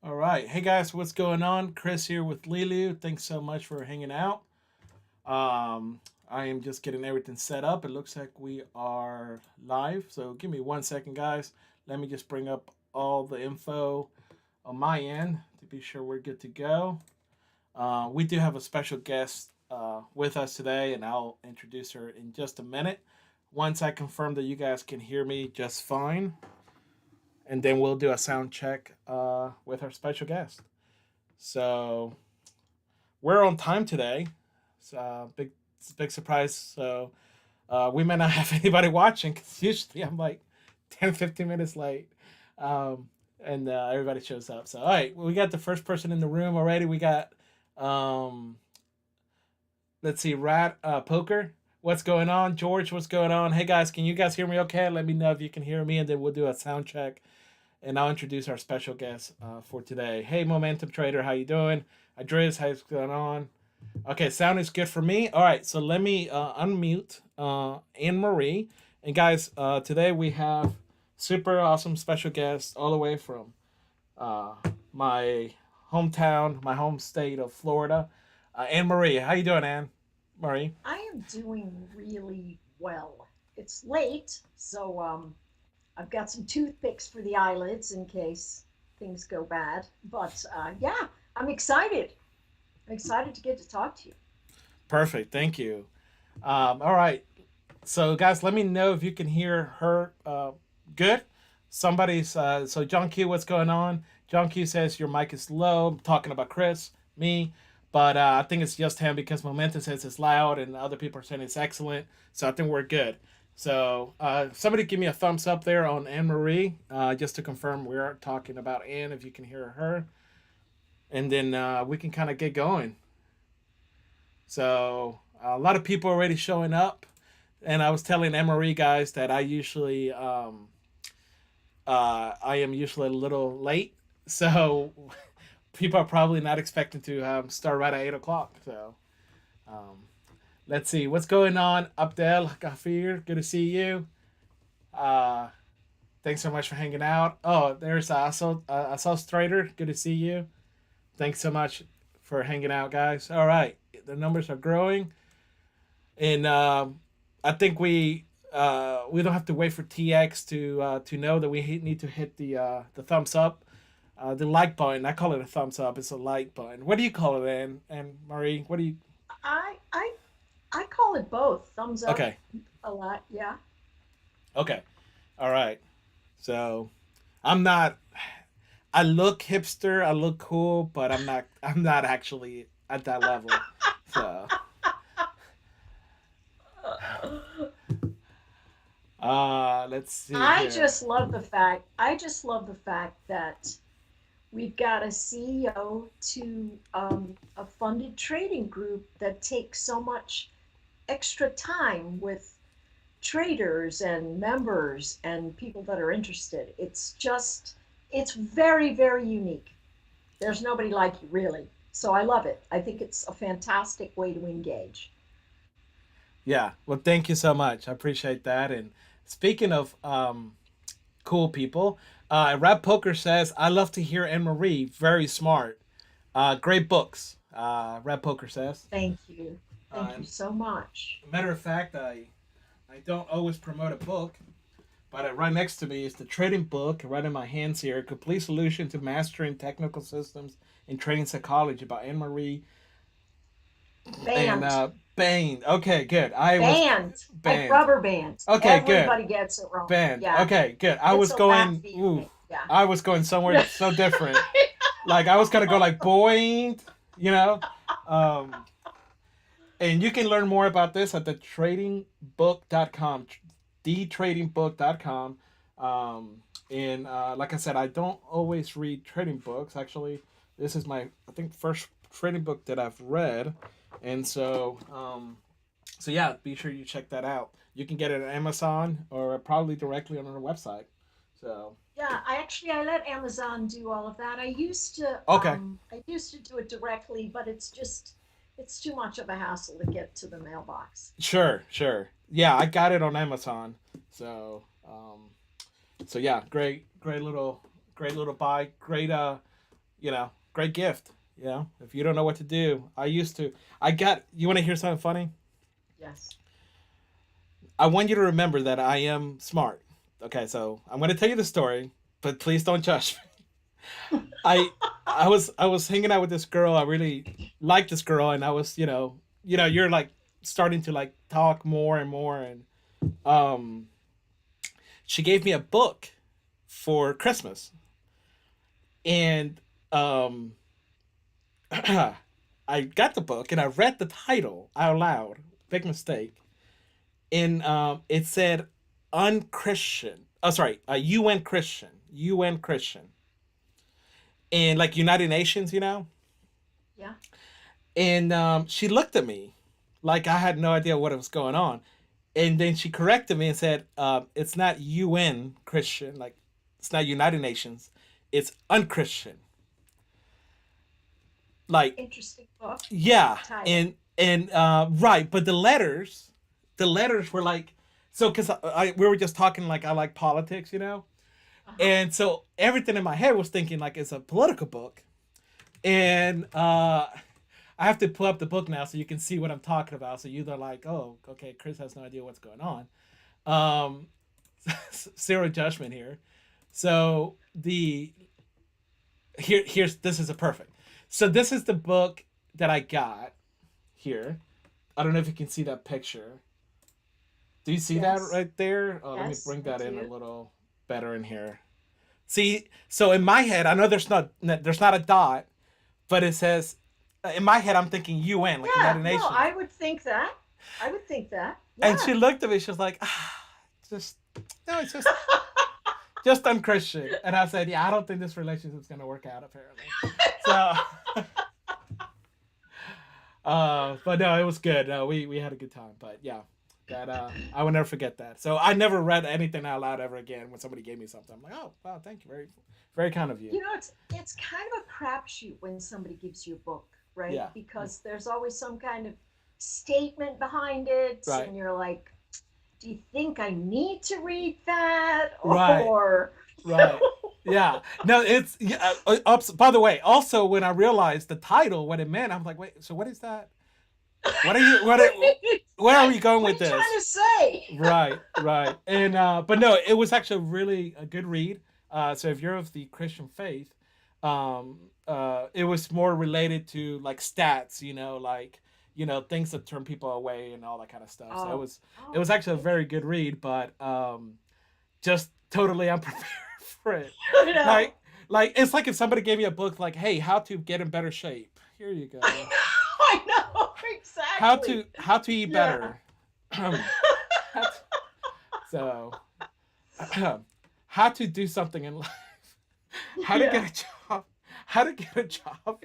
All right. Hey guys, what's going on? Chris here with Leeloo. Thanks so much for hanging out. Um, I am just getting everything set up. It looks like we are live. So give me 1 second, guys. Let me just bring up all the info on my end to be sure we're good to go. We do have a special guest with us today, and I'll introduce her in just a minute. Once I confirm that you guys can hear me just fine, and then we'll do a sound check with our special guest. So we're on time today. It's a big surprise. So we may not have anybody watching because usually I'm like 10, 15 minutes late. Um, and everybody shows up. So, all right, well, we got the first person in the room already. We got, um, let's see, Rat Poker. What's going on? George, what's going on? Hey, guys, can you guys hear me okay? Let me know if you can hear me, and then we'll do a sound check and I'll introduce our special guest for today. Hey, Momentum Trader, how you doing? Andreas, how's going on? Okay, sound is good for me. All right, so let me unmute Anne Marie. And guys, today we have super awesome special guest all the way from uh, my hometown, my home state of Florida. Anne Marie, how you doing, Anne Marie? I am doing really well. It's late, so I've got some toothpicks for the eyelids in case things go bad. But yeah, I'm excited. I'm excited to get to talk to you. Perfect, thank you. All right, so guys, let me know if you can hear her good. Somebody's so John Q, what's going on? John Q says your mic is low. I'm talking about Chris, me, but I think it's just him because Momentum says it's loud and other people are saying it's excellent. So I think we're good. So somebody give me a thumbs up there on Anne Marie, just to confirm we are talking about Anne. If you can hear her, and then we can kind of get going. So a lot of people already showing up, and I was telling Emery guys that I am usually a little late, so people are probably not expecting to start right at 8 o'clock. So um, let's see what's going on. Abdel Gafir, good to see you. Uh, Thanks so much for hanging out. Oh, there's Assos Trader, good to see you. Thanks so much for hanging out, guys. All right, the numbers are growing. And I think we don't have to wait for TX to know that we need to hit the thumbs up, the like button. I call it a thumbs up. It's a like button. What do you call it, Anne and Marie? What do you? I I I call it both. Thumbs up Okay, a lot. Yeah. okay, all right. So I'm not. I look hipster. I look cool, but I'm not. I'm not actually at that level. So let's see here. I just love the fact that we've got a CEO to a funded trading group that takes so much extra time with traders and members and people that are interested. It's very, very unique. There's nobody like you, really. So I love it. I think it's a fantastic way to engage. Yeah. Well, thank you so much. I appreciate that. And speaking of cool people, Rap Poker says, I love to hear Anne Marie. Very smart. Great books. Rap Poker says. Thank you. Thank you And so much. matter of fact, I don't always promote a book, but right next to me is the trading book right in my hands here, Complete Solution to Mastering Technical Systems in Trading Psychology by Anne Marie and Banned. Bain. Okay, good. I was Banned. Like banned. rubber band. Okay, good. Everybody gets it wrong. Banned. Yeah. Okay, good. I It's was a lap going. feed Ooh, thing. Yeah. I was going somewhere so different. Like I was gonna go like Boeing, you know. Um, and you can learn more about this at the tradingbook.com, thetradingbook.com. And like I said, I don't always read trading books. Actually, this is my I think first trading book that I've read, and so yeah, be sure you check that out. You can get it at Amazon or probably directly on our website. So Yeah, I let Amazon do all of that. okay, I used to do it directly, but it's too much of a hassle to get to the mailbox. sure, sure. Yeah, I got it on Amazon. So so yeah, great little buy, great great gift. If you don't know what to do, I used to. You want to hear something funny? Yes. I want you to remember that I am smart. Okay, so I'm going to tell you the story, but please don't judge me. I I was hanging out with this girl. I really liked this girl, and I was you're like starting to like talk more and more, and um, she gave me a book for Christmas, and um, I got the book and I read the title out loud. Big mistake. And it said unchristian. Oh, sorry, UN Christian. UN Christian. And like United Nations, Yeah. And she looked at me like I had no idea what was going on. And then she corrected me and said, it's not UN Christian. Like, it's not United Nations. It's unchristian. Like, Interesting book yeah. title. And right. But the letters were like, so because we were just talking like I like politics, Uh-huh. and so everything in my head was thinking like it's a political book, and I have to pull up the book now so you can see what I'm talking about. So you're like, oh, okay, Chris has no idea what's going on. Um, Zero judgment here. So here's this is a perfect. So this is the book that I got here. I don't know if you can see that picture. Do you see that Yes. right there? Oh, let me Yes, bring I that in a do. little better in here. See, so in my head, I know there's not a dot, but it says in my head I'm thinking UN, like Yeah, United no, Nations. I would think that. I would think that. And she Yeah. looked at me, she was like, just no, it's just unchristian. And I said, yeah, I don't think this relationship's gonna work out apparently. So but no, it was good. No, we had a good time. But yeah, that I will never forget that. So I never read anything out loud ever again when somebody gave me something. I'm like, oh wow, thank you, very very kind of you. It's kind of a crapshoot when somebody gives you a book, right? Yeah, Because there's always some kind of statement behind it, right, and you're like, do you think I need to read that? right, Or right. Yeah, no, it's yeah. By the way, also when I realized the title, what it meant, I'm like, wait, so what is that? What are you? Where are we going what are with you trying this? to say? Right, right. And but no, it was actually really a good read. So if you're of the Christian faith, it was more related to like stats, like things that turn people away and all that kind of stuff. So it Oh, was it oh, was actually a very good interesting. read, but just totally unprepared for it. I know. Like like it's like if somebody gave me a book like, "Hey, how to get in better shape." Here you go. I know How exactly. to how to eat Yeah. better. So how to do something in life, how to get Yeah. a job, how to get a job,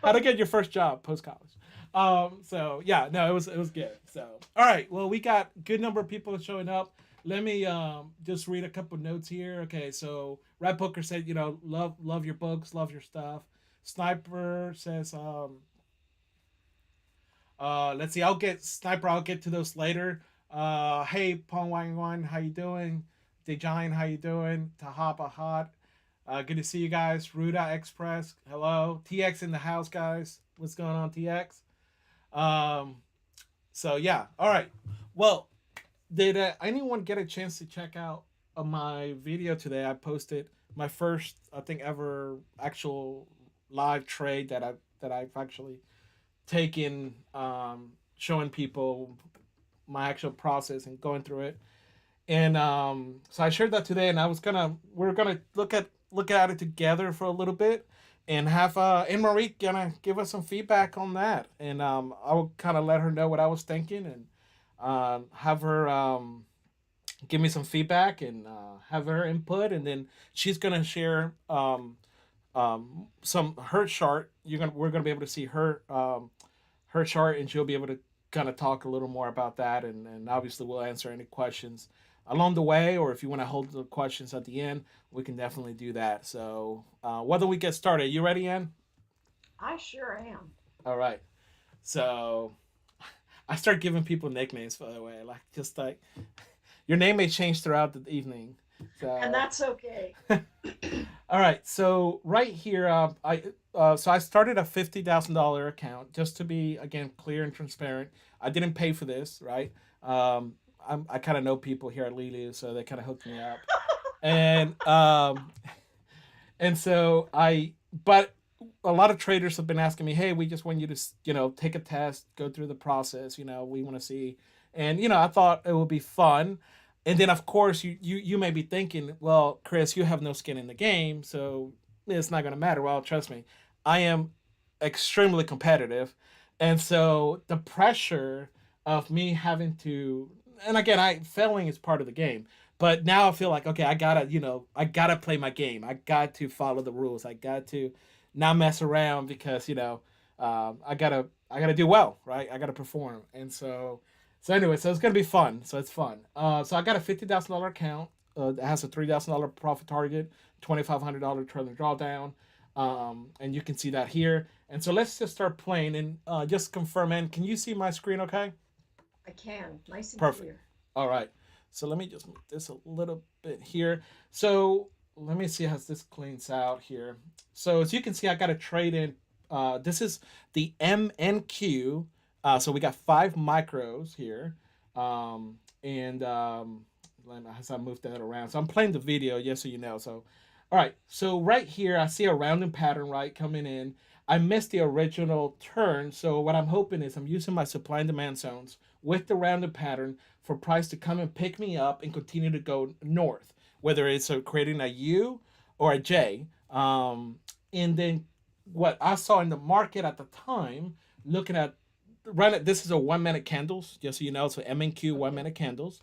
how to get your first job post college. So yeah, no, it was good. So all right, well we got good number of people showing up. Let me just read a couple notes here. Okay, so Red Booker said, love your books, love your stuff. Sniper says, let's see. I'll get to those later. Hey, Pong Wang Wan, how you doing? Dejan, how you doing? Tahapa Hot. Good to see you guys. Ruda Express, hello. TX in the house, guys. What's going on, TX? Um, so yeah, all right. Well, did anyone get a chance to check out my video today? I posted my first, I think, ever actual live trade that I've actually taking showing people my actual process and going through it. And so I shared that today, and we're gonna look at it together for a little bit, and have Anne Marie gonna give us some feedback on that, and I will kind of let her know what I was thinking, and have her give me some feedback, and have her input, and then she's gonna share some her chart. We're gonna be able to see her chart, and she'll be able to kind of talk a little more about that, and obviously we'll answer any questions along the way, or if you want to hold the questions at the end, we can definitely do that. So whether we get started, you ready, Ann? I sure am. All right. So I start giving people nicknames, by the way, like just like your name may change throughout the evening. And So that's okay. All right, so right here, I started a $50,000 account just to be again clear and transparent. I didn't pay for this, right? Um, I kind of know people here at Leeloo, so they kind of hooked me up, and so but a lot of traders have been asking me, hey, we just want you to take a test, go through the process. We want to see, and I thought it would be fun. And then of course you may be thinking, well, Chris, you have no skin in the game, so it's not going to matter. Well, trust me, I am extremely competitive, and so the pressure of me having to, and again, I failing is part of the game, but now I feel like, okay, I gotta play my game. I got to follow the rules. I got to not mess around because I gotta do well, right? I gotta perform, and so anyway, so it's gonna be fun. So it's fun. So I got a $50,000 account. It has a $3,000 profit target, $2,500 trailing drawdown, and you can see that here. And so let's just start playing and just confirm. And can you see my screen? Okay. I can, nice and Perfect. clear. All right. So let me just move this a little bit here. So let me see how this cleans out here. So as you can see, I got a trade in. This is the MNQ. So we got 5 micros here. And as I move that around. So I'm playing the video, just so you know. So, all right. So right here, I see a rounding pattern, right, coming in. I missed the original turn. So what I'm hoping is I'm using my supply and demand zones with the rounded pattern for price to come and pick me up and continue to go north, whether it's creating a U or a J. And then what I saw in the market at the time, looking at this is a 1 minute candles, just so you know, so MNQ one Okay. minute candles.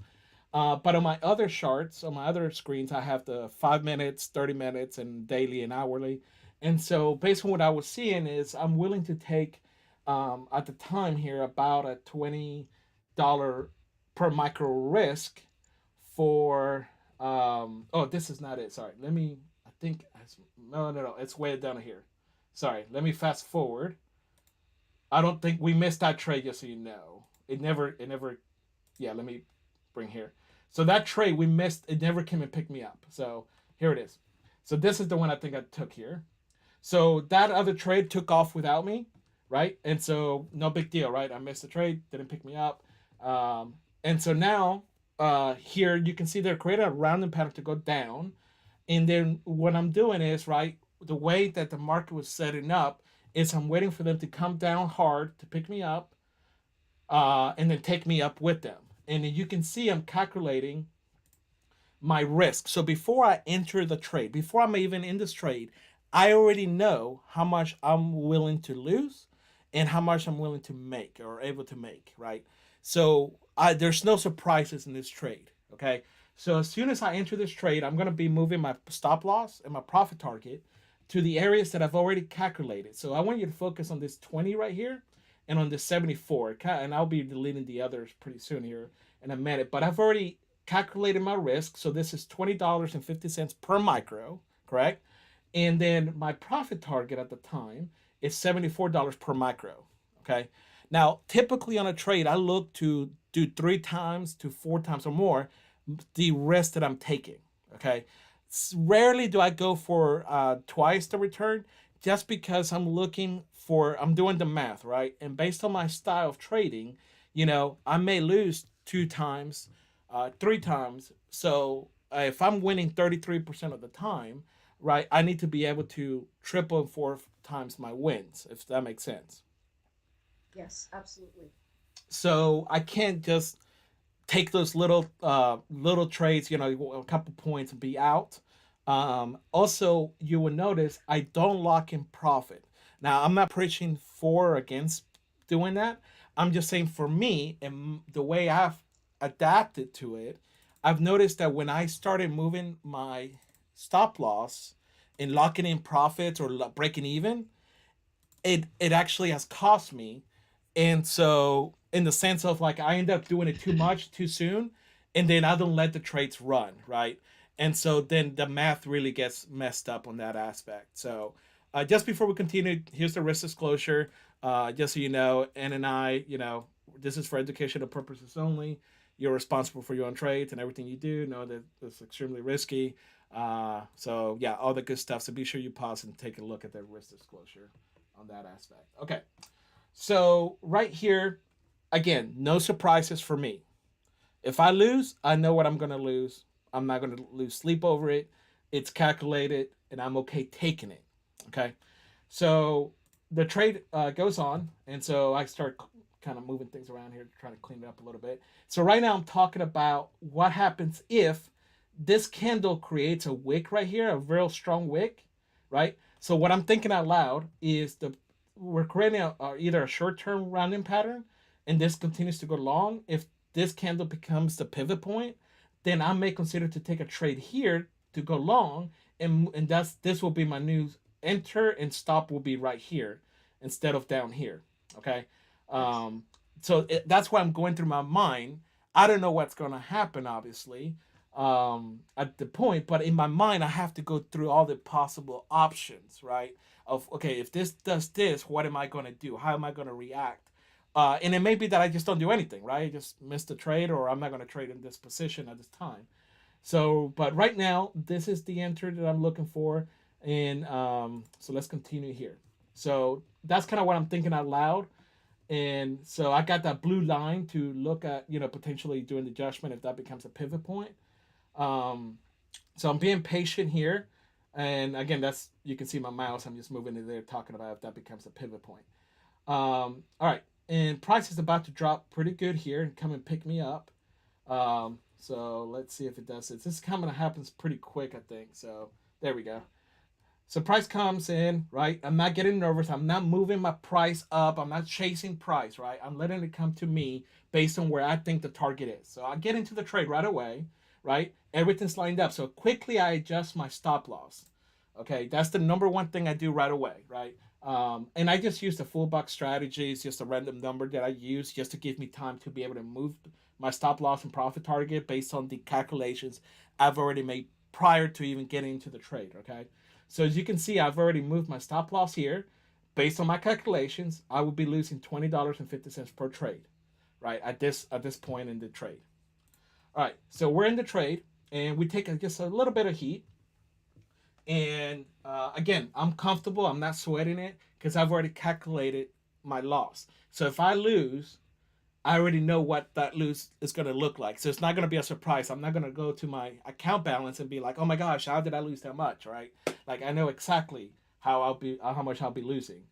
But on my other charts, on my other screens, I have the 5 minutes, 30 minutes, and daily and hourly. And so, based on what I was seeing, is I'm willing to take at the time here about a $20 per micro risk for. Oh, this is not it. Sorry. Let me. I think. No, no, no. It's way down here. Sorry. Let me fast forward. I don't think we missed that trade, just so you know. It never, yeah, let me bring here. So that trade we missed, it never came and picked me up. So here it is. So this is the one I think I took here. So that other trade took off without me, right? And so no big deal, right? I missed the trade, didn't pick me up. And so now here you can see they're creating a rounding pattern to go down. And then what I'm doing is, right, the way that the market was setting up is I'm waiting for them to come down hard to pick me up, and then take me up with them. And then you can see I'm calculating my risk. So before I enter the trade, before I'm even in this trade, I already know how much I'm willing to lose and how much I'm willing to make or able to make, right? So there's no surprises in this trade, okay? So as soon as I enter this trade, I'm going to be moving my stop loss and my profit target to the areas that I've already calculated. So I want you to focus on this 20 right here and on this 74. And I'll be deleting the others pretty soon here in a minute. But I've already calculated my risk. So this is $20.50 per micro, correct? And then my profit target at the time is $74 per micro. Okay. Now, typically on a trade, I look to do 3 times to 4 times or more the risk that I'm taking. Okay. Rarely do I go for twice the return, just because I'm doing the math, right? And based on my style of trading, I may lose 2 times, 3 times. So if I'm winning 33% of the time, right, I need to be able to triple and 4 times my wins, if that makes sense. Yes, absolutely. So I can't just take those little trades, a couple points and be out. Also, you will notice I don't lock in profit. Now, I'm not preaching for or against doing that. I'm just saying for me and the way I've adapted to it, I've noticed that when I started moving my stop loss and locking in profits or breaking even, it actually has cost me. And so in the sense of like I end up doing it too much too soon, and then I don't let the trades run, right? And so then the math really gets messed up on that aspect. So just before we continue, here's the risk disclosure. Just so you know, N and I, this is for educational purposes only. You're responsible for your own trades and everything you do. Know that it's extremely risky. So yeah, all the good stuff. So be sure you pause and take a look at the risk disclosure on that aspect. Okay. So right here, again, no surprises for me. If I lose, I know what I'm going to lose. I'm not going to lose sleep over it. It's calculated, and I'm okay taking it. Okay. So the trade goes on, and so I start kind of moving things around here, trying to clean it up a little bit. So right now I'm talking about what happens if this candle creates a wick right here, a real strong wick, right? So what I'm thinking out loud is we're creating either a short-term rounding pattern, and this continues to go long. If this candle becomes the pivot point, then I may consider to take a trade here to go long, and this will be my new enter, and stop will be right here instead of down here. Okay. Yes. um that's why I'm going through my mind. I don't know what's going to happen, obviously, at the point, but in my mind I have to go through all the possible options, right? Of, okay, if this does this, what am I going to do? How am I going to react? And it may be that I just don't do anything, right? I just miss the trade, or I'm not going to trade in this position at this time. So, but right now, this is the enter that I'm looking for. And so let's continue here. So that's kind of what I'm thinking out loud. And so I got that blue line to look at, potentially doing the adjustment if that becomes a pivot point. Um, so I'm being patient here. And again, you can see my mouse. I'm just moving it there, talking about if that becomes a pivot point. All right. And price is about to drop pretty good here and come and pick me up. So let's see if it does it. This kind of happens pretty quick, I think. So there we go. So price comes in, right? I'm not getting nervous. I'm not moving my price up. I'm not chasing price, right? I'm letting it come to me based on where I think the target is. So I get into the trade right away, right? Everything's lined up. So quickly I adjust my stop loss. Okay, that's the number one thing I do right away, right? And I just use the full box strategy. It's just a random number that I use just to give me time to be able to move my stop loss and profit target based on the calculations I've already made prior to even getting into the trade. Okay, so as you can see, I've already moved my stop loss here. Based on my calculations, I would be losing $20.50 per trade, right? At this point in the trade. All right, so we're in the trade, and we take just a little bit of heat. And again, I'm comfortable. I'm not sweating it because I've already calculated my loss. So if I lose, I already know what that lose is going to look like. So it's not going to be a surprise. I'm not going to go to my account balance and be like, "Oh my gosh, how did I lose that much?" Right? Like, I know exactly how much I'll be losing.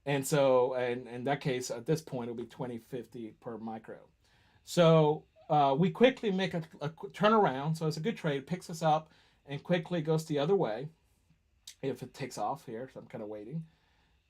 And so, and in that case, at this point, it'll be 20.50 per micro. So we quickly make a turnaround. So it's a good trade. Picks us up and quickly goes the other way if it takes off here. So I'm kind of waiting.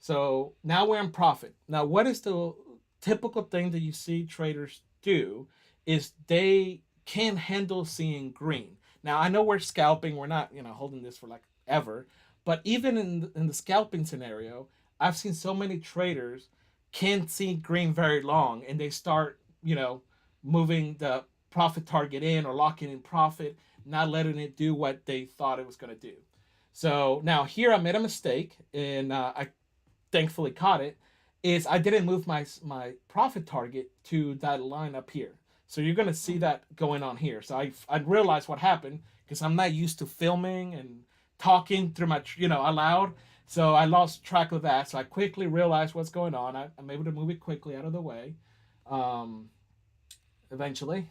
So now we're in profit. Now, what is the typical thing that you see traders do is they can't handle seeing green. Now, I know we're scalping. We're not, holding this for like ever. But even in the scalping scenario, I've seen so many traders can't see green very long, and they start, moving the profit target in or locking in profit, not letting it do what they thought it was going to do. So now here I made a mistake, and I thankfully caught it. Is I didn't move my profit target to that line up here. So you're gonna see that going on here. So I realized what happened because I'm not used to filming and talking through my aloud. So I lost track of that. So I quickly realized what's going on. I'm able to move it quickly out of the way. Um, Eventually,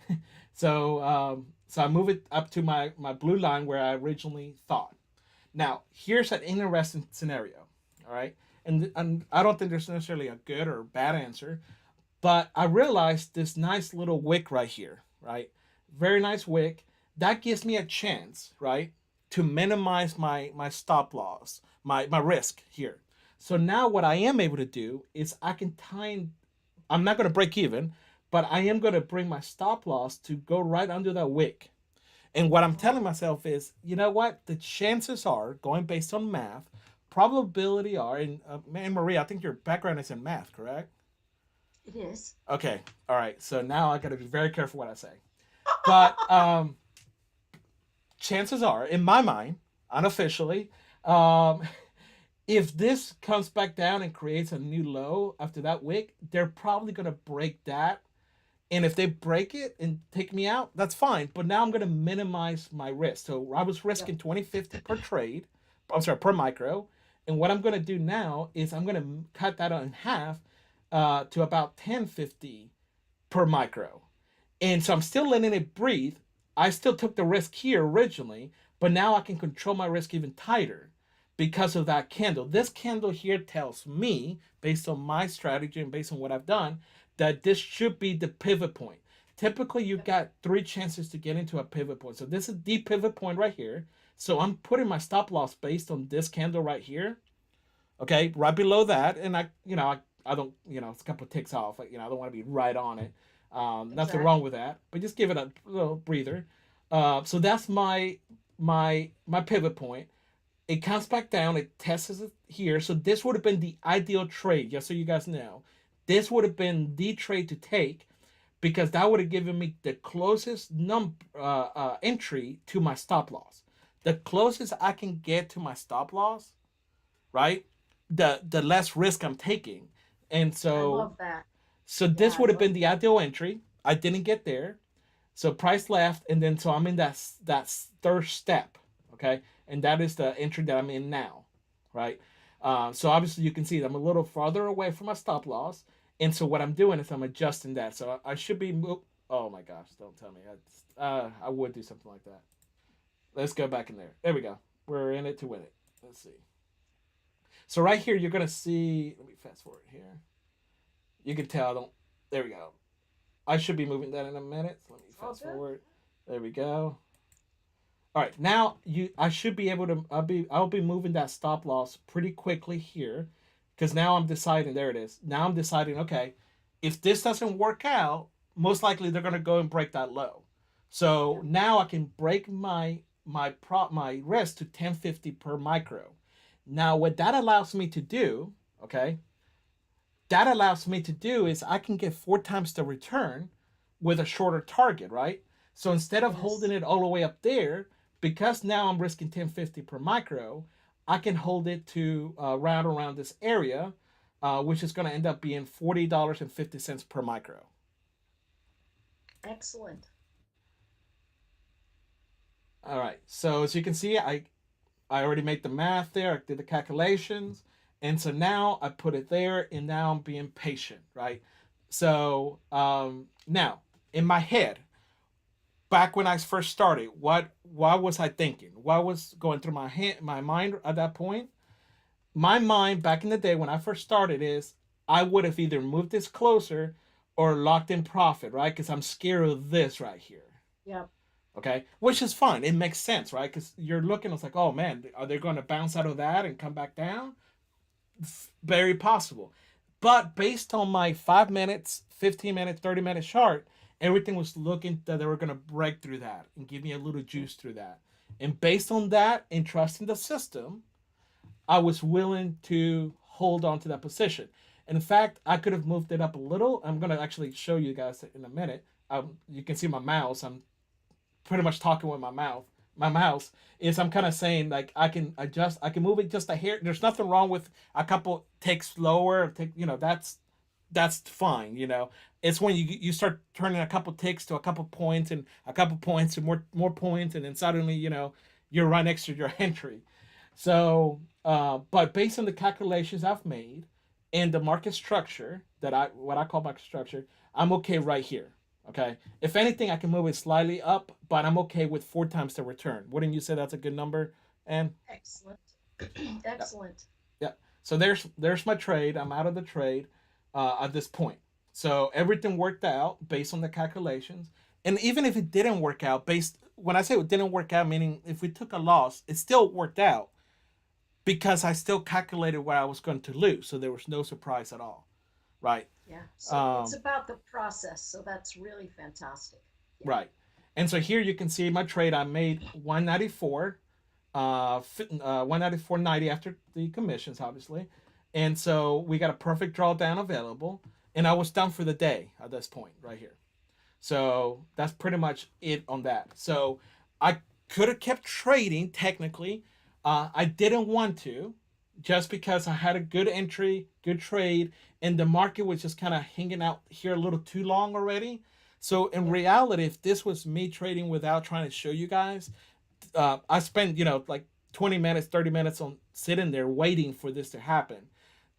so I move it up to my blue line where I originally thought. Now, here's an interesting scenario, all right? And I don't think there's necessarily a good or bad answer, but I realized this nice little wick right here, right? Very nice wick. That gives me a chance, right, to minimize my stop loss, my risk here. So now what I am able to do is I can time. I'm not going to break even, but I am going to bring my stop loss to go right under that wick. And what I'm telling myself is, you know what? The chances are, going based on math, probability are, and man, Maria, I think your background is in math, correct? It is. Okay, all right. So now I got to be very careful what I say. But chances are, in my mind, unofficially, um, if this comes back down and creates a new low after that wick, they're probably going to break that And if they break it and take me out, that's fine. But now I'm going to minimize my risk. So I was Yep. risking 2050 per trade. I'm sorry, per micro. And what I'm going to do now is I'm going to cut that in half to about 1050 per micro. And so I'm still letting it breathe. I still took the risk here originally, but now I can control my risk even tighter because of that candle. This candle here tells me, based on my strategy and based on what I've done, that this should be the pivot point. Typically, you've got 3 chances to get into a pivot point. So this is the pivot point right here. So I'm putting my stop loss based on this candle right here. Okay, right below that, and I don't, it's a couple of ticks off. I don't want to be right on it. Nothing wrong Exactly. with that, but just give it a little breather. So that's my pivot point. It comes back down. It tests it here. So this would have been the ideal trade, just so you guys know. This would have been the trade to take because that would have given me the closest entry to my stop loss. The closest I can get to my stop loss, right? The less risk I'm taking. And I so love that. so Yeah, this I would have love been the that. ideal entry. I didn't get there. So price left, and then so I'm in that third step, okay, and that is the entry that I'm in now, right? So obviously you can see that I'm a little farther away from my stop loss, and so what I'm doing is I'm adjusting that. So I should be. Oh my gosh! Don't tell me. I would do something like that. Let's go back in there. There we go. We're in it to win it. Let's see. So right here you're gonna see. Let me fast forward here. You can tell. I don't. There we go. I should be moving that in a minute. So let me It's all fast good. forward. There we go. All right, now I should be able to I'll be moving that stop loss pretty quickly here because now I'm deciding there it is. Now I'm deciding okay, if this doesn't work out, most likely they're going to go and break that low. So Yeah. now I can break my risk to 1050 per micro. Now what that allows me to do, okay? That allows me to do is I can get 4 times the return with a shorter target, right? So instead of holding Yes. it all the way up there, because now I'm risking 1050 per micro, I can hold it to round around this area, which is going to end up being $40.50 per micro. Excellent. All right. So as you can see, I already made the math there. I did the calculations. And so now I put it there and now I'm being patient, right? So now in my head, back when I first started, what was I thinking? What was going through my mind at that point? My mind back in the day when I first started is I would have either moved this closer or locked in profit, right? Because I'm scared of this right here. Yep. Okay, which is fine. It makes sense, right? Because you're looking, it's like, oh man, are they going to bounce out of that and come back down? Very possible. But based on my 5 minutes, 15 minutes, 30-minute chart, everything was looking that they were going to break through that and give me a little juice through that. And based on that and trusting the system, I was willing to hold on to that position. And in fact, I could have moved it up a little. I'm going to actually show you guys in a minute. You can see my mouse. I'm pretty much talking with my mouse is I'm kind of saying like I can move it just a hair. There's nothing wrong with a couple takes slower, that's fine, It's when you start turning a couple ticks to a couple points and a couple points and more points and then suddenly, you're right next to your entry. So, but based on the calculations I've made and the market structure what I call market structure, I'm okay right here. Okay. If anything, I can move it slightly up, but I'm okay with 4 times the return. Wouldn't you say that's a good number? And Excellent. yeah, Excellent. yeah. So there's my trade. I'm out of the trade at this point. So everything worked out based on the calculations. And even if it didn't work out, based when I say it didn't work out, meaning if we took a loss, it still worked out because I still calculated what I was going to lose. So there was no surprise at all. Right. Yeah. So it's Um, about the process. So that's really fantastic. Yeah. right. And so here you can see my trade. I made 194, 194.90 after the commissions, obviously. And so we got a perfect drawdown available. And I was done for the day at this point right here. So that's pretty much it on that. So I could have kept trading technically. I didn't want to just because I had a good entry, good trade, and the market was just kind of hanging out here a little too long already. So in Yeah. reality, if this was me trading without trying to show you guys, I spent, like 20 minutes, 30 minutes on sitting there waiting for this to happen.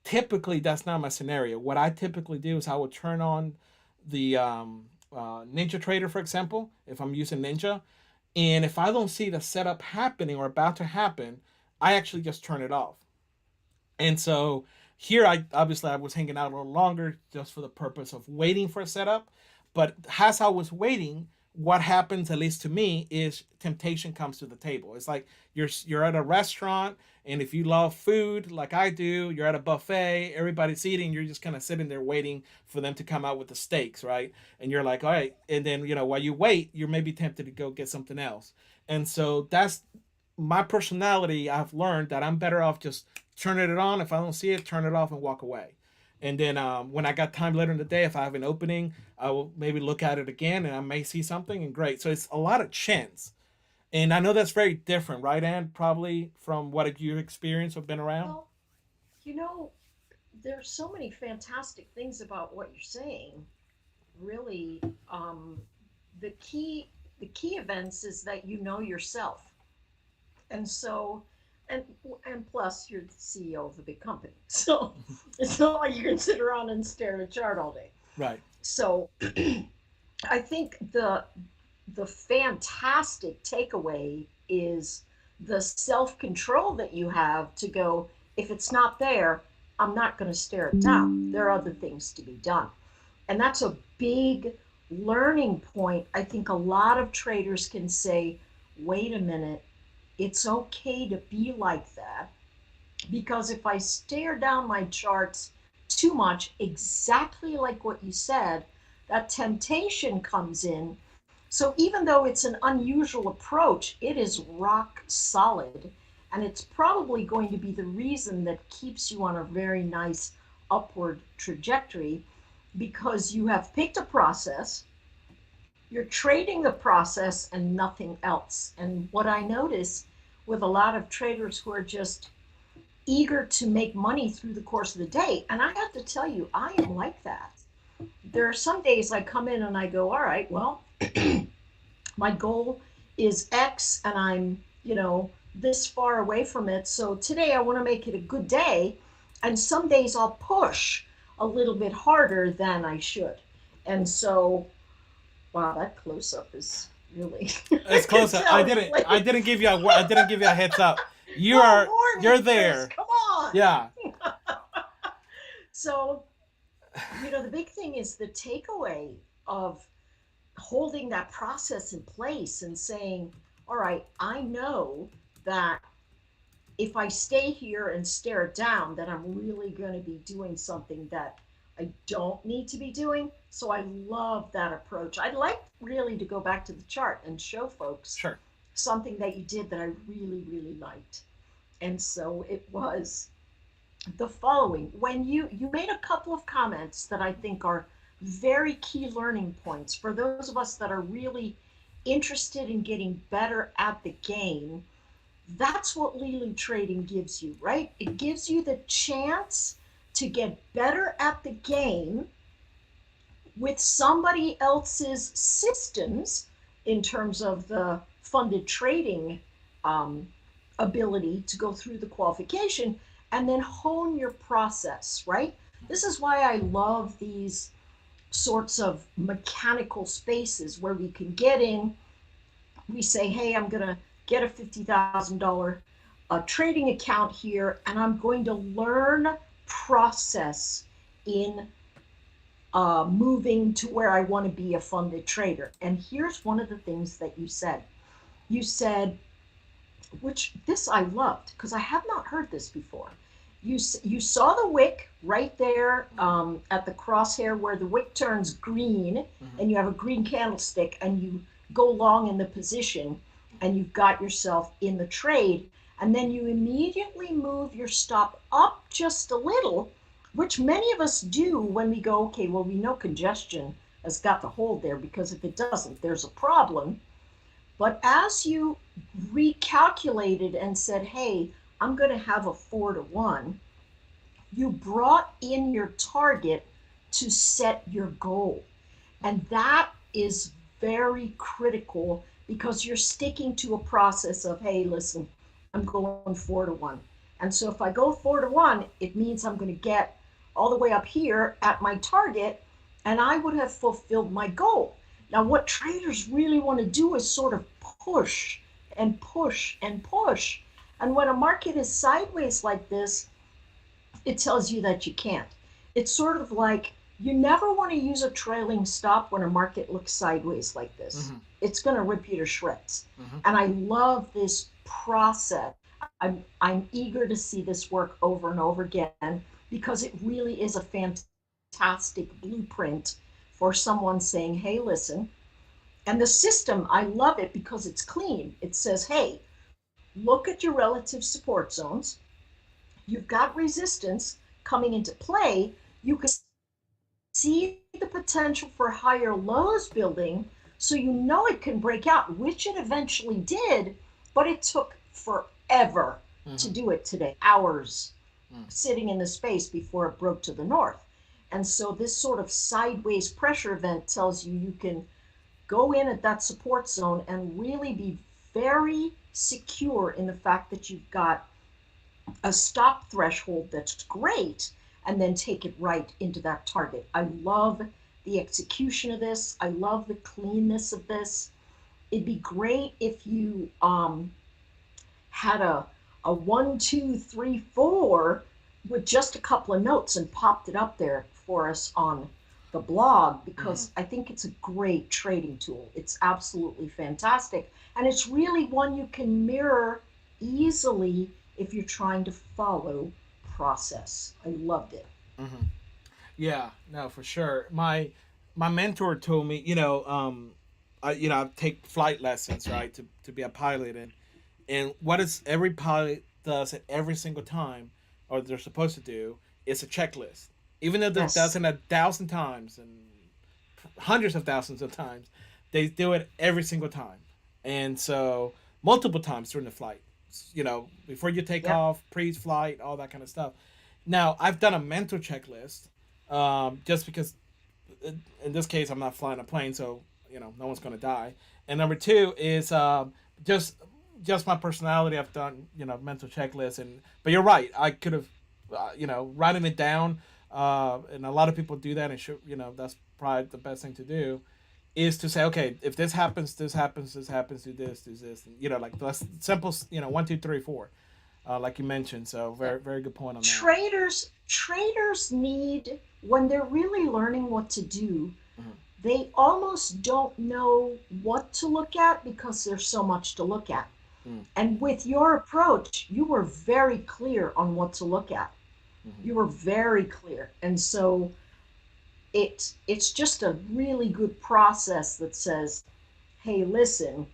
Typically, that's not my scenario. What I typically do is I will turn on the Ninja Trader, for example, if I'm using Ninja. And if I don't see the setup happening or about to happen, I actually just turn it off. And so here, I was hanging out a little longer just for the purpose of waiting for a setup. But as I was waiting, what happens, at least to me, is temptation comes to the table. It's like you're at a restaurant, and if you love food like I do, you're at a buffet, everybody's eating, you're just kind of sitting there waiting for them to come out with the steaks, right? And you're like, all right, and then while you wait, you're maybe tempted to go get something else. And so that's my personality. I've learned that I'm better off just turning it on. If I don't see it, turn it off and walk away. And then when I got time later in the day, if I have an opening, I will maybe look at it again and I may see something, and great. So it's a lot of chance. And I know that's very different, right, Ann? Probably from what you experienced or been around. Well, you know, there's so many fantastic things about what you're saying. Really, the key the key events is that you know yourself, and so and and plus you're the CEO of a big company, so it's not like you can sit around and stare at a chart all day. Right. So I think the fantastic takeaway is the self control that you have to go, if it's not there, I'm not going to stare it down. There are other things to be done. And that's a big learning point. I think a lot of traders can say, wait a minute, it's okay to be like that. Because if I stare down my charts too much, exactly like what you said, that temptation comes in. So even though it's an unusual approach, it is rock solid. And it's probably going to be the reason that keeps you on a very nice upward trajectory, because you have picked a process, you're trading the process and nothing else. And what I notice with a lot of traders who are just eager to make money through the course of the day, and I have to tell you, I am like that. There are some days I come in and I go, all right, well, my goal is X and I'm, this far away from it. So today I want to make it a good day. And some days I'll push a little bit harder than I should. And so, wow, that close up is really, I It's can close. tell it's like, I didn't give you I didn't give you a heads up. oh, You're morning, Chris, there. come on. Yeah. So, the big thing is the takeaway of holding that process in place and saying, all right, I know that if I stay here and stare it down, that I'm really going to be doing something that I don't need to be doing. So I love that approach. I'd like really to go back to the chart and show folks Sure. something that you did that I really, really liked. And so it was the following. When you made a couple of comments that I think are very key learning points for those of us that are really interested in getting better at the game. That's what Leeloo trading gives you, right? It gives you the chance to get better at the game with somebody else's systems in terms of the funded trading um, ability to go through the qualification and then hone your process, right? This is why I love these sorts of mechanical spaces where we can get in. We say, hey, I'm going to get a $50,000 trading account here, and I'm going to learn process in moving to where I want to be a funded trader. And here's one of the things that you said. You said, which this I loved because I have not heard this before. You saw the wick right there at the crosshair where the wick turns green, Mm-hmm. and you have a green candlestick, and you go long in the position, and you've got yourself in the trade, and then you immediately move your stop up just a little, which many of us do when we go, okay, well, we know congestion has got to hold there, because if it doesn't, there's a problem. But as you recalculated and said, hey, I'm going to have a 4-to-1, you brought in your target to set your goal. And that is very critical because you're sticking to a process of, hey, listen, I'm going 4 to 1. And so if I go 4 to 1, it means I'm going to get all the way up here at my target and I would have fulfilled my goal. Now, what traders really want to do is sort of push and push and push. And when a market is sideways like this, it tells you that you can't. It's sort of like you never want to use a trailing stop when a market looks sideways like this. Mm-hmm. It's going to rip you to shreds. Mm-hmm. And I love this process. I'm eager to see this work over and over again because it really is a fantastic blueprint for someone saying, hey, listen. And the system, I love it because it's clean. It says, hey, look at your relative support zones. You've got resistance coming into play. You can see the potential for higher lows building, so you know it can break out, which it eventually did, but it took forever to Mm-hmm. do it today, hours Mm. sitting in the space before it broke to the north. And so this sort of sideways pressure event tells you you can go in at that support zone and really be very secure in the fact that you've got a stop threshold that's great and then take it right into that target. I love the execution of this. I love the cleanness of this. It'd be great if you had a 1, 2, 3, 4 with just a couple of notes and popped it up there for us on the blog Mm-hmm. because I think it's a great trading tool. It's absolutely fantastic. And it's really one you can mirror easily if you're trying to follow process. I loved it. Mm-hmm. Yeah, no, for sure. My mentor told me, I take flight lessons, right, to be a pilot, and what is every pilot does at every single time, or they're supposed to do, is a checklist. Even though it does Yes. it 1,000 times and hundreds of thousands of times, they do it every single time, and so multiple times during the flight. Before you take Yep. off, pre-flight, all that kind of stuff. Now, I've done a mental checklist, just because in this case I'm not flying a plane, so no one's going to die. And number two is just just my personality. I've done mental checklists, but you're right. I could have writing it down, and a lot of people do that, and that's probably the best thing to do. Is to say, okay, if this happens, this happens, this happens, do this, and like the simple, 1, 2, 3, 4, like you mentioned. So Yep. very good point on that. Traders need, when they're really learning what to do, Mm-hmm. they almost don't know what to look at because there's so much to look at. And with your approach, you were very clear on what to look at. Mm-hmm. You were very clear. And so it's just a really good process that says, hey, listen,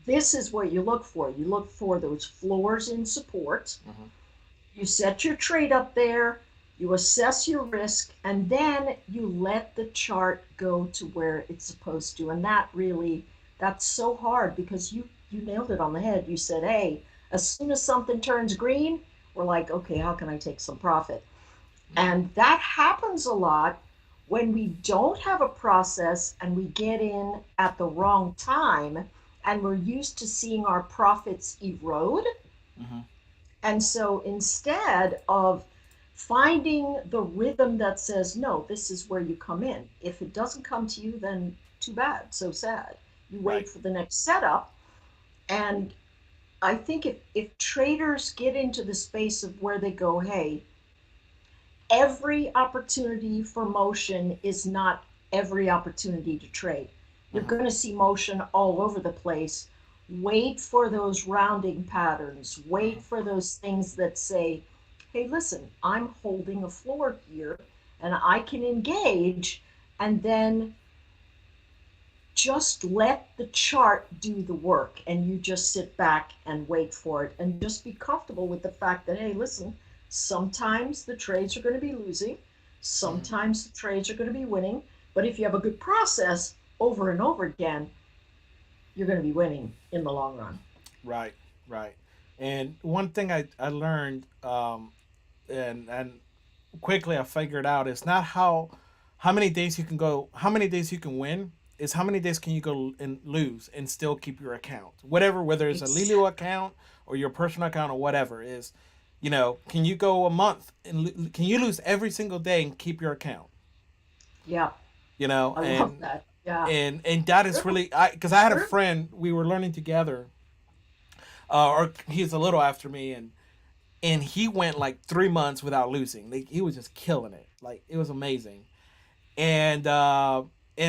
this is what you look for. You look for those floors in support. Mm-hmm. You set your trade up there, you assess your risk, and then you let the chart go to where it's supposed to. And that's so hard because you nailed it on the head. You said, hey, as soon as something turns green, we're like, okay, how can I take some profit? Mm-hmm. And that happens a lot when we don't have a process and we get in at the wrong time and we're used to seeing our profits erode. Mm-hmm. And so instead of finding the rhythm that says, no, this is where you come in, if it doesn't come to you, then too bad, so sad. You Right. wait for the next setup. And I think if traders get into the space of where they go, hey, every opportunity for motion is not every opportunity to trade. You're Mm-hmm. going to see motion all over the place. Wait for those rounding patterns. Mm-hmm. Wait for those things that say, hey, listen, I'm holding a floor here and I can engage. And then just let the chart do the work and you just sit back and wait for it and just be comfortable with the fact that, hey, listen, sometimes the trades are going to be losing, Mm-hmm. sometimes the trades are going to be winning, but if you have a good process over and over again, you're going to be winning in the long run. Right, right. And one thing I learned, and quickly I figured out, is not how many days you can go, how many days you can win. is how many days can you go and lose and still keep your account, whatever, whether it's a Leeloo Exactly. account or your personal account or whatever is, can you go a month and can you lose every single day and keep your account, Yeah, you know, I love and that. Yeah. and that is True. really, because I had a True. friend, we were learning together, or he's a little after me, and he went like 3 months without losing. Like, he was just killing it. Like, it was amazing, and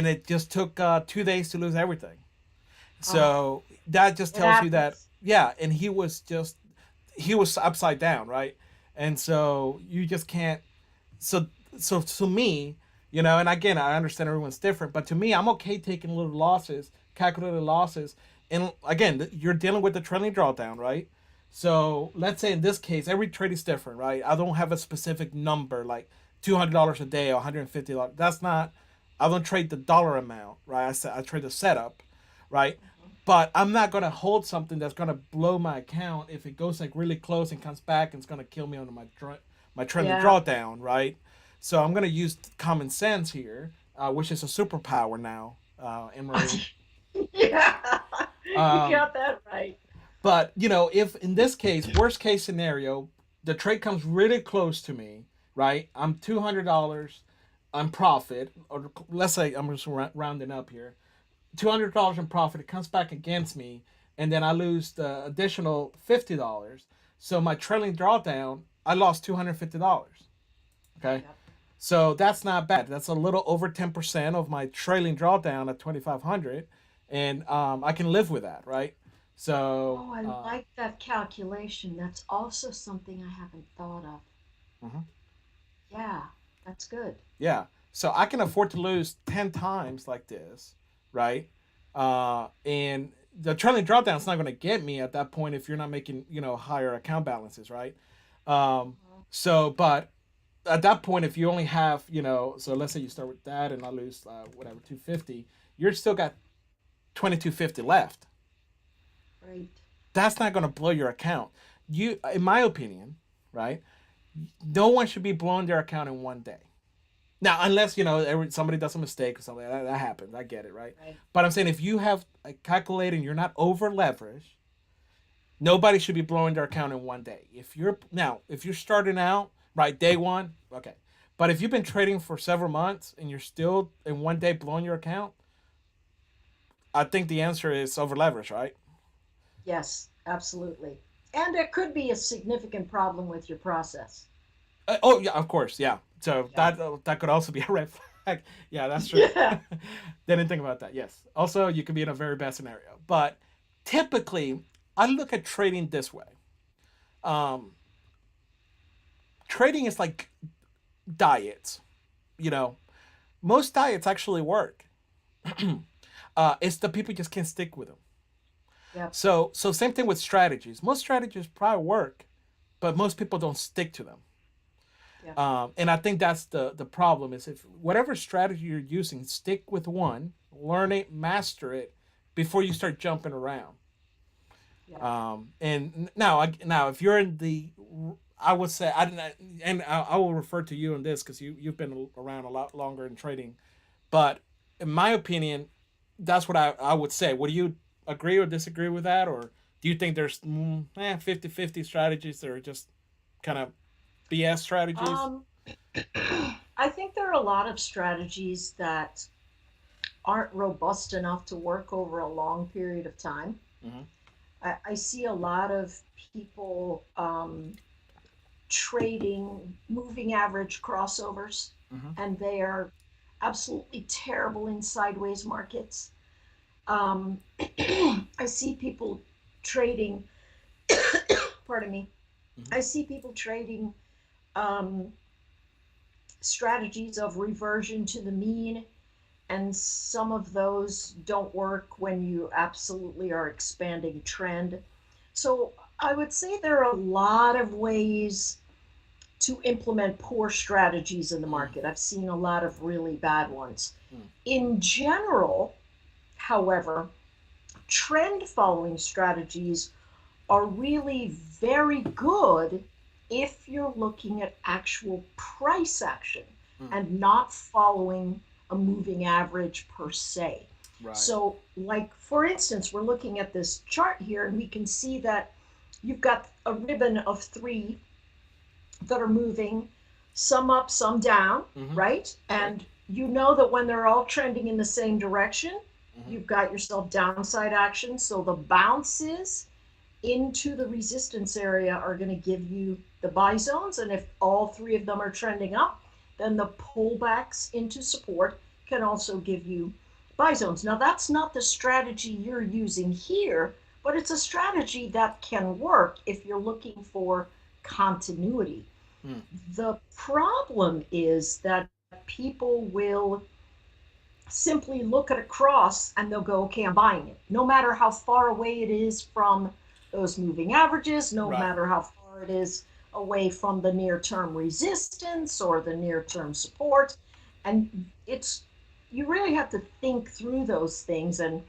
it just took 2 days to lose everything. Oh, So that just it tells you that, happens. yeah. And he was upside down, right? And so you just can't. So so to me, and again, I understand everyone's different, but to me, I'm okay taking little losses, calculated losses, and again, you're dealing with the trailing drawdown, right? So let's say in this case, every trade is different, right? I don't have a specific number like $200 a day or $150. That's not. I don't trade the dollar amount, right? I trade the setup, right? But I'm not gonna hold something that's gonna blow my account if it goes like really close and comes back and it's gonna kill me on my trending Yeah. drawdown, right? So I'm gonna use common sense here, which is a superpower now, in Marine. Yeah. You Um, got that right. but if in this case, worst case scenario, the trade comes really close to me, right? I'm $200, I'm profit, or let's say I'm just rounding up here, $200 in profit. It comes back against me, and then I lose the additional $50. So my trailing drawdown, I lost $250. Okay, Yep. so that's not bad. That's a little over 10% of my trailing drawdown at 2,500, and I can live with that, right? So, Oh, I like that calculation. That's also something I haven't thought of. mhm, Yeah, that's good. yeah, so I can afford to lose 10 times like this, right? And the trailing drawdown is not going to get me at that point if you're not making higher account balances, right? Um, Well, so, but at that point, if you only have, so let's say you start with that and I lose whatever 250, you're still got 2250 left. great. That's not going to blow your account. In my opinion, right? No one should be blowing their account in one day. Now, unless somebody does a mistake or something, that happens. I get it, right? Right. But I'm saying if you have a calculator and you're not over leveraged, nobody should be blowing their account in one day. If you're starting out right day one, okay. But if you've been trading for several months and you're still in one day blowing your account, I think the answer is over leverage, right? Yes, absolutely. And there could be a significant problem with your process. Oh yeah, of course, yeah. So Yeah. that could also be a red flag. Yeah, that's true. Yeah. Didn't think about that. Yes. Also, you could be in a very bad scenario, but typically, I look at trading this way. Um, Trading is like diets. You know, most diets actually work. It's the people just can't stick with them. Yep. So same thing with strategies. Most strategies probably work, but most people don't stick to them. Yep. And I think that's the problem is if whatever strategy you're using, stick with one, learn it, master it before you start jumping around. Yep. And now if you're in the, I would say I will refer to you in this because you've been around a lot longer in trading, but in my opinion, that's what I would say. Would you agree or disagree with that, or do you think there's 50-50 strategies that are just kind of BS strategies? Um, I think there are a lot of strategies that aren't robust enough to work over a long period of time. Mm-hmm. I see a lot of people trading moving average crossovers, Mm-hmm. and they are absolutely terrible in sideways markets. Um, I see people trading, pardon me, Mm-hmm. I see people trading um, strategies of reversion to the mean, and some of those don't work when you absolutely are expanding trend. So I would say there are a lot of ways to implement poor strategies in the market. I've seen a lot of really bad ones. Mm-hmm. In general, however, trend following strategies are really very good if you're looking at actual price action Mm-hmm. and not following a moving average per se. Right. So, like for instance, we're looking at this chart here, and we can see that you've got a ribbon of three that are moving, some up, some down, Mm-hmm. right? Right. And you know that when they're all trending in the same direction, Mm-hmm. you've got yourself downside action. So the bounces into the resistance area are going to give you the buy zones. And if all three of them are trending up, then the pullbacks into support can also give you buy zones. Now, that's not the strategy you're using here, but it's a strategy that can work if you're looking for continuity. Mm. The problem is that people will simply look at a cross and they'll go, okay, I'm buying it. No matter how far away it is from those moving averages, no Right. matter how far it is away from the near term resistance or the near term support. And it's, you really have to think through those things. And,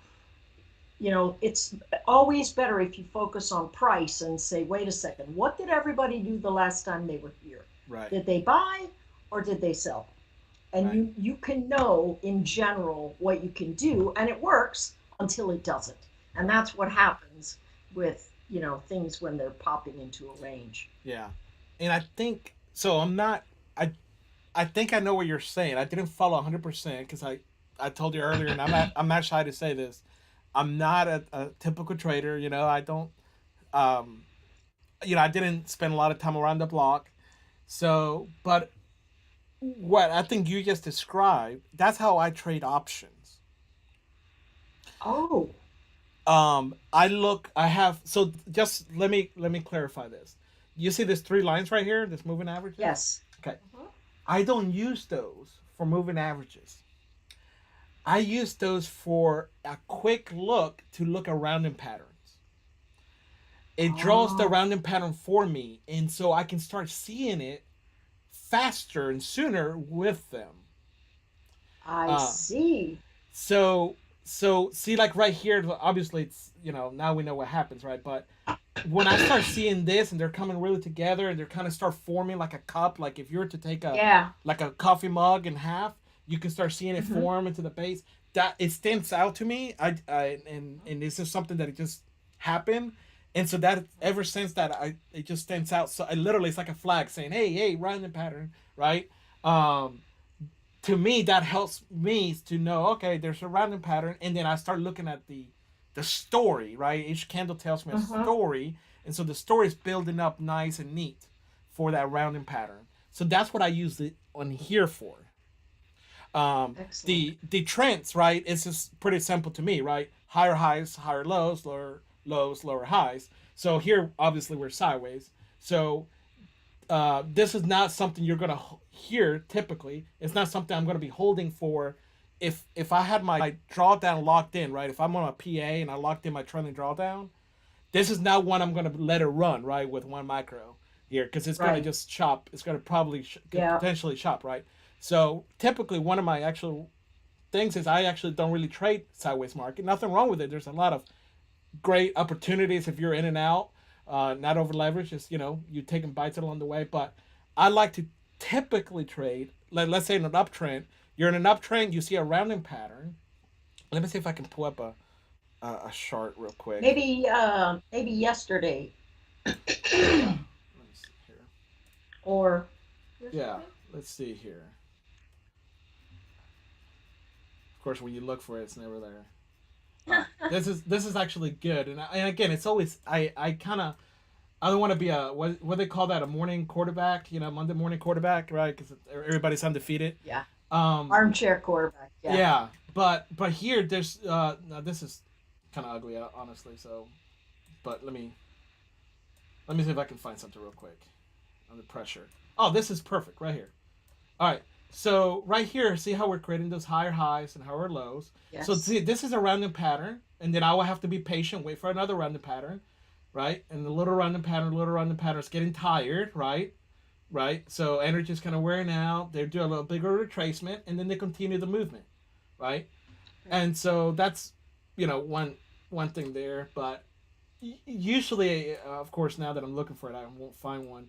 it's always better if you focus on price and say, wait a second, what did everybody do the last time they were here? Right. Did they buy or did they sell? And Right. you can know in general what you can do, and it works until it doesn't. And Right. that's what happens with things when they're popping into a range. Yeah. And I think so. I'm not. I think I know what you're saying. I didn't follow 100% because I told you earlier, and I'm not shy to say this. I'm not a typical trader. I don't. Um, I didn't spend a lot of time around the block. So, but what I think you just described, that's how I trade options. Oh, I have, so just let me clarify this. You see these three lines right here, this moving averages? yes. Okay. Mhm. I don't use those for moving averages. I use those for a quick look to look around in patterns. It draws the Oh, rounding pattern for me, and so I can start seeing it faster and sooner with them. I Uh, see. so see, like right here, obviously it's now we know what happens, right? But when I start seeing this and they're coming really together and they're kind of start forming like a cup, like if you were to take a Yeah. like a coffee mug in half, you can start seeing it Hmm. form into the base. That it stands out to me. And this is something that it just happened, and so that ever since that it just stands out. So I literally it's like a flag saying, hey, random pattern, right? Um, to me that helps me to know, okay, there's a random pattern, and then I start looking at the story, right? Each candle tells me a Hmm. story, and so the story is building up nice and neat for that rounding pattern. So that's what I use it on here for. um Excellent. the trends, right? It's just pretty simple to me, right? Higher highs, higher lows, lower lows, lower highs. So here obviously we're sideways. So this is not something you're gonna hear typically. It's not something I'm gonna be holding for. If I had my drawdown locked in, right? If I'm on a PA and I locked in my trailing drawdown, this is not one I'm gonna let it run, right, with one micro here, because it's gonna Right. just chop. It's gonna probably could Yeah. potentially chop, right? So typically one of my actual things is I actually don't really trade sideways market. Nothing wrong with it. There's a lot of great opportunities if you're in and out, not over leverage. Just you taking bites along the way. But I like to typically trade. Let's say in an uptrend, you're in an uptrend, you see a rounding pattern. Let me see if I can pull up a chart real quick. Maybe yesterday Yeah, let me see here. or Yeah, yesterday. let's see here. Of course, when you look for it, it's never there. All right, this is actually good, and again, it's always I kind of I don't want to be a what they call that, a morning quarterback, Monday morning quarterback, right? Because everybody's undefeated. Yeah. Um, Armchair quarterback. Yeah. yeah, but here there's now this is kind of ugly, honestly. So, but let me see if I can find something real quick under pressure. Oh, this is perfect right here. All right. So right here, see how we're creating those higher highs and higher lows. So Yes. see, this is a random pattern, and then I will have to be patient, wait for another random pattern, right? And the little random pattern is getting tired, right? Right. So energy is kind of wearing out. They do a little bigger retracement, and then they continue the movement, right? Right. And so that's one thing there. But usually, of course, now that I'm looking for it, I won't find one.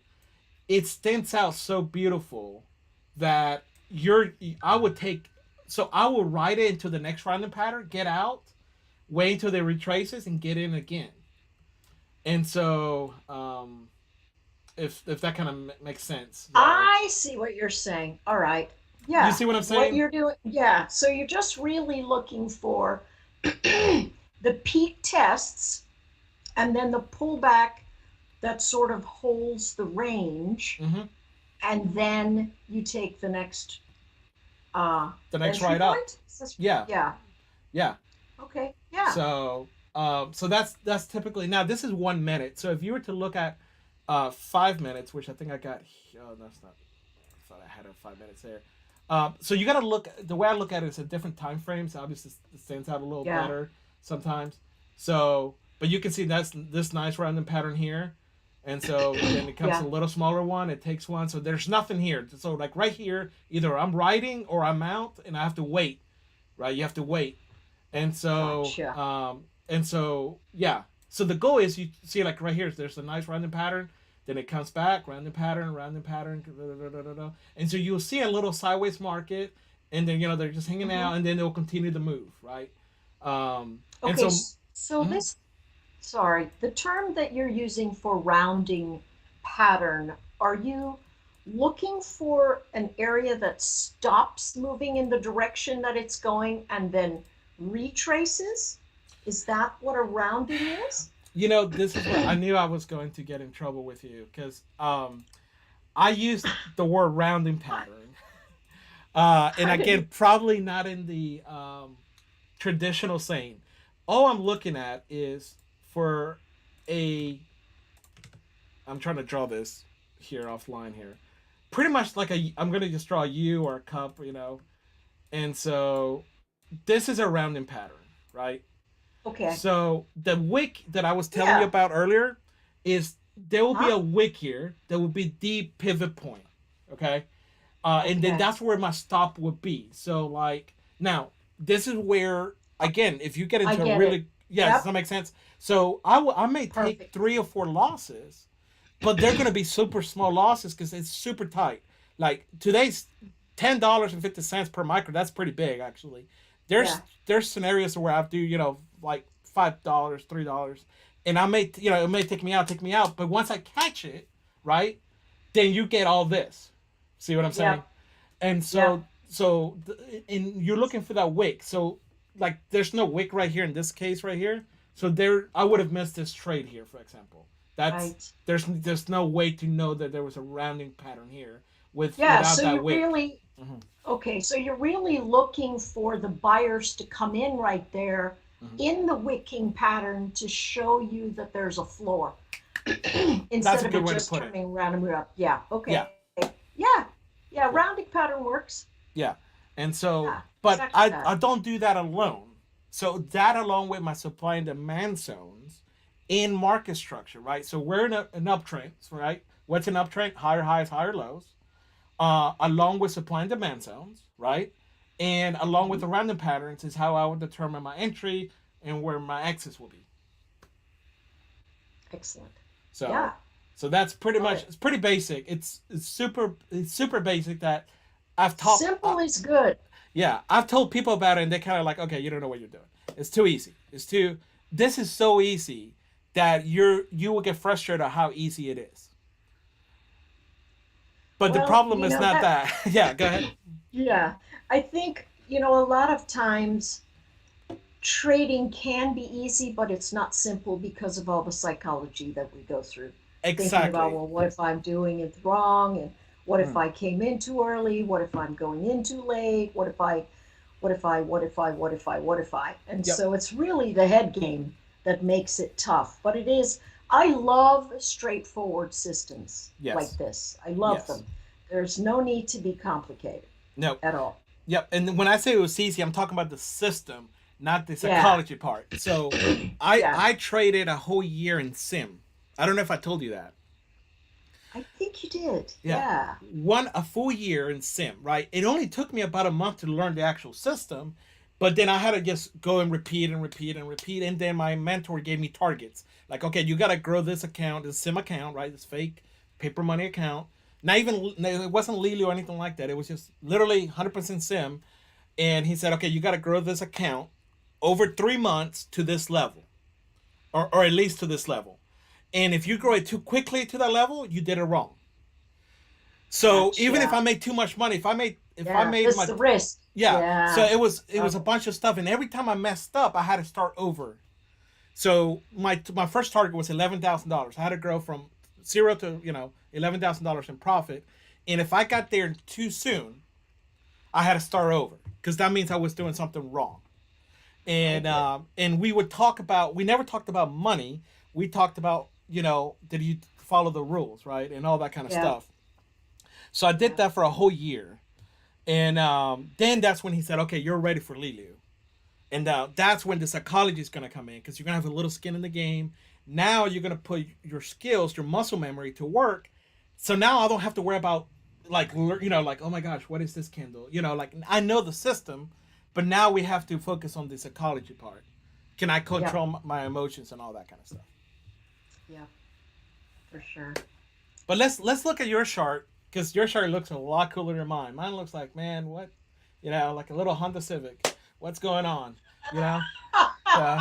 It stands out so beautiful that you're I would take So I will write it into the next random pattern, get out, wait until it retraces, and get in again. And so, if that kind of makes sense. So I see what you're saying. All right. you Yeah. see what I'm What saying? you're doing. Yeah. So you're just really looking for the peak tests and then the pullback that sort of holds the range. Mm-hmm. And then you take the next The next entry write up. point. Yeah, Yeah. yeah. Okay. Yeah. So, so that's typically now. This is 1 minute. So if you were to look at 5 minutes, which I think I got. Oh, that's not. I thought I had a 5 minutes there. So you got to look. The way I look at it is at different time frames. Obviously, it stands out a little Yeah. better sometimes. So, but you can see that's this nice random pattern here, and so then it comes Yeah. to a little smaller one. It takes one. So there's nothing here. So like right here, either I'm writing or I'm out, and I have to wait. Right, you have to wait, Gotcha. and so yeah. So the goal is you see like right here. There's a nice random pattern. Then it comes back, random pattern, da, da, da, da, and so you'll see a little sideways market, and then they're just hanging Hmm. out, and then they'll continue to move, right? And Okay. so So mhm. this, sorry, the term that you're using for rounding pattern, are you looking for an area that stops moving in the direction that it's going and then retraces? Is that what a rounding is? This is what I knew I was going to get in trouble with you because I used the word rounding pattern, and I again, didn't. probably not in the traditional saying. All I'm looking at is for a. I'm trying to draw this here offline here. Pretty much like I'm gonna just draw a U or a cup, and so this is a rounding pattern, right? Okay. So the wick that I was telling you Yeah. about earlier is there will be Huh? a wick here that will be the pivot point, okay? And then Okay. that's where my stop would be. So like now, this is where again, if you get I into a get it. really does Yep. that make sense? So I may take Perfect. 3 or 4 losses, but they're gonna be super small losses because it's super tight. Like today's $10.50 per micro. That's pretty big actually. There's Yeah. there's scenarios where I do like $5, $3, and I may it may take me out, but once I catch it, right, then you get all this. See what I'm saying? Yep. And Yep. and you're looking for that wick. So like there's no wick right here in this case right here. So there I would have missed this trade here, for example. That's Right. there's no way to know that there was a rounding pattern here Yeah. without So that you're wick. really Hmm. Okay, so you're really looking for the buyers to come in right there Hmm. in the wicking pattern to show you that there's a floor That's instead a of good it way to just put it. turning around and around. Yeah, Yeah, okay. Yeah, yeah, yeah, rounding pattern works. yeah. And so, Yeah, but exactly I that. don't do that alone. So that along with my supply and demand zones in market structure, right? So we're in an uptrend, right? What's an uptrend? Higher highs, higher lows, along with supply and demand zones, right? And along with Hmm. the random patterns is how I would determine my entry and where my exits will be. Excellent. So, Yeah, so that's pretty love much it. it's pretty basic. It's super basic that I've taught. Simple is good. Yeah, I've told people about it, and they're kind of like, okay, you don't know what you're doing. It's too easy. It's too. This is so easy that you will get frustrated at how easy it is. But the Well, problem is not that, that. Yeah, go ahead. yeah, I think, a lot of times trading can be easy, but it's not simple because of all the psychology that we go through. Thinking about, Exactly. well, what if I'm doing it wrong? And what if Mm, I came in too early? What if I'm going in too late? What if I? And yep. so it's really the head game that makes it tough. But it is, I love straightforward systems like Yes. this. I love Yes. them. There's no need to be complicated No. at all. Yep. And when I say it was easy, I'm talking about the system, not the Yeah. psychology part. So, I Yeah. I traded a whole year in sim. I don't know if I told you that. I think you did. Yeah. Yeah. A full year in sim, right? It only took me about a month to learn the actual system, but then I had to just go and repeat and repeat and repeat. And then my mentor gave me targets. Like, okay, you got to grow this account, this sim account, right? This fake paper money account. Not even, it wasn't Leeloo or anything like that. It was just literally 100% sim. And he said, okay, you got to grow this account over 3 months to this level, or at least to this level. And if you grow it too quickly to that level, you did it wrong. So even if I Gotcha. made too much money, if I Yeah, made that's my the risk. yeah, so Yeah. it was a Okay. bunch of stuff, and every time I messed up, I had to start over. So my first target was $11,000. I had to grow from zero to $11,000 in profit, and if I got there too soon, I had to start over because that means I was doing something wrong. I get. And we never talked about money. We talked about did you follow the rules, right, and all that kind of Yeah. stuff. So I did Yeah. that for a whole year, and then that's when he said, okay, you're ready for Leeloo. And that's when the psychology is going to come in because you're going to have a little skin in the game. Now you're going to put your skills, your muscle memory to work. So now I don't have to worry about like oh my gosh, what is this candle? Like I know the system, but now we have to focus on the psychology part. Can I Yep. control my emotions and all that kind of stuff? Yep. For sure. But let's look at your chart because your chart looks a lot cooler than mine. Mine looks like, man, what, like a little Honda Civic. What's going on? You know. So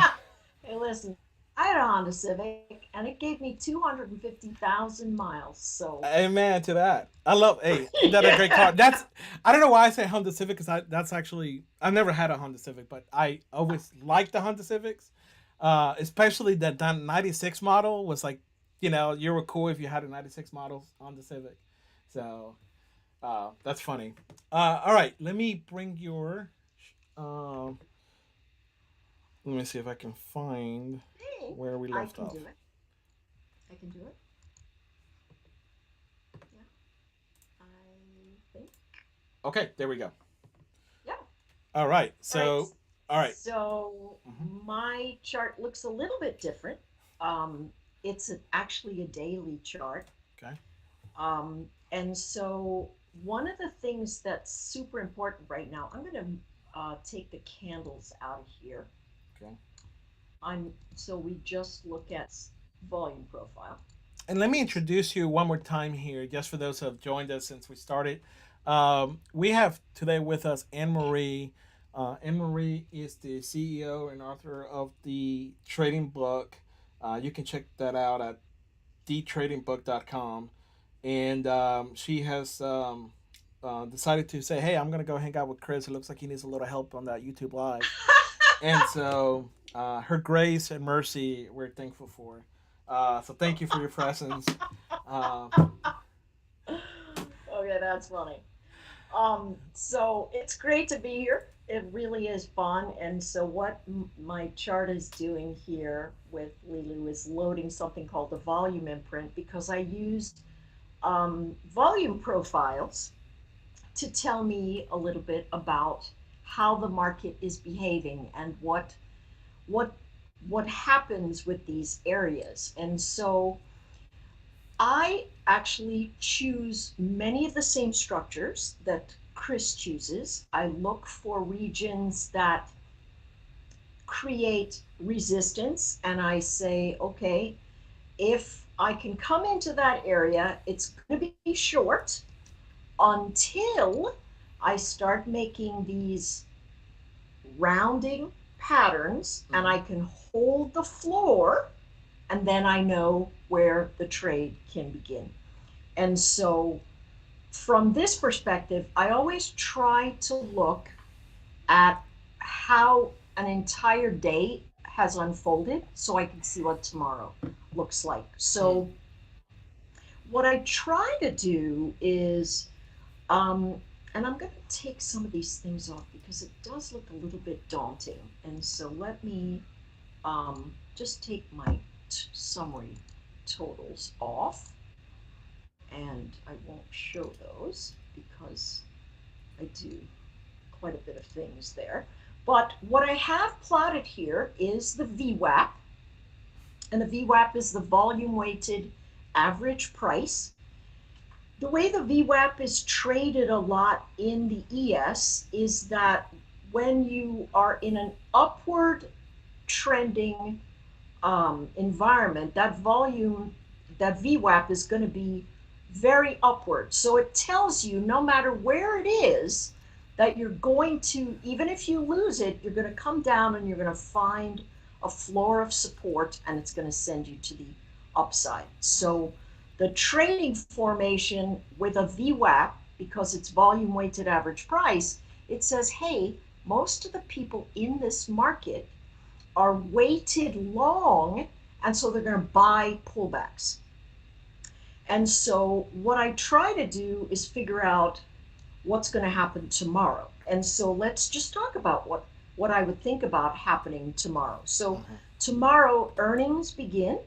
Hey, listen, I had a Honda Civic and it gave me 250,000 miles. So, amen to that. I love. Hey, ain't that a great car? yeah. I don't know why I say Honda Civic because that's actually I've never had a Honda Civic, but I always liked the Honda Civics, especially that '96 model was like, you were cool if you had a '96 model Honda Civic. So that's funny. All right, let me bring your. Um, Let me see if I can find Hey, where we I left can do off. it. I can do it. Yeah, I think. Okay, there we go. Yeah. All right. All right. All right. So Mhm. my chart looks a little bit different. It's actually a daily chart. Okay. And so one of the things that's super important right now, I'm going to take the candles out of here. Okay. So we just look at volume profile. And let me introduce you one more time here, just for those who have joined us since we started. We have today with us Anne Marie. Anne Marie is the CEO and author of the trading book. You can check that out at thetradingbook.com. And she has decided to say, hey, I'm going to go hang out with Chris. It looks like he needs a little help on that YouTube Live. And so, her grace and mercy, we're thankful for. So, thank you for your presence. Uh, Okay, that's funny. So it's great to be here. It really is fun. And so what my chart is doing here with Leeloo is loading something called the volume imprint because I used volume profiles to tell me a little bit about how the market is behaving and what what happens with these areas. And so I actually choose many of the same structures that Chris chooses. I look for regions that create resistance and I say, okay, if I can come into that area, it's going to be short until I start making these rounding patterns and I mhm. can hold the floor, and then I know where the trade can begin. And so, from this perspective, I always try to look at how an entire day has unfolded so I can see what tomorrow looks like. Mm. So, what I try to do is Um, and I'm going to take some of these things off because it does look a little bit daunting. And so let me just take my summary totals off. And I won't show those because I do quite a bit of things there. But what I have plotted here is the VWAP. And the VWAP is the volume weighted average price. The way the VWAP is traded a lot in the ES is that when you are in an upward trending environment, that volume, that VWAP is going to be very upward. So it tells you no matter where it is, that you're going to, even if you lose it, you're going to come down and you're going to find a floor of support and it's going to send you to the upside. So the trading formation with a VWAP, because it's volume weighted average price, it says, hey, most of the people in this market are weighted long, and so they're going to buy pullbacks. And so what I try to do is figure out what's going to happen tomorrow. And so let's just talk about what I would think about happening tomorrow. So Mm-hmm. tomorrow earnings begin.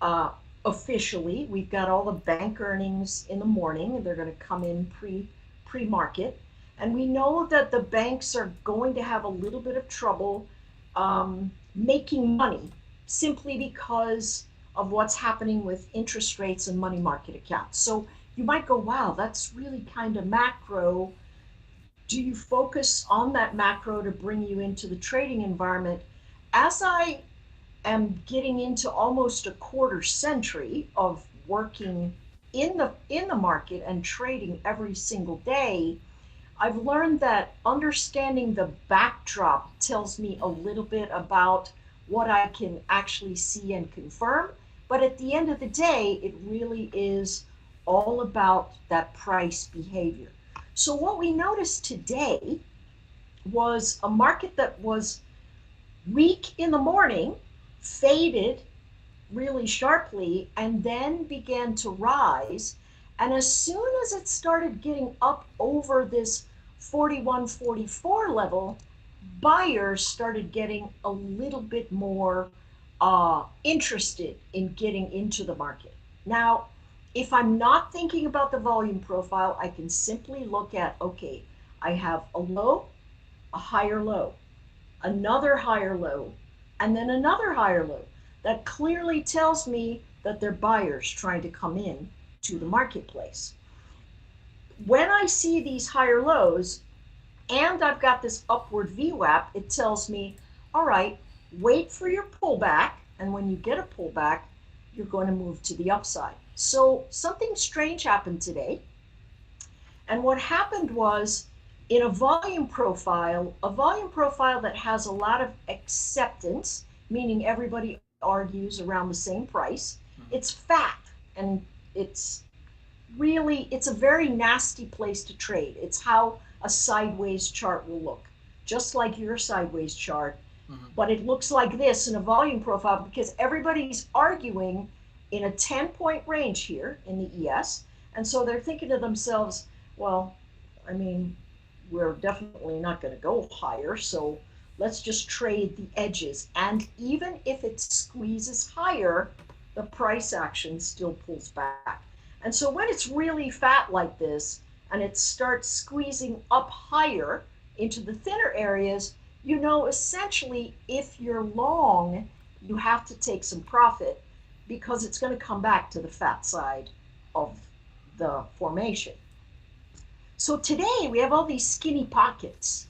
Uh, Officially, we've got all the bank earnings in the morning, and they're going to come in pre-market. And we know that the banks are going to have a little bit of trouble making money simply because of what's happening with interest rates and money market accounts. So you might go, wow, that's really kind of macro. Do you focus on that macro to bring you into the trading environment? As I am getting into almost a quarter century of working in the market and trading every single day, I've learned that understanding the backdrop tells me a little bit about what I can actually see and confirm. But at the end of the day, it really is all about that price behavior. So, what we noticed today was a market that was weak in the morning, faded really sharply, and then began to rise. And as soon as it started getting up over this 41, 44 level, buyers started getting a little bit more interested in getting into the market. Now, if I'm not thinking about the volume profile, I can simply look at, okay, I have a low, a higher low, another higher low, and then another higher low. That clearly tells me that they're buyers trying to come in to the marketplace. When I see these higher lows and I've got this upward VWAP, it tells me, all right, wait for your pullback. And when you get a pullback, you're going to move to the upside. So something strange happened today. And what happened was in a volume profile that has a lot of acceptance, meaning everybody argues around the same price, Mm-hmm. it's fat and it's it's a very nasty place to trade. It's how a sideways chart will look, just like your sideways chart, Mm-hmm. but it looks like this in a volume profile because everybody's arguing in a 10-point range here in the ES. And so they're thinking to themselves, well, I mean, we're definitely not going to go higher, so let's just trade the edges. And even if it squeezes higher, the price action still pulls back. And so when it's really fat like this and it starts squeezing up higher into the thinner areas, you know essentially if you're long, you have to take some profit because it's going to come back to the fat side of the formation. So today we have all these skinny pockets.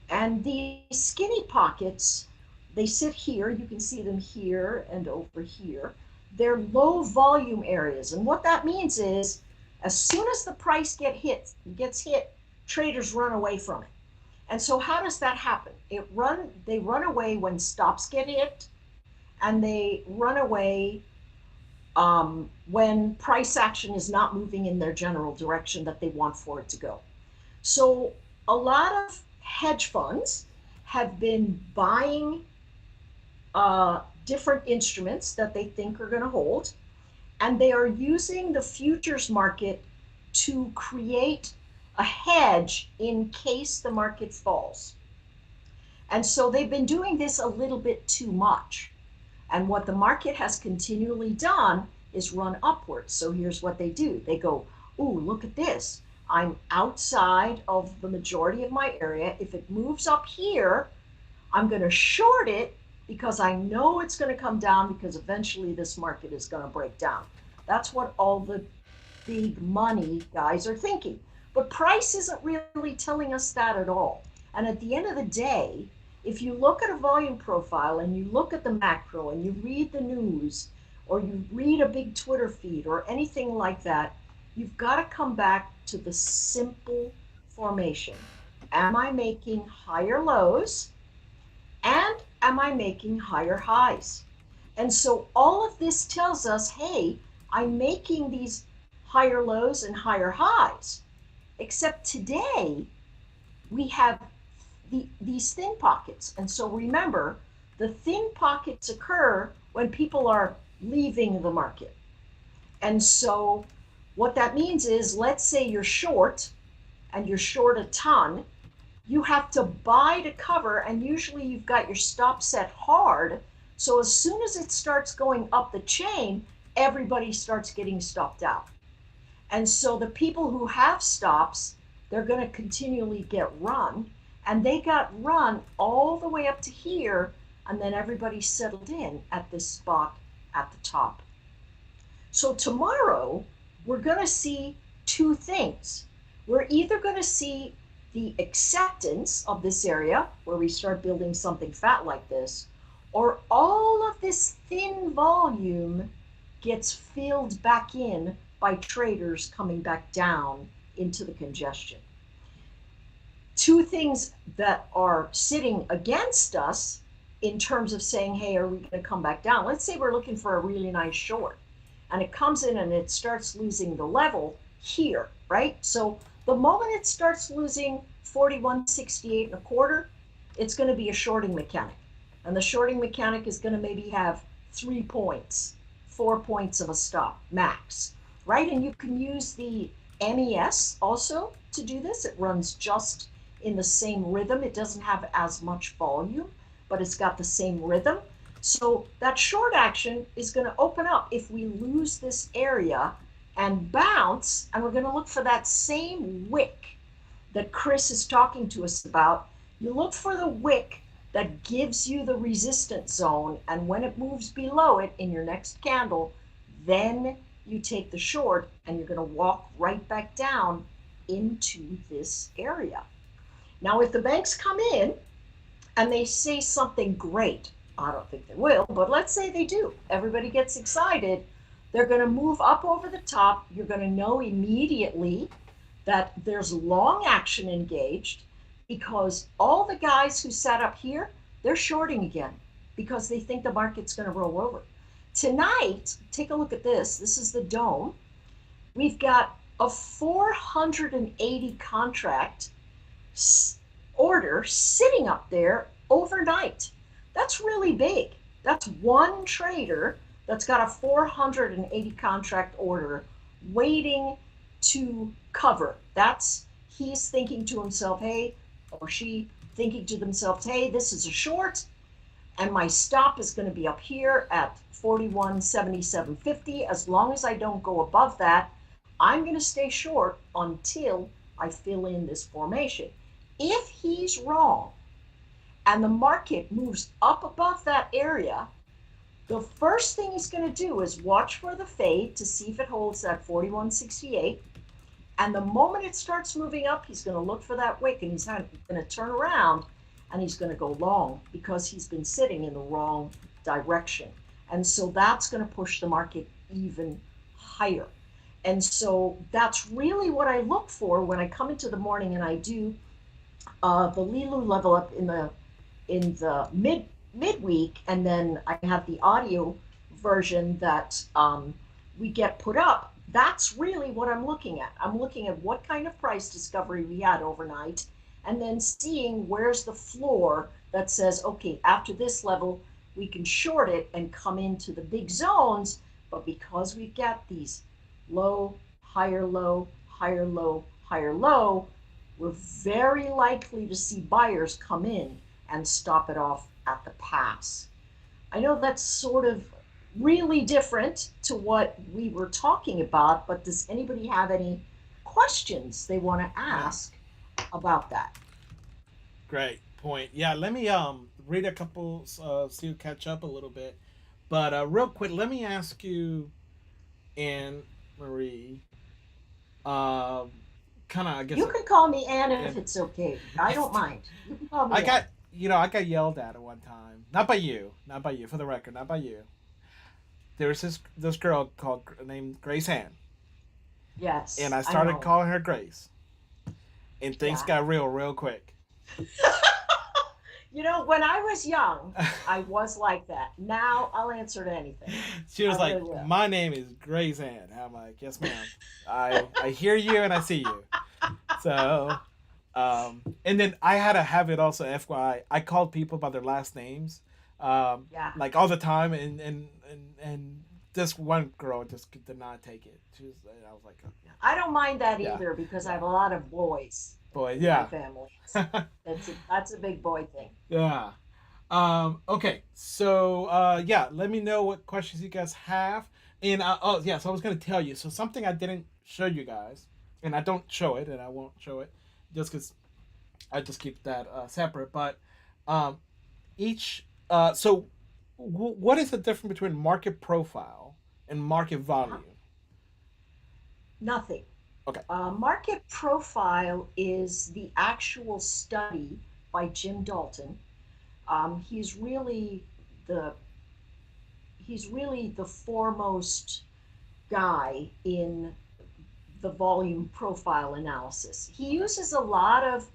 And these skinny pockets, they sit here, you can see them here and over here. They're low volume areas. And what that means is as soon as the price gets hit, traders run away from it. And so how does that happen? They run away when stops get hit, and they run away when price action is not moving in their general direction that they want for it to go. So a lot of hedge funds have been buying different instruments that they think are going to hold, and they are using the futures market to create a hedge in case the market falls. And so they've been doing this a little bit too much. And what the market has continually done is run upwards. So here's what they do. They go, ooh, look at this. I'm outside of the majority of my area. If it moves up here, I'm going to short it because I know it's going to come down because eventually this market is going to break down. That's what all the big money guys are thinking. But price isn't really telling us that at all. And at the end of the day, if you look at a volume profile and you look at the macro and you read the news or you read a big Twitter feed or anything like that, you've got to come back to the simple formation. am I making higher lows and am I making higher highs? And so all of this tells us, hey, I'm making these higher lows and higher highs. Except today, we have these thin pockets. And so remember, the thin pockets occur when people are leaving the market. And so what that means is, let's say you're short and you're short a ton, you have to buy to cover, and usually you've got your stop set hard. So as soon as it starts going up the chain, everybody starts getting stopped out. And so the people who have stops, they're going to continually get run. And they got run all the way up to here, and then everybody settled in at this spot at the top. So tomorrow, we're going to see two things. We're either going to see the acceptance of this area, where we start building something fat like this, or all of this thin volume gets filled back in by traders coming back down into the congestion. Two things that are sitting against us in terms of saying, hey, are we going to come back down? Let's say we're looking for a really nice short, and it comes in and it starts losing the level here, right? So the moment it starts losing 41.68 and a quarter, it's going to be a shorting mechanic. And the shorting mechanic is going to maybe have 3 points, 4 points of a stop max, right? And you can use the MES also to do this. It runs just in the same rhythm. It doesn't have as much volume, but it's got the same rhythm. So that short action is going to open up if we lose this area and bounce, and we're going to look for that same wick that Chris is talking to us about. You look for the wick that gives you the resistance zone, and when it moves below it in your next candle, then you take the short, and you're going to walk right back down into this area. Now, if the banks come in and they say something great, I don't think they will, but let's say they do. Everybody gets excited. They're going to move up over the top. You're going to know immediately that there's long action engaged, because all the guys who sat up here, they're shorting again because they think the market's going to roll over. Tonight, take a look at this. This is the dome. We've got a 480 contract order sitting up there overnight. That's really big. That's one trader that's got a 480 contract order waiting to cover. That's, he's thinking to himself, hey, or she thinking to themselves, hey, this is a short, and my stop is going to be up here at 41.7750. As long as I don't go above that, I'm going to stay short until I fill in this formation. If he's wrong and the market moves up above that area, the first thing he's going to do is watch for the fade to see if it holds that 41.68. And the moment it starts moving up, he's going to look for that wick, and he's going to turn around and he's going to go long because he's been sitting in the wrong direction. And so that's going to push the market even higher. And so that's really what I look for when I come into the morning and I do the Leeloo level up in the midweek, and then I have the audio version that we get put up. That's really what I'm looking at. I'm looking at what kind of price discovery we had overnight, and then seeing where's the floor that says, okay, after this level, we can short it and come into the big zones. But because we've got these low, higher low, higher low, higher low, we're very likely to see buyers come in and stop it off at the pass. I know that's sort of really different to what we were talking about, but does anybody have any questions they want to ask about that? Great point. Yeah, let me read a couple so you catch up a little bit. But real quick, let me ask you, Anne Marie, uh, kind of I guess, You can call me Ann if and it's okay. I don't mind. You can call I me Ann. got I got yelled at one time. Not by you, not by you. For the record, not by you. There was this girl named Grace Ann, and Yes, I I started know. calling her Grace. and things Yeah. got real quick. You know, when I was young, I was like that. Now I'll answer to anything. She I was like, really will. "My name is Gray's Ann." I'm like, "Yes, ma'am. I hear you and I see you." So, and then I had a habit also. FYI, I called people by their last names, Yeah. like all the time, and this one girl just did not take it. She was, I was like, I don't mind that yeah, either because I yeah, have a lot of boys boy, in my yeah, family. That's a big boy thing. yeah. Okay, so yeah, let me know what questions you guys have. And oh yeah, so I was gonna tell you. So something I didn't show you guys, and I don't show it, and I won't show it, just because I just keep that separate. But um, each so what is the difference between market profile and market Uh-huh. volume? Nothing. Okay, Market profile is the actual study by Jim Dalton. He's really the foremost guy in the volume profile analysis. He uses a lot of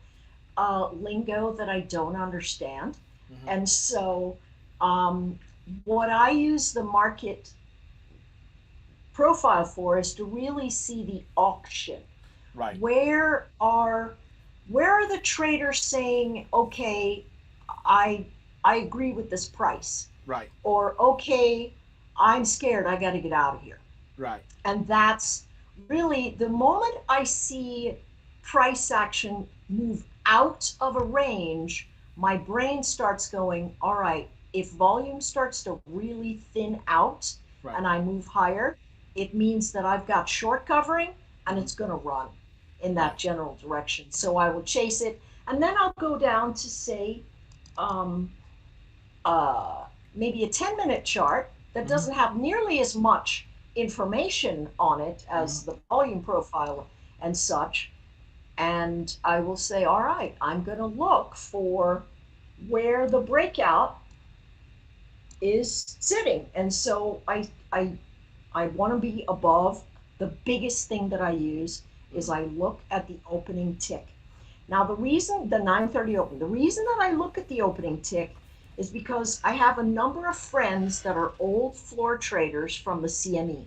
lingo that I don't understand, mm-hmm. and so um, what I use the market profile for is to really see the auction. Right, Where are where are the traders saying, okay, I I agree with this price, right, or okay, I'm scared, I got to get out of here. right, And that's really the moment I see price action move out of a range, my brain starts going, all right, if volume starts to really thin out right. and I move higher, it means that I've got short covering and Mm-hmm. it's going to run in that Right. general direction. So I will chase it. And then I'll go down to say, um, uh, maybe a 10-minute chart that Mm-hmm. doesn't have nearly as much information on it Mm-hmm. as the volume profile and such. And I will say, all right, I'm going to look for where the breakout is sitting. And so I want to be above. The biggest thing that I use is Mm-hmm. I look at the opening tick. Now, the 9:30 open, the reason that I look at the opening tick is because I have a number of friends that are old floor traders from the CME,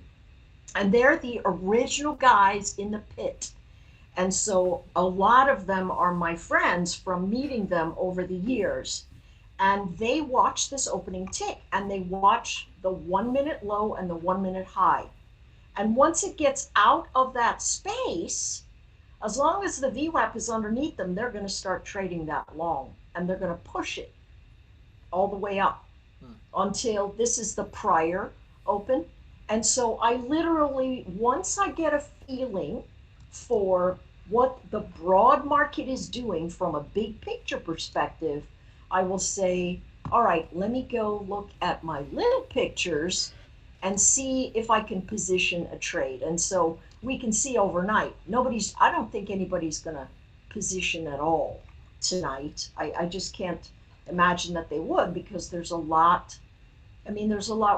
and they're the original guys in the pit. And so a lot of them are my friends from meeting them over the years. And they watch this opening tick and they watch the 1 minute low and the 1 minute high. And once it gets out of that space, as long as the VWAP is underneath them, they're going to start trading that long and they're going to push it all the way up until this is the prior open. And so I literally, once I get a feeling for what the broad market is doing from a big picture perspective, I will say, all right, let me go look at my little pictures and see if I can position a trade. And so we can see overnight. I don't think anybody's going to position at all tonight. I just can't imagine that they would because there's a lot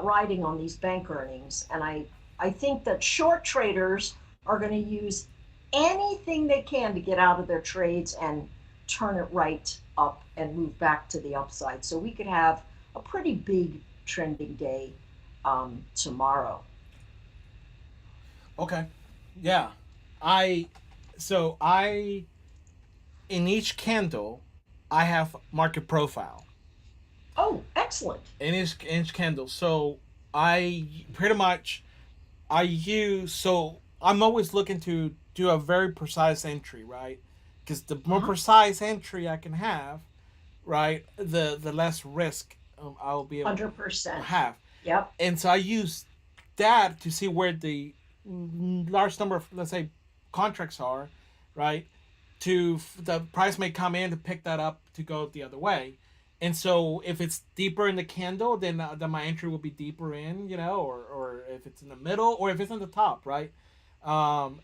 riding on these bank earnings. And I think that short traders are going to use anything they can to get out of their trades and turn it right up and move back to the upside. So we could have a pretty big trending day tomorrow. Okay. Yeah. I so I in each candle I have market profile Oh, excellent. in each candle. So I pretty much I use so I'm always looking to do a very precise entry, right? Because the more Uh-huh. precise entry I can have, right, the less risk I'll be able to 100%. have. Yep. And so I use that to see where the large number of, let's say, contracts are, right? To the price may come in to pick that up to go the other way. And so if it's deeper in the candle, then my entry will be deeper in, or if it's in the middle, or if it's in the top, right?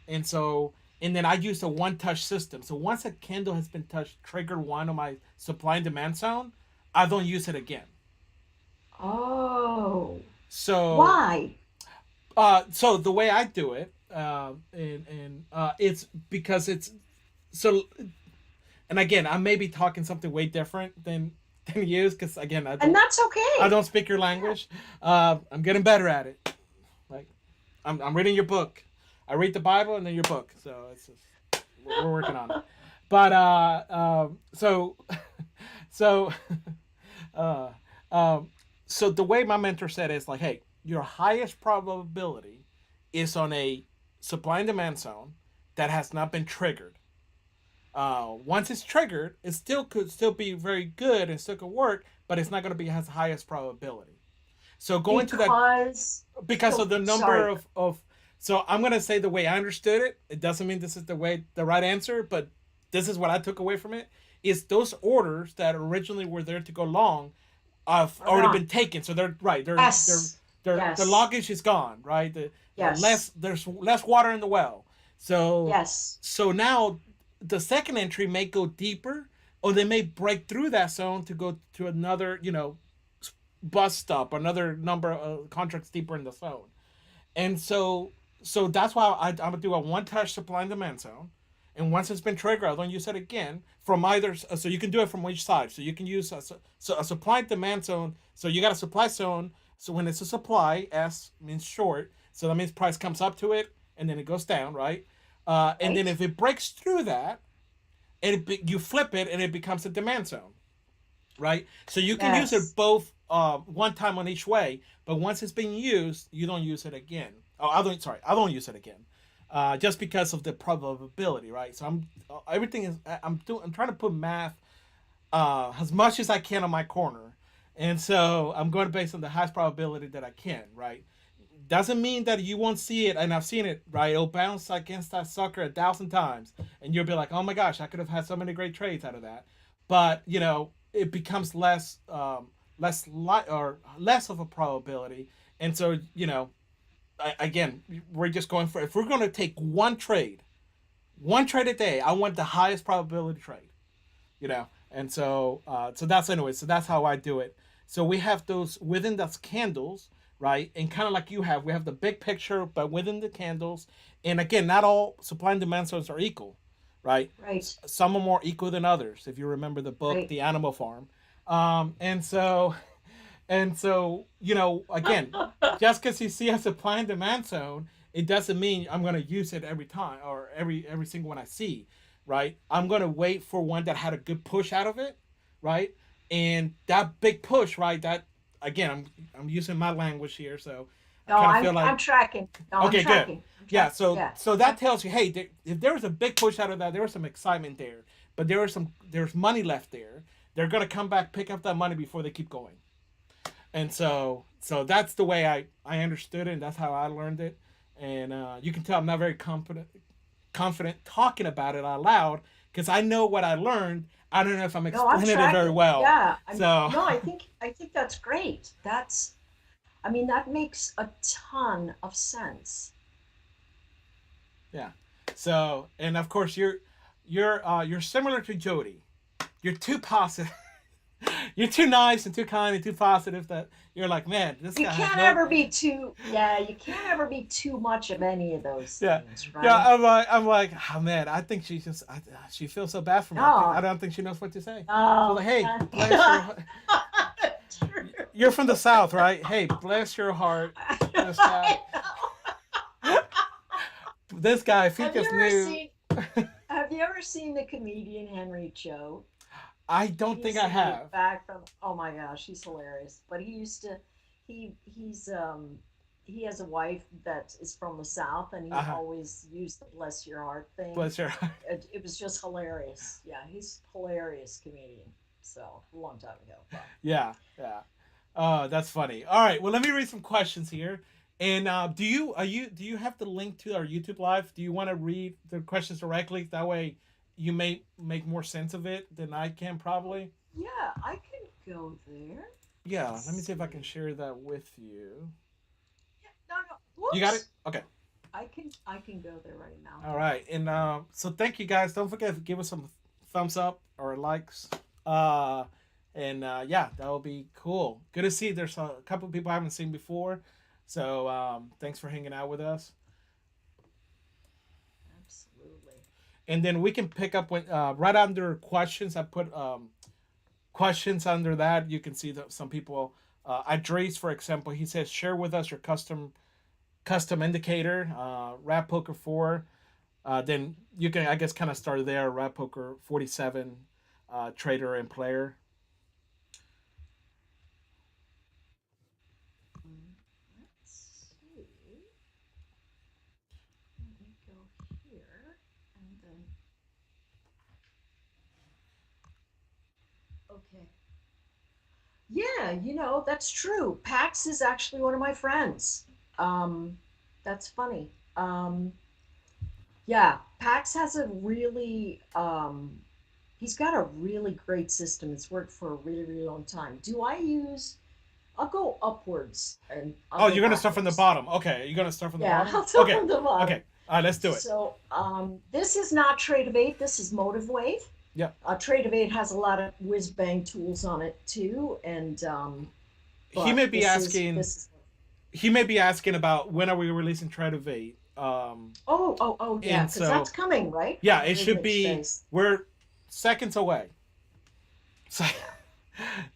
And so and then I use a one touch system. So once a candle has been touched, trigger one on my supply and demand zone, I don't use it again. Oh, So why? so the way I do it, and it's because it's so and again, I may be talking something way different than you, because again, And that's I okay. don't speak your Yeah. language. I'm getting better at it. Like I'm reading your book. I read the Bible and then your book, so it's just, we're working on it. But so uh, um, so the way my mentor said it is like, hey, your highest probability is on a supply and demand zone that has not been triggered. Once it's triggered, it still could still be very good and still could work, but it's not going to be as highest probability. So going to that, Because, because of oh, the number sorry. of so I'm going to say the way I understood it. It doesn't mean this is the right answer, but this is what I took away from it. Is those orders that originally were there to go long have Are already gone. been taken, so they're right. Yes. The Yes. loggage is gone, right? Yes. There's less water in the well, so Yes. now the second entry may go deeper, or they may break through that zone to go to another, bus stop, another number of contracts deeper in the zone. And so that's why I'm gonna do a one touch supply and demand zone. And once it's been triggered, I don't use it again from either. So you can do it from each side. So you can use a supply and demand zone. So you got a supply zone. So when it's a supply, S means short. So that means price comes up to it and then it goes down, right? And then Right? if it breaks through that, you flip it and it becomes a demand zone, right? So you can use it Yes. both one time on each way, but once it's been used, you don't use it again. Oh, I don't. Sorry, I don't use it again, just because of the probability, right? So everything is I'm trying to put math as much as I can on my corner, and so I'm going based on the highest probability that I can, right? Doesn't mean that you won't see it, and I've seen it, right? It'll bounce against that sucker 1,000 times, and you'll be like, "Oh my gosh, I could have had so many great trades out of that." But it becomes or less of a probability, and so again, we're just going for, if we're going to take one trade a day, I want the highest probability trade, and so that's anyway. So that's how I do it. So we have those within those candles, right? And kind of like you have, we have the big picture, but within the candles. And again, not all supply and demand zones are equal, right? Right. Some are more equal than others. If you remember the book, Right. The Animal Farm, and so again, just because you see a supply and demand zone, it doesn't mean I'm going to use it every time or every single one I see, right? I'm going to wait for one that had a good push out of it, right? And that big push, right? That again, I'm using my language here, so I No, kind of I'm feel like, I'm tracking. No, I'm okay, good. tracking. I'm Yeah, tracking. so Yeah. that tells you, hey, if there was a big push out of that, there was some excitement there, but there's money left there. They're gonna come back, pick up that money before they keep going. And so that's the way I understood it, and that's how I learned it. And you can tell I'm not very confident talking about it out loud, because I know what I learned. I don't know if I'm No, I'm explaining it very tracking. well. Yeah. I'm So no, I think that's great. I mean, that makes a ton of sense. yeah. So, and of course you're similar to Jody. You're too positive. You're too nice and too kind and too positive that you're like, man, this You guy has can't no. ever be too, yeah, you can't ever be too much of any of those Yeah, things, yeah. right? I'm like, oh man, I think she feels so bad for me. I No, don't think she knows what to say. So no, like, hey, bless your, true. you're from the South, right? Hey, bless your heart. This guy, I know. this guy, if he Have you just ever knew. seen have you ever seen the comedian Henry Cho? I don't He think used I to be have. back from, oh my gosh, he's hilarious. But he has a wife that is from the South, and he Uh-huh. always used the bless your heart thing. Bless your heart. It was just hilarious. Yeah, he's a hilarious comedian. So a long time ago, but Yeah, yeah. Oh, that's funny. All right, well, let me read some questions here. And do you have the link to our YouTube live? Do you want to read the questions directly? That way, you may make more sense of it than I can probably. yeah, I can go there. Yeah, let me Let's see if I can see. share that with you. Yeah, no, no. You got it? Whoops. Okay. I can go there right now. All right. And so thank you guys. Don't forget to give us some thumbs up or likes. Uh, and yeah, that will be cool. Good to see. There's a couple of people I haven't seen before. So thanks for hanging out with us. Absolutely. and then we can pick up when right under questions. I put questions under that. You can see that some people. Idris, for example, he says, share with us your custom indicator, Rap Poker 4. Then you can, I guess, kind of start there. Rap Poker 47, trader and player. Let's see. Let me go here and then, okay. Yeah, that's true. Pax is actually one of my friends. Um, that's funny. Yeah, Pax has a really, he's got a really great system. It's worked for a really, really long time. I'll go upwards and I'll Oh, go you're gonna start from the backwards. bottom. Okay, you're gonna start from the Yeah, bottom. I'll go Okay, from the bottom. okay. All right, let's do it. So, this is not Trade of Eight, this is Motive Wave. Yeah. Trade of Eight has a lot of whiz bang tools on it too, and He but may be asking. this is He may be asking about when are we releasing Try to Vade. oh yeah, And because so that's coming right yeah, on the it should Rhythmic be. Space. We're seconds away. So, Yeah.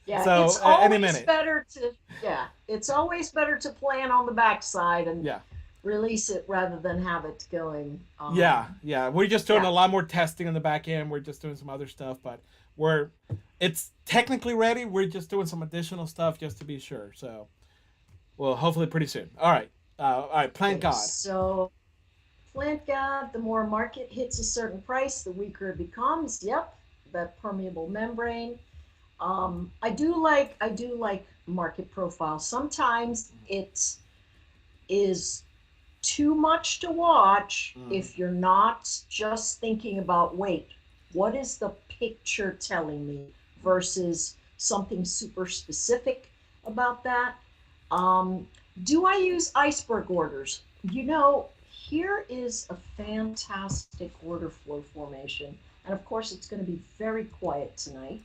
Yeah, so it's any always minute. better to yeah, it's always better to plan on the backside and Yeah. release it rather than have it going. Yeah, yeah. We're just doing Yeah, a lot more testing on the back end. We're just doing some other stuff, but we're it's technically ready. We're just doing some additional stuff just to be sure. So, well, hopefully pretty soon. All right. Plant okay. God. So plant God, the more market hits a certain price, the weaker it becomes. Yep, that permeable membrane. I do like market profile. Sometimes it is too much to watch Mm-hmm. if you're not just thinking about, wait, what is the picture telling me versus something super specific about that. Um, do I use iceberg orders? Here is a fantastic order flow formation. And of course, it's going to be very quiet tonight.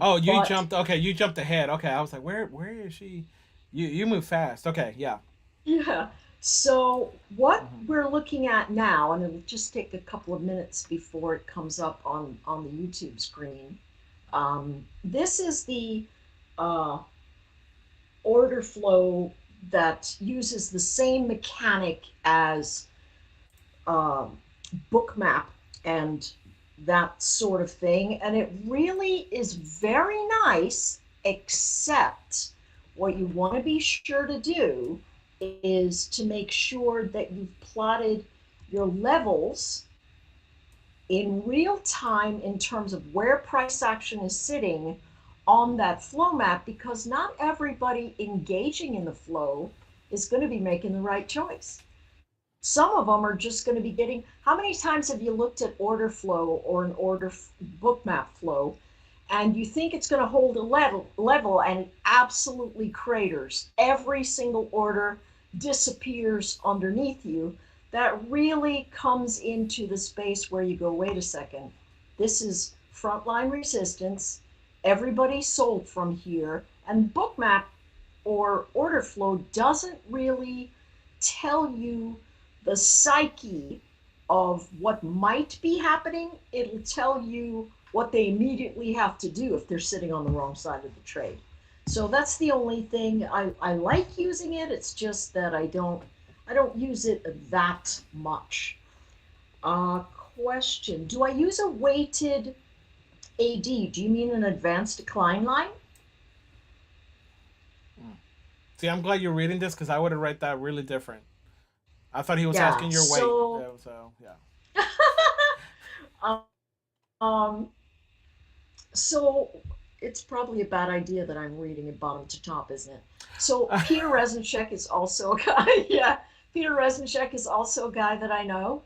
Oh, you But jumped. Okay, you jumped ahead. Okay, I was like, where is she? You move fast. Okay, yeah. yeah, so what Mm-hmm. we're looking at now, and it'll just take a couple of minutes before it comes up on the YouTube screen. This is the uh, order flow that uses the same mechanic as um, bookmap and that sort of thing. And it really is very nice, except what you want to be sure to do is to make sure that you've plotted your levels in real time in terms of where price action is sitting on that flow map, because not everybody engaging in the flow is going to be making the right choice. Some of them are just going to be getting. How many times have you looked at order flow or an order book map flow and you think it's going to hold a level and it absolutely craters? Every single order disappears underneath you. That really comes into the space where you go, wait a second, this is frontline resistance. Everybody sold from here. And book map or order flow doesn't really tell you the psyche of what might be happening. It'll tell you what they immediately have to do if they're sitting on the wrong side of the trade. So that's the only thing. I like using it. It's just that I don't use it that much. Uh, Question: do I use a weighted AD? Do you mean an advanced decline line? Mm. See, I'm glad you're reading this because I would have read that really different. I thought he was Yeah. asking your weight. So So yeah. um, so it's probably a bad idea that I'm reading it bottom to top, isn't it? So Peter Reznachek is also a guy. Yeah, Peter Reznachek is also a guy that I know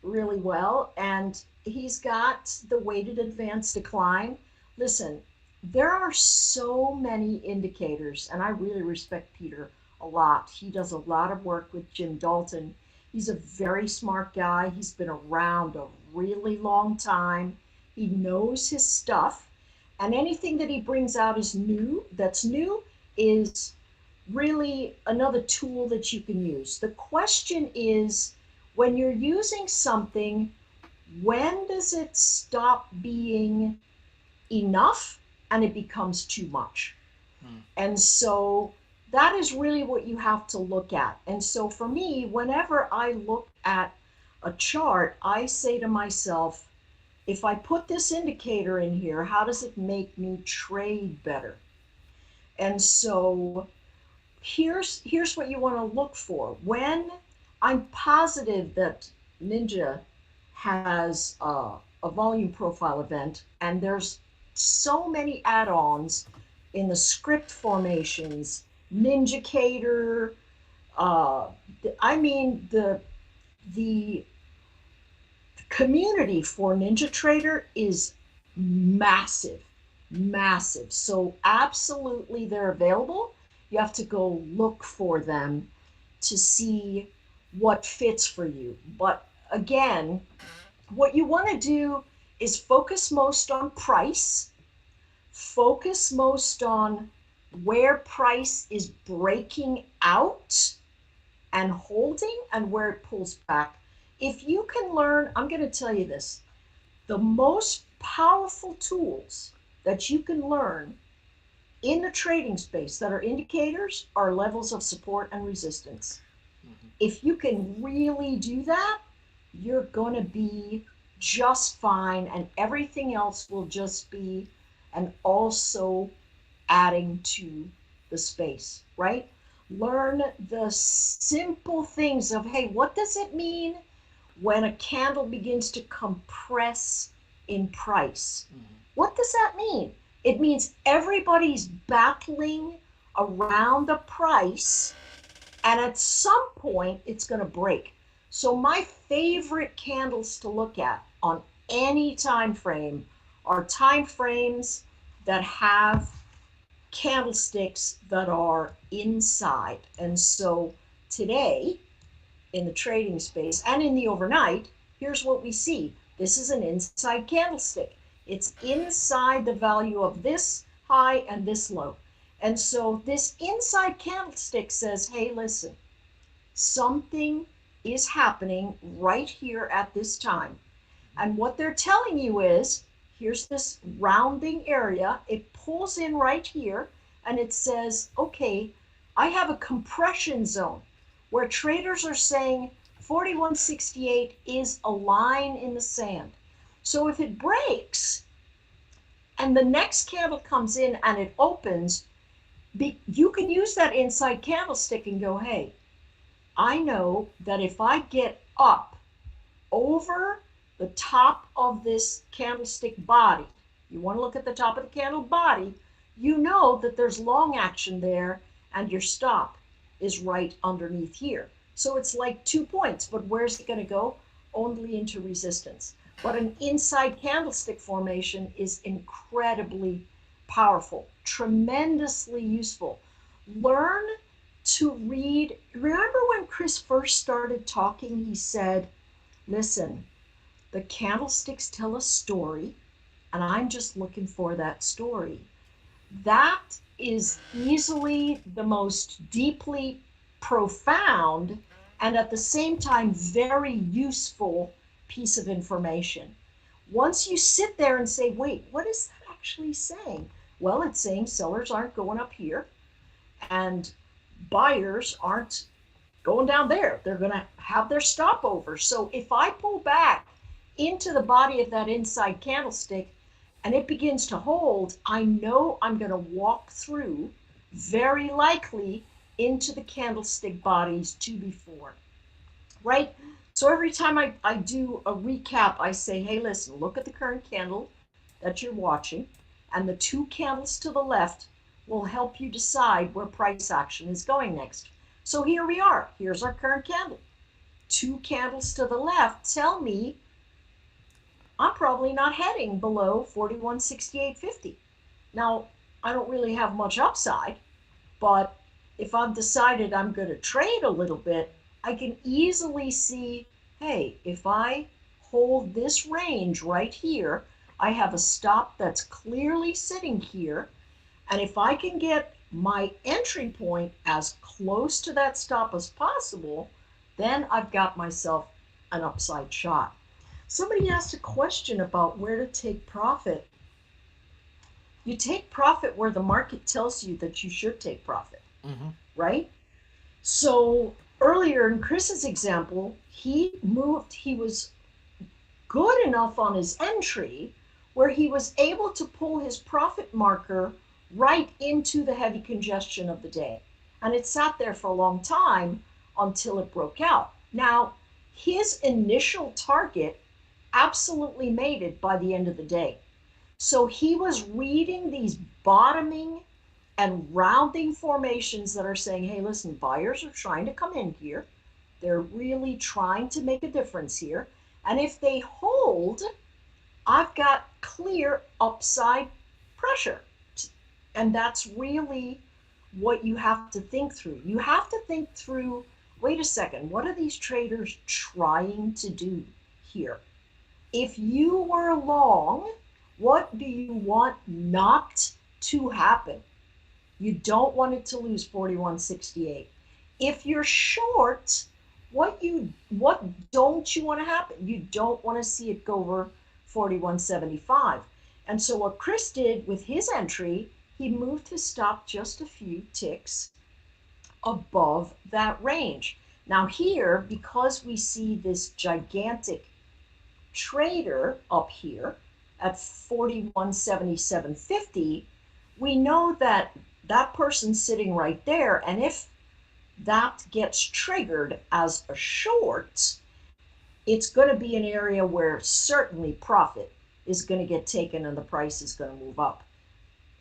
really well, and he's got the weighted advanced decline. Listen, there are so many indicators, and I really respect Peter a lot. He does a lot of work with Jim Dalton. He's a very smart guy. He's been around a really long time. He knows his stuff, and anything that he brings out that's new is really another tool that you can use. The question is when you're using something, when does it stop being enough and it becomes too much? And so that is really what you have to look at. And so for me, whenever I look at a chart, I say to myself, if I put this indicator in here, how does it make me trade better? And so here's what you want to look for. When I'm positive that Ninja has a volume profile event, and there's so many add-ons in the script formations, Ninjacator, uh, I mean the community for NinjaTrader is massive, massive. So absolutely they're available. You have to go look for them to see what fits for you. But again, what you want to do is focus most on price, focus most on where price is breaking out and holding and where it pulls back. If you can learn, I'm going to tell you this, the most powerful tools that you can learn in the trading space that are indicators are levels of support and resistance. If you can really do that, you're going to be just fine, and everything else will just be and also adding to the space, right? Learn the simple things of, hey, what does it mean when a candle begins to compress in price? What does that mean? It means everybody's battling around the price, and at some point it's going to break. So my favorite candles to look at on any time frame are time frames that have candlesticks that are inside. And so today in the trading space and in the overnight, here's what we see. This is an inside candlestick. It's inside the value of this high and this low. And so this inside candlestick says, hey, listen, something is happening right here at this time. And what they're telling you is, here's this rounding area. It pulls in right here and it says, okay, I have a compression zone where traders are saying 4168 is a line in the sand. So if it breaks and the next candle comes in and it opens, you can use that inside candlestick and go, hey, I know that if I get up over the top of this candlestick body, you want to look at the top of the candle body, you know that there's long action there and your stop is right underneath here. So it's like 2 points, but where's it going to go? Only into resistance. But an inside candlestick formation is incredibly powerful, tremendously useful. Learn to read. Remember when Chris first started talking, he said, listen, the candlesticks tell a story, and I'm just looking for that story. That is easily the most deeply profound and at the same time very useful piece of information. Once you sit there and say, wait, what is that actually saying? Well, it's saying sellers aren't going up here and buyers aren't going down there. They're going to have their stopover. So if I pull back into the body of that inside candlestick and it begins to hold, I know I'm going to walk through very likely into the candlestick bodies to before, right? So every time I do a recap, I say, hey, listen, look at the current candle that you're watching, and the 2 candles to the left will help you decide where price action is going next. So here we are. Here's our current candle. 2 candles to the left tell me I'm probably not heading below 4168.50. Now, I don't really have much upside, but if I've decided I'm going to trade a little bit, I can easily see, hey, if I hold this range right here, I have a stop that's clearly sitting here. And if I can get my entry point as close to that stop as possible, then I've got myself an upside shot. Somebody asked a question about where to take profit. You take profit where the market tells you that you should take profit, Mm-hmm. right? So earlier in Chris's example, he was good enough on his entry where he was able to pull his profit marker right into the heavy congestion of the day. And it sat there for a long time until it broke out. Now, his initial target absolutely made it by the end of the day. So he was reading these bottoming and rounding formations that are saying, hey, listen, buyers are trying to come in here. They're really trying to make a difference here. And if they hold, I've got clear upside pressure. And that's really what you have to think through. You have to think through, wait a second, what are these traders trying to do here? If you were long, what do you want not to happen? You don't want it to lose 41.68. If you're short, what don't you want to happen? You don't want to see it go over 41.75. And so what Chris did with his entry, he moved his stop just a few ticks above that range. Now here, because we see this gigantic trader up here at 41.7750, we know that that person's sitting right there. And if that gets triggered as a short, it's going to be an area where certainly profit is going to get taken and the price is going to move up.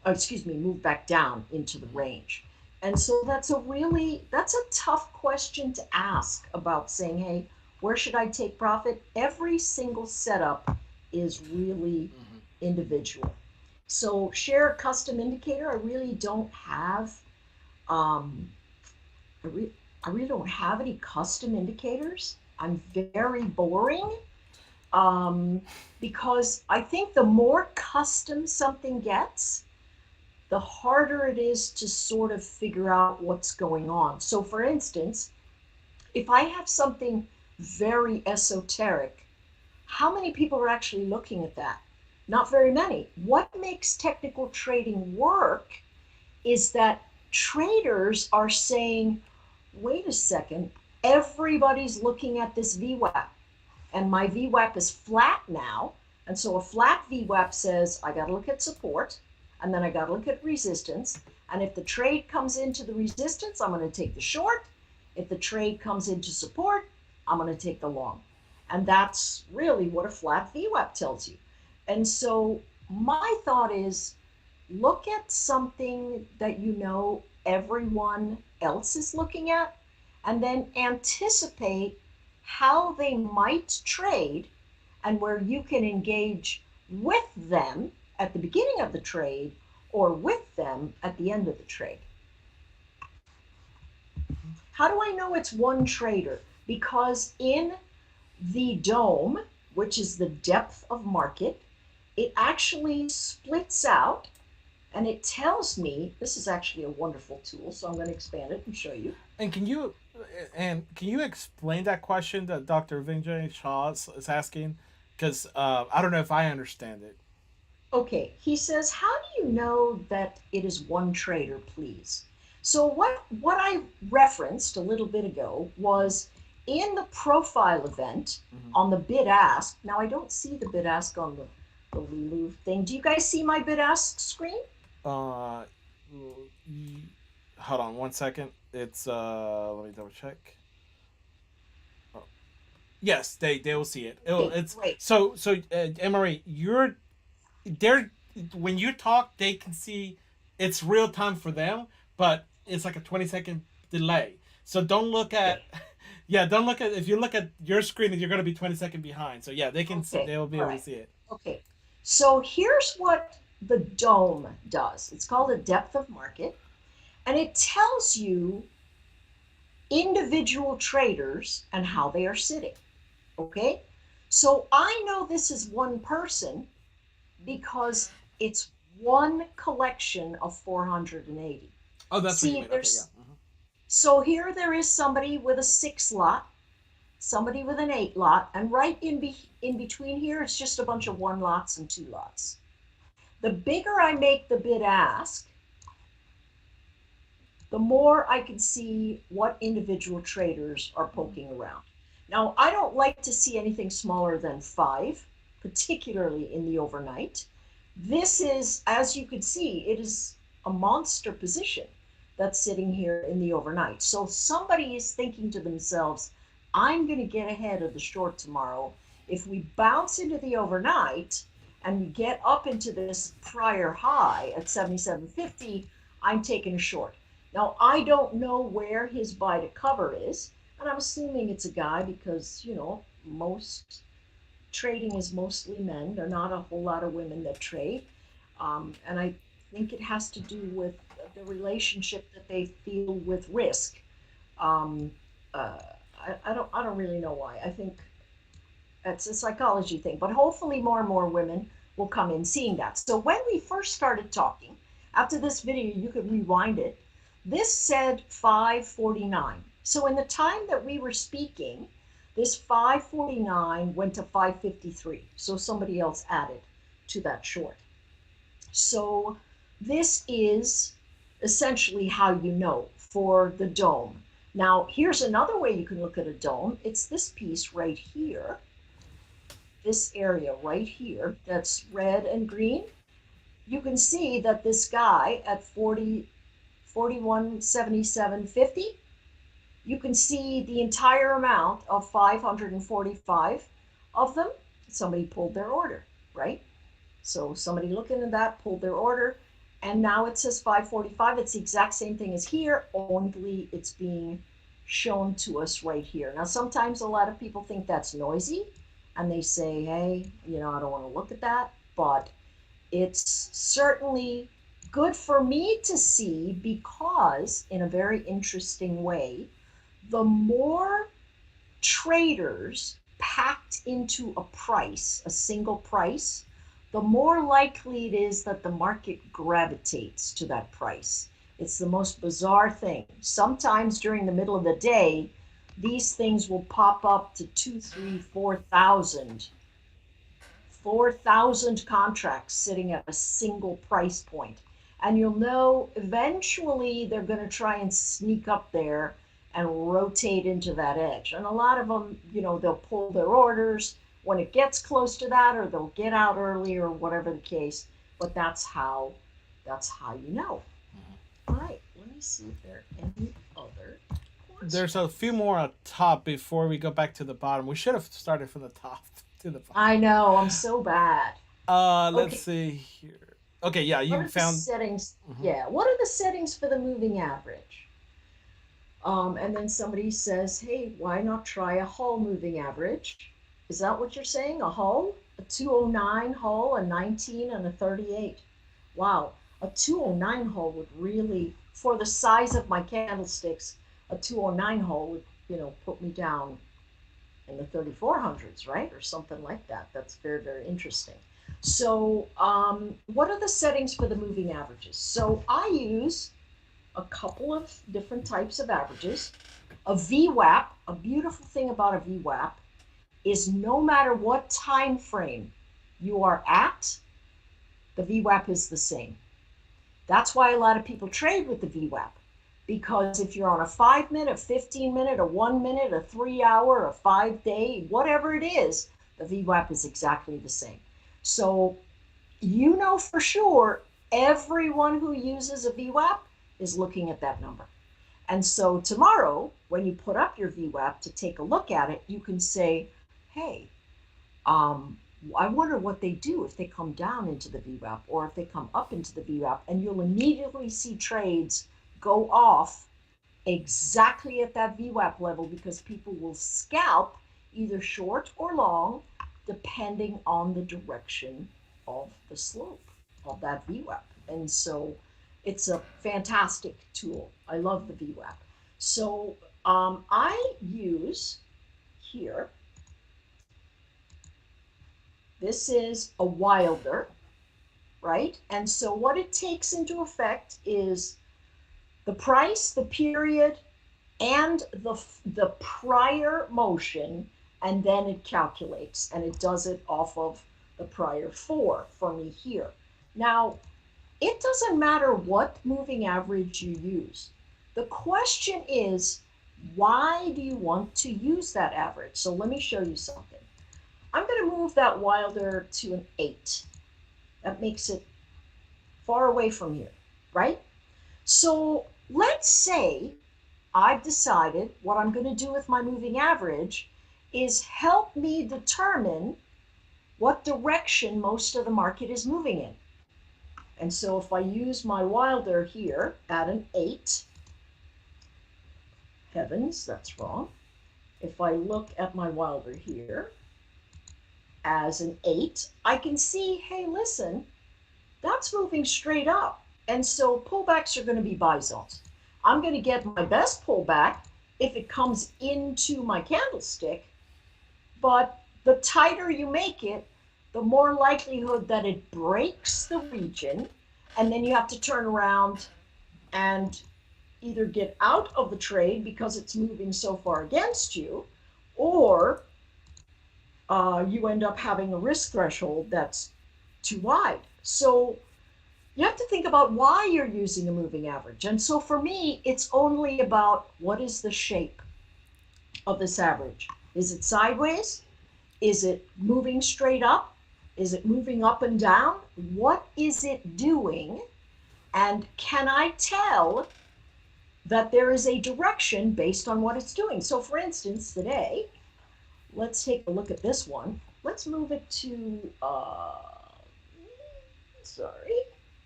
Excuse me, move back down into the range. And so that's a tough question to ask about saying, hey, where should I take profit? Every single setup is really Mm-hmm. individual. So share a custom indicator. Um, I, re- I really don't have any custom indicators. I'm very boring, um, because I think the more custom something gets, the harder it is to sort of figure out what's going on. So, for instance, if I have something very esoteric, how many people are actually looking at that? Not very many. What makes technical trading work is that traders are saying, wait a second, everybody's looking at this VWAP, and my VWAP is flat now. And so a flat VWAP says, I got to look at support, and then I got to look at resistance. And if the trade comes into the resistance, I'm going to take the short. If the trade comes into support, I'm going to take the long. And that's really what a flat VWAP tells you. And so my thought is, look at something that you know everyone else is looking at, and then anticipate how they might trade and where you can engage with them at the beginning of the trade or with them at the end of the trade. How do I know it's one trader? Because in the dome, which is the depth of market, it actually splits out and it tells me, this is actually a wonderful tool, so I'm going to expand it and show you. And can you explain that question that Dr. Vijay Shah is asking? Because I don't know if I understand it. Okay, he says, how do you know that it is one trader, please? So what I referenced a little bit ago was in the profile event Mm-hmm. on the bid ask. Now I don't see the bid ask on the Leeloo thing. Do you guys see my bid ask screen? Uh, hold on one second. It's let me double check. Oh, yes, they will see it. Okay, It's great. Emery, you're they're when you talk, they can see it's real time for them, but it's like a 20-second delay. So don't look at Okay, yeah, don't look at if you look at your screen, you're gonna be 20 seconds behind. So yeah, okay, they will be all able to right. see it. Okay, so here's what the dome does. It's called a depth of market, and it tells you individual traders and how they are sitting. Okay, so I know this is one person because it's one collection of 480. Oh, that's what you See, mean. Okay, yeah. there's so here there is somebody with a 6 lot, somebody with an 8 lot, and right in between here, it's just a bunch of 1 lots and 2 lots. The bigger I make the bid ask, the more I can see what individual traders are poking around. Now, I don't like to see anything smaller than 5, particularly in the overnight. This is, as you can see, it is a monster position that's sitting here in the overnight. So somebody is thinking to themselves, I'm going to get ahead of the short tomorrow. If we bounce into the overnight and we get up into this prior high at 77.50, I'm taking a short. Now, I don't know where his buy to cover is, and I'm assuming it's a guy because, most trading is mostly men. There are not a whole lot of women that trade. And I think it has to do with the relationship that they feel with risk. Um, uh, I don't really know why. I think it's a psychology thing, but hopefully more and more women will come in seeing that. So when we first started talking, after this video, you could rewind it. This said 549. So in the time that we were speaking, this 549 went to 553. So somebody else added to that short. So this is essentially how you know for the dome. Now, here's another way you can look at a dome. It's this piece right here, this area right here that's red and green. You can see that this guy at 4177.50, you can see the entire amount of 545 of them. Somebody pulled their order, right? So somebody looking at that pulled their order, and now it says 545. It's the exact same thing as here, only it's being shown to us right here. Now, sometimes a lot of people think that's noisy, and they say, hey, I don't want to look at that, but it's certainly good for me to see because, in a very interesting way, the more traders packed into a price, a single price, the more likely it is that the market gravitates to that price. It's the most bizarre thing. Sometimes during the middle of the day, these things will pop up to 2, 3, 4,000 contracts sitting at a single price point. And you'll know eventually they're going to try and sneak up there and rotate into that edge. And a lot of them, they'll pull their orders when it gets close to that, or they'll get out early, or whatever the case. But that's how you know. All right, let me see if there are any other questions. There's a few more at top before we go back to the bottom. We should have started from the top to the bottom. I know, I'm so bad. Let's Okay. see here. Okay, yeah, What you are the found. settings? Yeah, what are the settings for the moving average? And then somebody says, hey, why not try a Hull moving average? Is that what you're saying? A Hull? A 209 Hull, a 19, and a 38. Wow, a 209 Hull would really, for the size of my candlesticks, a 209 Hull would, put me down in the 3400s, right? Or something like that. That's very, very interesting. So what are the settings for the moving averages? So I use a couple of different types of averages. A VWAP, a beautiful thing about a VWAP is no matter what time frame you are at, the VWAP is the same. That's why a lot of people trade with the VWAP, because if you're on a 5-minute, 15-minute, a 1-minute, a 3-hour, a 5-day, whatever it is, the VWAP is exactly the same. So for sure, everyone who uses a VWAP is looking at that number. And so tomorrow, when you put up your VWAP to take a look at it, you can say, hey, I wonder what they do if they come down into the VWAP or if they come up into the VWAP, and you'll immediately see trades go off exactly at that VWAP level because people will scalp either short or long depending on the direction of the slope of that VWAP. And so it's a fantastic tool. I love the VWAP. So I use here, this is a Wilder, right? And so what it takes into effect is the price, the period, and the prior motion, and then it calculates and it does it off of the prior four for me here. Now, it doesn't matter what moving average you use. The question is, why do you want to use that average? So let me show you something. I'm going to move that Wilder to an 8. That makes it far away from here, right? So let's say I've decided what I'm going to do with my moving average is help me determine what direction most of the market is moving in. And so if I use my Wilder here at an 8, heavens, that's wrong. If I look at my Wilder here as an 8, I can see, hey, listen, that's moving straight up. And so pullbacks are going to be buy zones. I'm going to get my best pullback if it comes into my candlestick, but the tighter you make it, the more likelihood that it breaks the region, and then you have to turn around and either get out of the trade because it's moving so far against you, or you end up having a risk threshold that's too wide. So you have to think about why you're using a moving average. And so for me, it's only about what is the shape of this average. Is it sideways? Is it moving straight up? Is it moving up and down? What is it doing? And can I tell that there is a direction based on what it's doing? So for instance, today, let's take a look at this one. Let's move it to, sorry,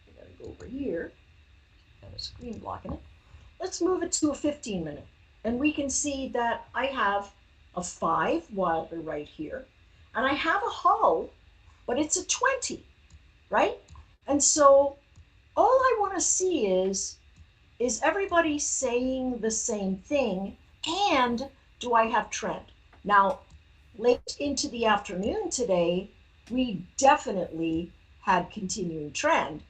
I gotta go over here. Got a screen blocking it. Let's move it to a 15-minute. And we can see that I have a 5 Wilder right here. And I have a hull, but it's a 20, right? And so all I want to see is everybody saying the same thing, and do I have trend? Now, late into the afternoon today, we definitely had continuing trend,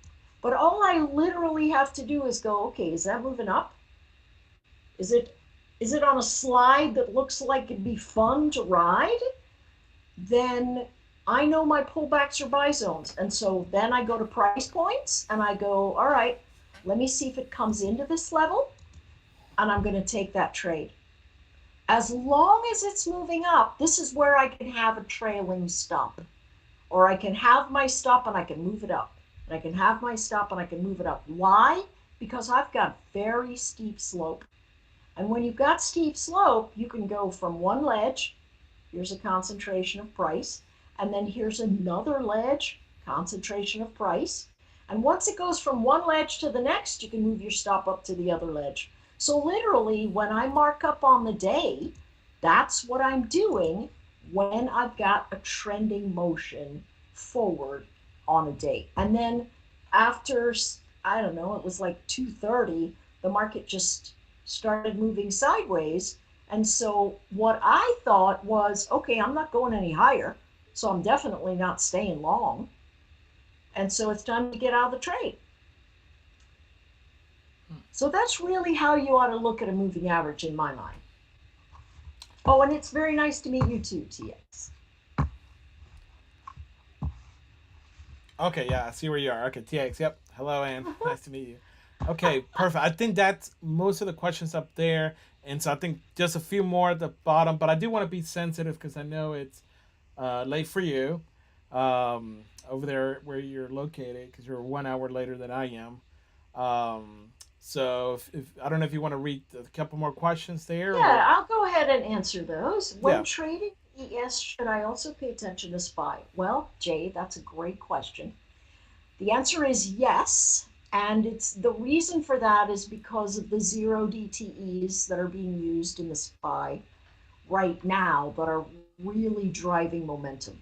but all I literally have to do is go, okay, is that moving up? Is it on a slide that looks like it'd be fun to ride? Then I know my pullbacks are buy zones. And so then I go to price points and I go, all right, let me see if it comes into this level, and I'm going to take that trade. As long as it's moving up, this is where I can have a trailing stop. Or I can have my stop and I can move it up. And I can have my stop and I can move it up. Why? Because I've got very steep slope. And when you've got steep slope, you can go from one ledge, here's a concentration of price, and then here's another ledge, concentration of price. And once it goes from one ledge to the next, you can move your stop up to the other ledge. So literally, when I mark up on the day, that's what I'm doing when I've got a trending motion forward on a day. And then after, I don't know, it was like 2:30, the market just started moving sideways. And so what I thought was, okay, I'm not going any higher, so I'm definitely not staying long. And so it's time to get out of the trade. So that's really how you ought to look at a moving average in my mind. Oh, and it's very nice to meet you too, TX. Okay, yeah, I see where you are. Okay, TX, yep. Hello, Ann. Nice to meet you. Okay, perfect. I think that's most of the questions up there. And so I think just a few more at the bottom, but I do want to be sensitive because I know it's late for you over there where you're located because you're 1 hour later than I am. So if I don't know if you want to read a couple more questions there Yeah, or I'll go ahead and answer those. When yeah. trading ES, should I also pay attention to SPY? Well, Jay, that's a great question. The answer is yes. And it's the reason for that is because of the zero DTEs that are being used in the SPY right now that are really driving momentum.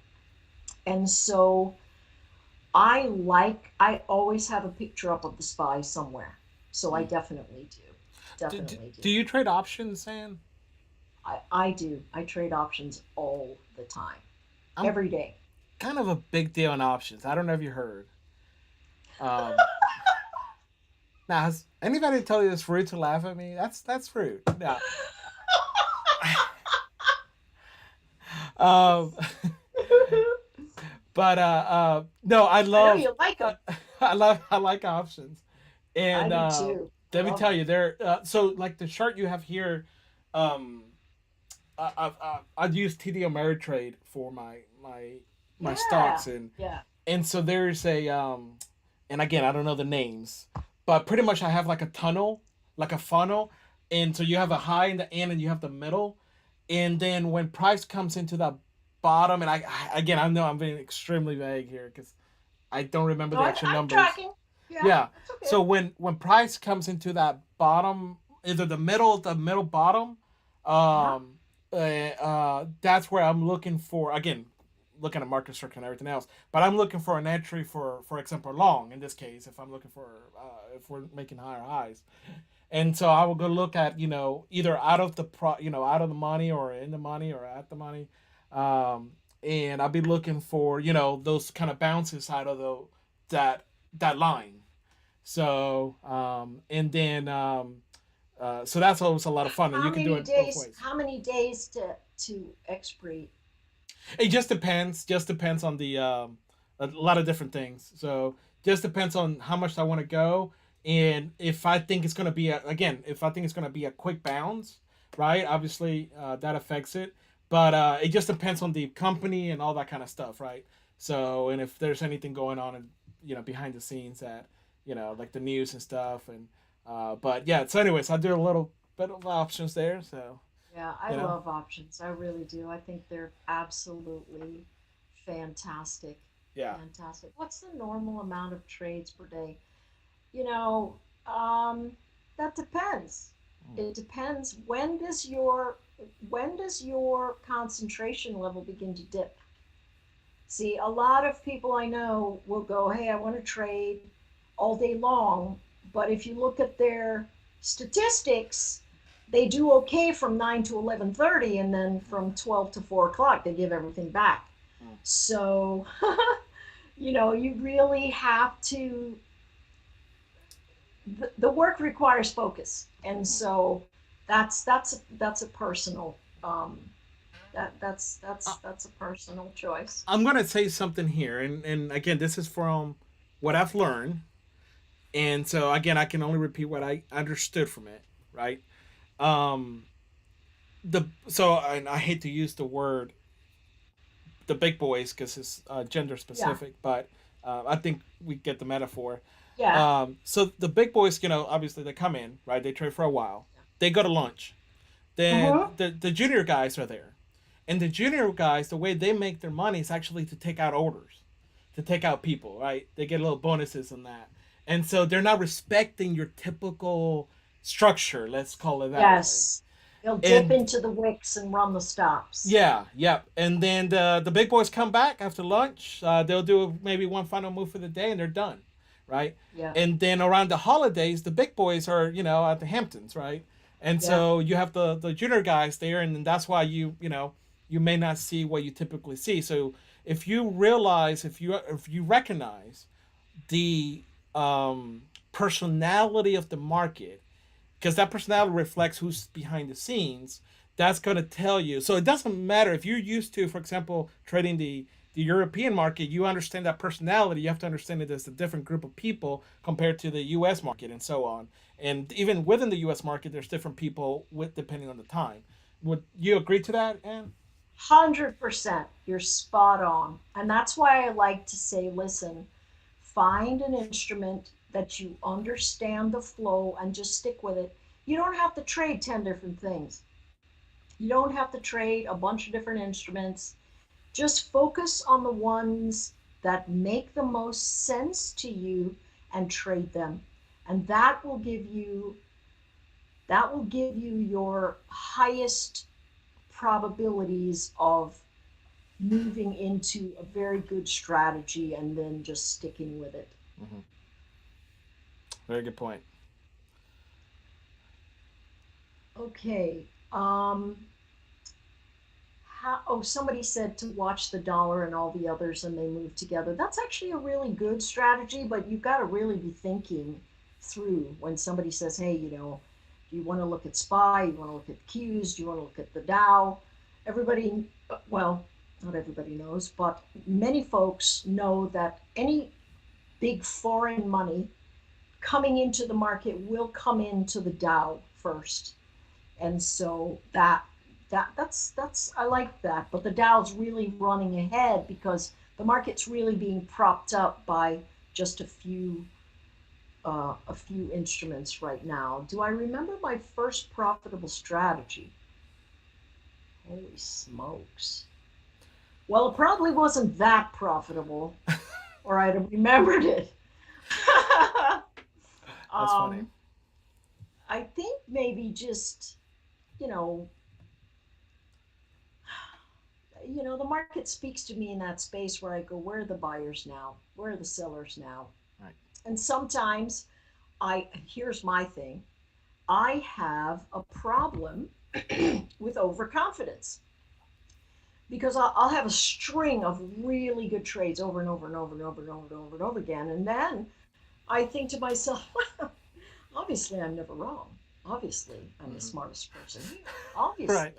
And so I always have a picture up of the SPY somewhere. So I Mm. definitely do. Definitely do. Do you trade options, Sam? I do. I trade options all the time, I'm every day. kind of a big deal on options. I don't know if you heard. Um, Now, has anybody told you it's rude to laugh at me? That's rude. Yeah. Um, but no, I I know love, you like them. I like options, I and do too. I let me love tell them. you, there. So like the chart you have here, um, I've used TD Ameritrade for my Yeah. stocks, Yeah. and so there's a and again I don't know the names, but pretty much I have like a tunnel, like a funnel, and so you have a Uh-huh. high in the end and you have the middle, and then when price comes into the bottom, and again I know I'm being extremely vague here because I don't remember No, the actual I'm numbers. tracking. Yeah, Yeah, that's okay. so when price comes into that bottom, either the middle bottom, Uh-huh. um, that's where I'm looking for again looking at market structure and everything else. But I'm looking for an entry for example, long in this case. If I'm looking for if we're making higher highs, and so I will go look at either out of the out of the money or in the money or at the money, um, and I'll be looking for those kind of bounces out of that that line. So and then so that's always a lot of fun, and you can do it both ways. How many days to expiry? It just depends on the a lot of different things. So just depends on how much I want to go, and if I think it's going to be again, if I think it's going to be a quick bounce, right? Obviously, that affects it, but it just depends on the company and all that kind of stuff, right? So, and if there's anything going on, and behind the scenes that like the news and stuff, and but yeah. So, anyways, I do a little bit of options there. So, Yeah, I you know, love options. I really do. I think they're absolutely fantastic. yeah. Fantastic. What's the normal amount of trades per day? You know, um, that depends. It depends. When does your concentration level begin to dip? See, a lot of people I know will go, "Hey, I want to trade all day long," but if you look at their statistics, they do okay from 9 to 11:30, and then from 12 to 4 o'clock they give everything back. Mm. So you really have to, the work requires focus, and Mhm. so that's a personal, that's a personal choice. I'm gonna say something here, and again, this is from what I've learned, and so again, I can only repeat what I understood from it, right? Um, and I hate to use the word the big boys because it's gender Yeah. specific, but I think we get the metaphor. Yeah. So the big boys, obviously they come in, right? They trade for a while, they go to lunch, then Mm-hmm. the junior guys are there, and the junior guys, the way they make their money is actually to take out orders, to take out people, right? They get little bonuses on that. And so they're not respecting your typical structure, let's call it that way. Yes. They'll dip And into the wicks and run the stops. yeah, yeah. And then the big boys come back after lunch. They'll do maybe one final move for the day and they're done, right? Yeah. And then around the holidays, the big boys are at the Hamptons, right? And Yeah. so you have the junior guys there, and that's why you may not see what you typically see. So if you realize, if you recognize the personality of the market, because that personality reflects who's behind the scenes, that's going to tell you. So it doesn't matter if you're used to, for example, trading the European market. You understand that personality. You have to understand that there's a different group of people compared to the U.S. market and so on. And even within the U.S. market, there's different people with depending on the time. Would you agree to that, Anne? 100%. You're spot on. And that's why I like to say, listen, find an instrument that you understand the flow and just stick with it. You don't have to trade 10 different things. You don't have to trade a bunch of different instruments. Just focus on the ones that make the most sense to you and trade them. And that will give you your highest probabilities of moving into a very good strategy and then just sticking with it. Mm-hmm. Very good point. Okay. Somebody said to watch the dollar and all the others and they move together. That's actually a really good strategy, but you've got to really be thinking. through when somebody says, hey, do you want to look at SPY? You want to look at Qs? Do you want to look at the Dow? Everybody, well, not everybody knows, but many folks know that any big foreign money coming into the market will come into the Dow first. And so that's I like that. But the Dow's really running ahead because the market's really being propped up by just a few instruments right now. Do I remember my first profitable strategy? Holy smokes. Well, it probably wasn't that profitable, or I'd have remembered it. That's funny. um, I think maybe just, you know, the market speaks to me in that space where I go, where are the buyers now? Where are the sellers now? Right. And sometimes here's my thing. I have a problem with overconfidence because I'll have a string of really good trades over and over and over and over and over and over and over again. And then I think to myself, well, obviously I'm never wrong. Obviously I'm the Hmm. smartest person here. Obviously. Right.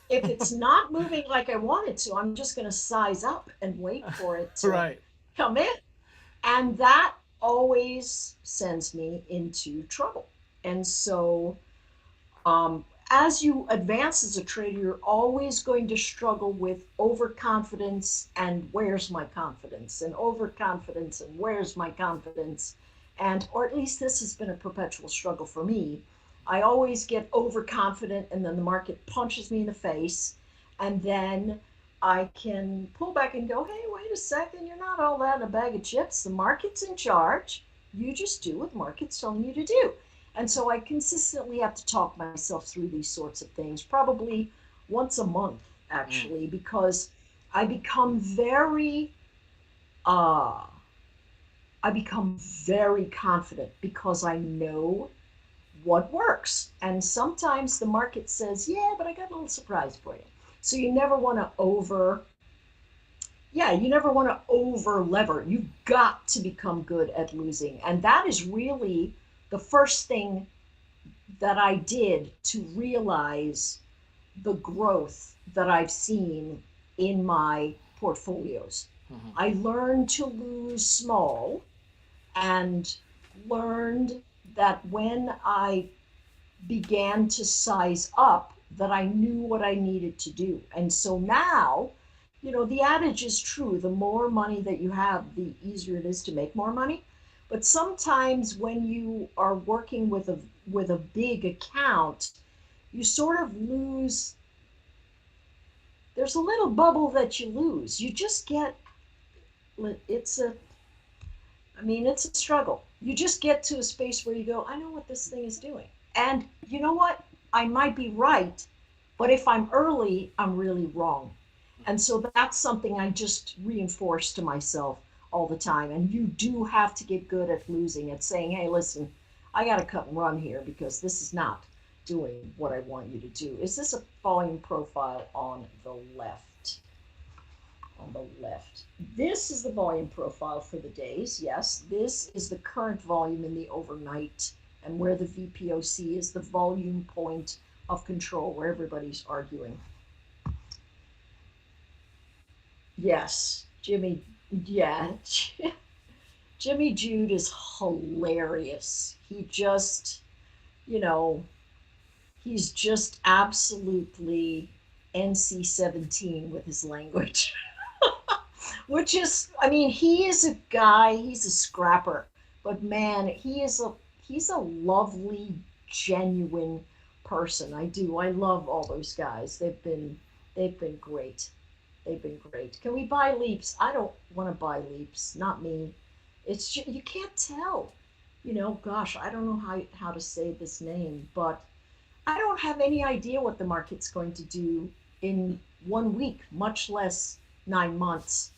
If it's not moving like I want it to, I'm just going to size up and wait for it to Right. come in. And that always sends me into trouble. And so as you advance as a trader, you're always going to struggle with overconfidence and where's my confidence, and overconfidence and where's my confidence. And, or at least this has been a perpetual struggle for me. I always get overconfident, and then the market punches me in the face. And then I can pull back and go, hey, wait a second, you're not all that in a bag of chips. The market's in charge. You just do what the market's telling you to do. And so I consistently have to talk myself through these sorts of things, probably once a month, Mm. actually, because I become very, uh, I become very confident because I know what works. And sometimes the market says, yeah, but I got a little surprise for you. So you never want to you never want to over lever. You've got to become good at losing. And that is really the first thing that I did to realize the growth that I've seen in my portfolios. Hmm. I learned to lose small and learned that when I began to size up that I knew what I needed to do. And so now, the adage is true. The more money that you have, the easier it is to make more money. But sometimes when you are working with a big account, you sort of lose, there's a little bubble that you lose. You just get, it's a it's a struggle. You just get to a space where you go, I know what this thing is doing. And you know what? I might be right, but if I'm early, I'm really wrong. And so that's something I just reinforce to myself all the time. And you do have to get good at losing, at saying, hey, listen, I got to cut and run here because this is not doing what I want you to do. Is this a volume profile on the left? On the left. This is the volume profile for the days. Yes, this is the current volume in the overnight, and where the VPOC is the volume point of control where everybody's arguing. Yes, Jimmy, yeah, Jimmy Jude is hilarious. He just, you know, he's just absolutely NC-17 with his language. Which is, he is a guy, he's a scrapper, but man, he's a lovely, genuine person. I love all those guys. They've been great. They've been great. Can we buy leaps? I don't want to buy leaps. Not me. It's just, you can't tell. Gosh, I don't know how to say this name, but I don't have any idea what the market's going to do in 1 week, much less 9 months.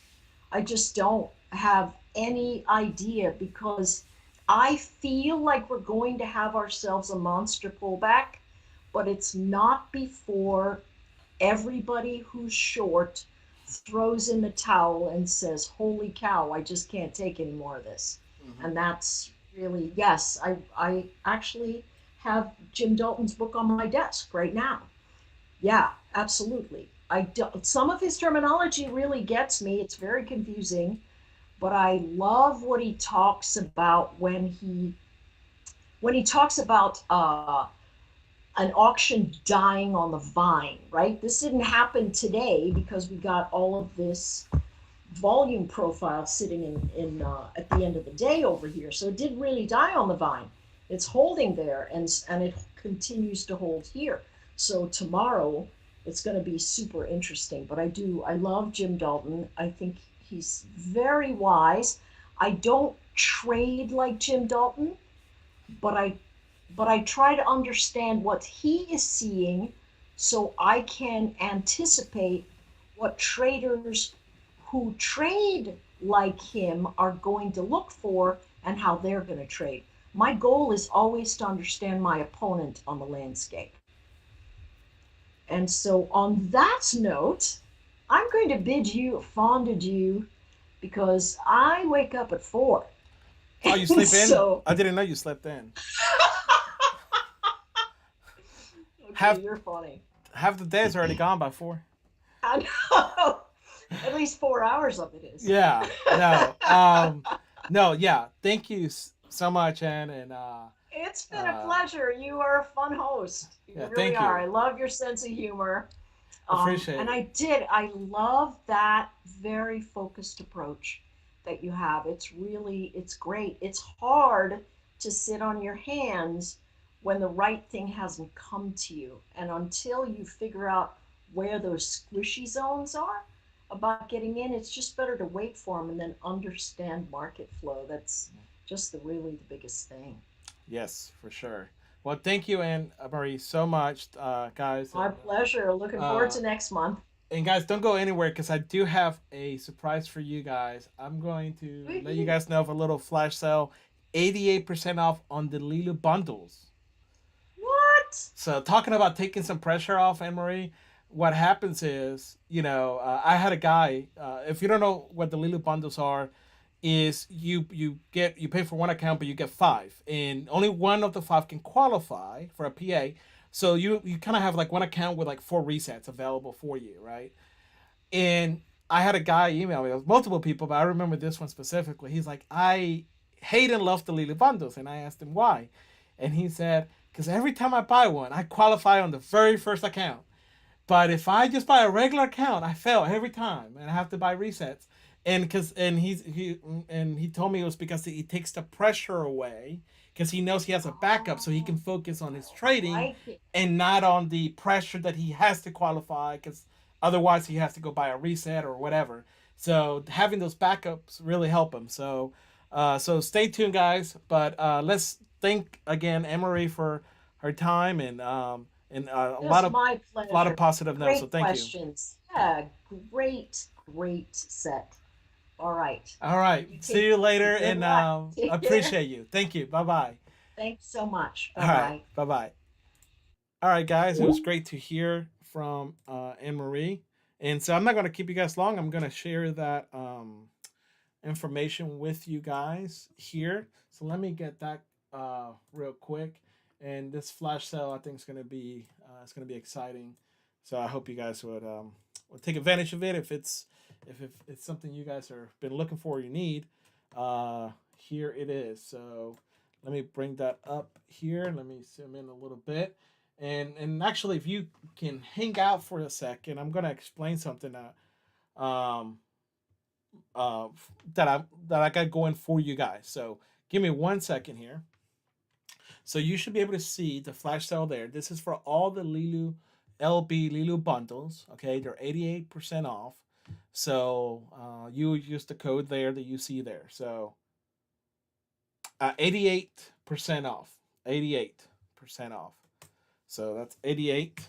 I just don't have any idea because I feel like we're going to have ourselves a monster pullback, but it's not before everybody who's short throws in the towel and says, holy cow, I just can't take any more of this. Hmm. And that's really, yes, I actually have Jim Dalton's book on my desk right now. Yeah, absolutely. I do, some of his terminology really gets me. It's very confusing, but I love what he talks about when he talks about an auction dying on the vine, right? This didn't happen today because we got all of this volume profile sitting in at the end of the day over here. So it didn't really die on the vine. It's holding there, and it continues to hold here. So tomorrow it's going to be super interesting. But I love Jim Dalton. I think he's very wise. I don't trade like Jim Dalton, but I try to understand what he is seeing so I can anticipate what traders who trade like him are going to look for and how they're going to trade. My goal is always to understand my opponent on the landscape. And so, on that note, I'm going to bid you fond adieu because I wake up at 4. Oh, you And sleep in? so, I didn't know you slept in. okay, Half you're funny. half the day is already gone by 4. I know. At least 4 hours of it is. Yeah. No. No. Yeah. Thank you so much, Ann, and It's been a uh, pleasure. You are a fun host. You yeah. really Thank are. you. I love your sense of humor. Appreciate And it. I love that very focused approach that you have. It's great. It's hard to sit on your hands when the right thing hasn't come to you. And until you figure out where those squishy zones are about getting in, it's just better to wait for them and then understand market flow. That's just really the biggest thing. Yes, for sure. Well, thank you, Anne Marie, so much, guys, My pleasure. Looking forward uh, to next month. and guys, don't go anywhere because I do have a surprise for you guys. I'm going to let you Woo-hoo. guys know of a little flash sale, 88% off on the Leeloo bundles. What? So talking about taking some pressure off, Anne Marie, what happens is, I had a guy. If you don't know what the Lulu bundles are, is you pay for one account, but you get five, and only one of the five can qualify for a PA. So you kind of have like one account with like 4 resets available for you, right? And I had a guy email me, it was multiple people, but I remember this one specifically. He's like, I hate and love the Lily bundles. And I asked him why. And he said, because every time I buy one, I qualify on the very first account. But if I just buy a regular account, I fail every time and I have to buy resets. And he told me it was because he takes the pressure away because he knows he has a backup so he can Oh, focus on his I trading like it. and not on the pressure that he has to qualify because otherwise he has to go buy a reset or whatever. So having those backups really help him. So stay tuned, guys. But let's thank again Emery for her time and a lot Just of my pleasure. positive notes. So Great thank you. questions. Yeah, great set. All right. All right. You See take you it easy. later, Good and luck. Take care. appreciate you. Thank you. Bye bye. Thanks so much. All Bye right. bye. Bye bye. All right, guys. It was great to hear from Anne Marie. And so I'm not going to keep you guys long. I'm going to share that information with you guys here. So let me get that real quick. And this flash sale, I think, is going to be it's going to be exciting. So I hope you guys would take advantage of it if it's something you guys are been looking for or you need. Here it is. So let me bring that up here. Let me zoom in a little bit. And actually, if you can hang out for a second, I'm gonna explain something um uh that I got going for you guys. So give me 1 second here. So you should be able to see the flash sale there. This is for all the Lilu LB Lilu bundles. Okay, they're 88% off. So you use the code there that you see there. So 88% off. 88% off. So that's 88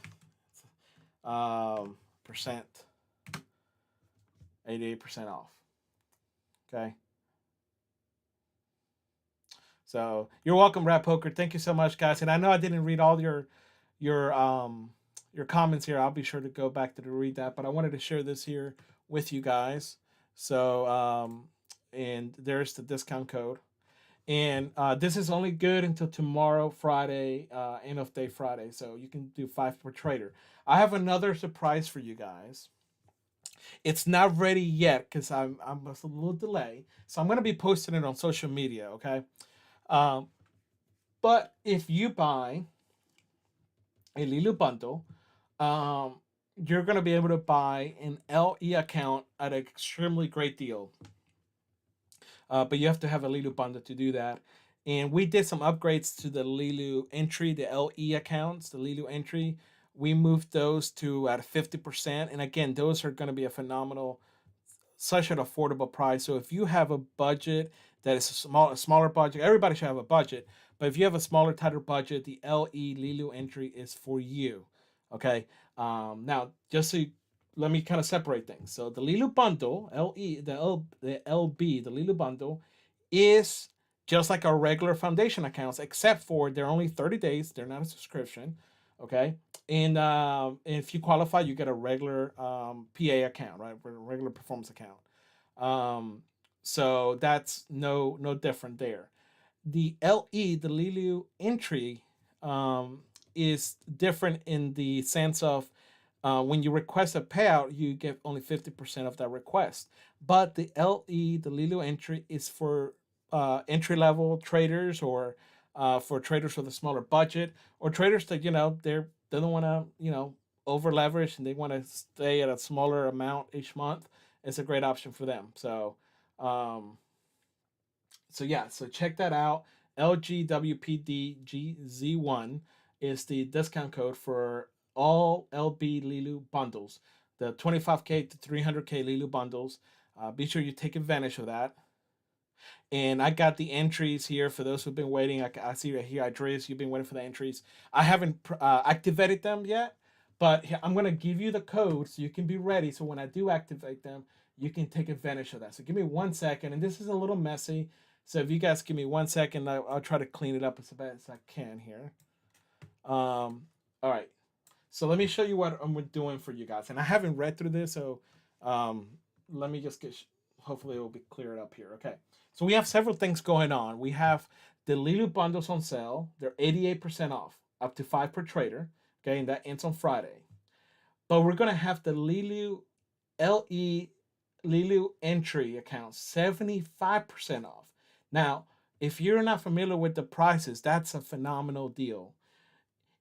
percent. 88% off. Okay. So you're welcome, Rap Poker. Thank you so much, guys. And I know I didn't read all your your comments here. I'll be sure to go back to read that. But I wanted to share this here with you guys. So and there's the discount code. And this is only good until tomorrow, Friday, end of day Friday. So you can do 5 per trader. I have another surprise for you guys. It's not ready yet because I'm a little delay. So I'm gonna be posting it on social media. Okay. Um, but if you buy a Leeloo bundle, um, you're gonna be able to buy an LE account at an extremely great deal. But you have to have a Leeloo bundle to do that. And we did some upgrades to the Leeloo entry, the LE accounts, the Leeloo entry. We moved those to at 50%. And again, those are going to be a phenomenal, such an affordable price. So if you have a budget that is a smaller budget, everybody should have a budget. But if you have a smaller, tighter budget, the LE Leeloo entry is for you. Okay. Now, just so let me kind of separate things. So the Leeloo bundle, the LB, the Leeloo bundle, is just like our regular foundation accounts, except for they're only 30 days. They're not a subscription. Okay. And if you qualify, you get a regular PA account, right? A regular performance account. Um, so that's no different there. The LE, the Leeloo entry, is different in the sense of when you request a payout, you get only 50% of that request. But the LE, the Leeloo entry, is for entry level traders or for traders with a smaller budget or traders that they don't want to over leverage and they want to stay at a smaller amount each month. It's a great option for them. Um, so check that out. LGWPDGZ1 is the discount code for all LB Leeloo bundles, the 25K to 300K Leeloo bundles. Be sure you take advantage of that. And I got the entries here for those who've been waiting. I see right here, Andreas, you've been waiting for the entries. I haven't activated them yet, but I'm going to give you the code so you can be ready. So when I do activate them, you can take advantage of that. So give me 1 second. And this is a little messy. So if you guys give me 1 second, I'll try to clean it up as best as I can here. All right. So let me show you what I'm doing for you guys. And I haven't read through this, so let me just hopefully it will be cleared up here. Okay. So we have several things going on. We have the Leeloo bundles on sale. They're 88% off, up to 5 per trader. Okay, and that ends on Friday. But we're going to have the Leeloo LE Leeloo entry account 75% off. Now, if you're not familiar with the prices, that's a phenomenal deal.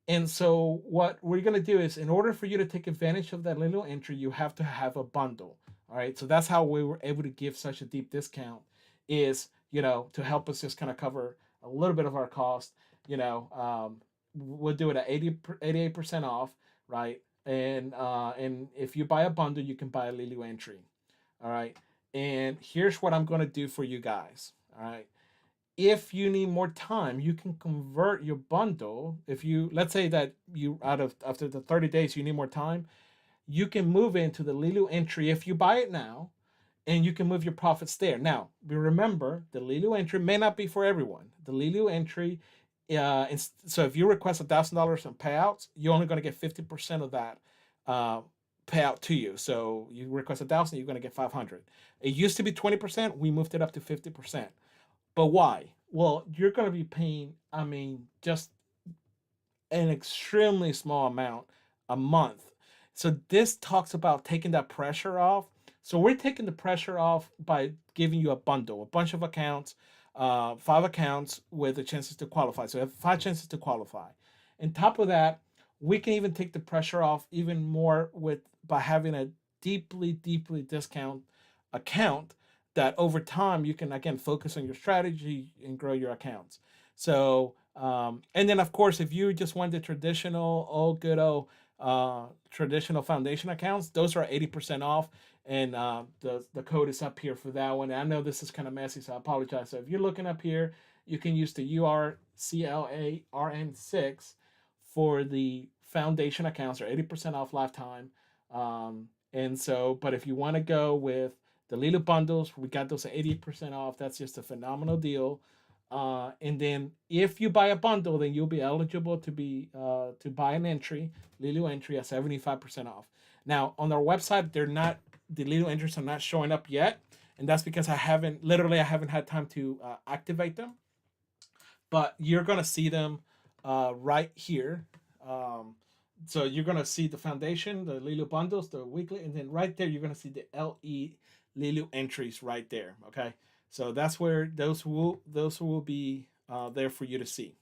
And so what we're going to do is in order for you to take advantage of that little entry, you have to have a bundle. All right. So that's how we were able to give such a deep discount is, to help us just kind of cover a little bit of our cost, we'll do it at 88% off. Right. And if you buy a bundle, you can buy a Leeloo entry. All right. And here's what I'm going to do for you guys. All right. If you need more time, you can convert your bundle. If you, let's say that you after the 30 days, you need more time, you can move into the Leeloo entry if you buy it now, and you can move your profits there. Now, remember, the Leeloo entry may not be for everyone. The Leeloo entry, so if you request $1,000 in payouts, you're only going to get 50% of that payout to you. So you request 1,000, you're going to get 500. It used to be 20%. We moved it up to 50%. But why? Well, you're going to be paying, just an extremely small amount a month. So this talks about taking that pressure off. So we're taking the pressure off by giving you a bundle, a bunch of accounts, 5 accounts with the chances to qualify. So you have 5 chances to qualify. On top of that, we can even take the pressure off even more by having a deeply, deeply discount account that over time you can again focus on your strategy and grow your accounts. So and then of course if you just want the traditional foundation accounts, those are 80% off, and the code is up here for that one. And I know this is kind of messy, so I apologize. So if you're looking up here, you can use the URCLARN6 for the foundation accounts. Are 80% off lifetime. And so, but if you want to go with the Leeloo bundles, we got those at 80% off. That's just a phenomenal deal. And then if you buy a bundle, then you'll be eligible to buy an entry, Leeloo entry at 75% off. Now on our website, the Leeloo entries are not showing up yet, and that's because I haven't had time to activate them. but you're gonna see them right here. Um, so you're gonna see the foundation, the Leeloo bundles, the weekly, and then right there you're gonna see the LE Leeloo entries right there. Okay, so that's where those will be there for you to see.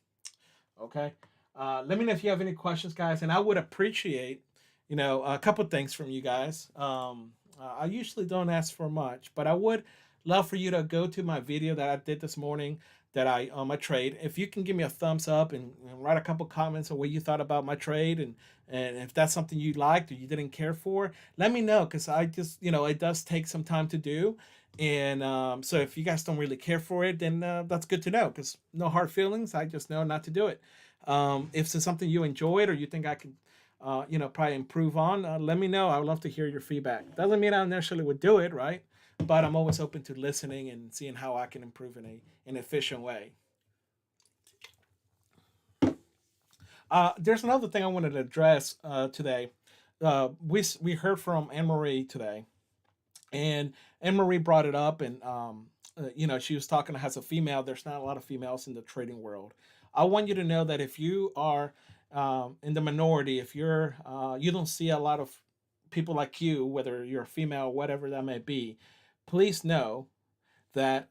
Okay, let me know if you have any questions, guys, and I would appreciate a couple things from you guys. I usually don't ask for much, but I would love for you to go to my video that I did this morning that I on my trade. If you can give me a thumbs up and write a couple comments on what you thought about my trade, and if that's something you liked or you didn't care for, let me know, because I just it does take some time to do. And so if you guys don't really care for it, then that's good to know, because no hard feelings. I just know not to do it. If it's something you enjoyed or you think I can probably improve on, let me know. I would love to hear your feedback. Doesn't mean I necessarily would do it, right? But I'm always open to listening and seeing how I can improve in an efficient way. There's another thing I wanted to address today. We heard from Anne Marie today, and Anne Marie brought it up, and she was talking as a female. There's not a lot of females in the trading world. I want you to know that if you are in the minority, if you don't see a lot of people like you, whether you're a female, whatever that may be, please know that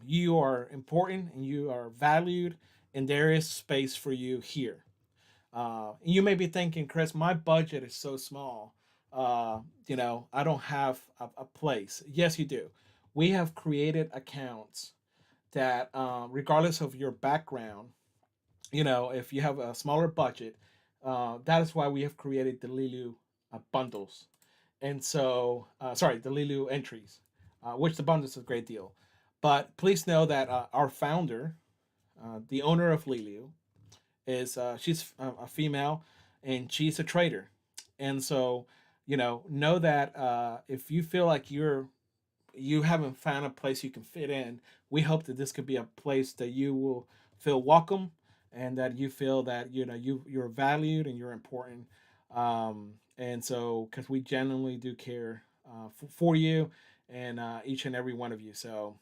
you are important and you are valued, and there is space for you here. You may be thinking, Chris, my budget is so small. I don't have a place. Yes, you do. We have created accounts that, regardless of your background, if you have a smaller budget, that is why we have created the Leeloo bundles. And so, sorry, the Leeloo entries, which the bundles is a great deal. But please know that our founder, the owner of Leeloo, is she's a female, and she's a trader. And so, know that if you feel like you haven't found a place you can fit in, we hope that this could be a place that you will feel welcome, and that you feel that you're valued and you're important. And so, because we genuinely do care for you, and each and every one of you. So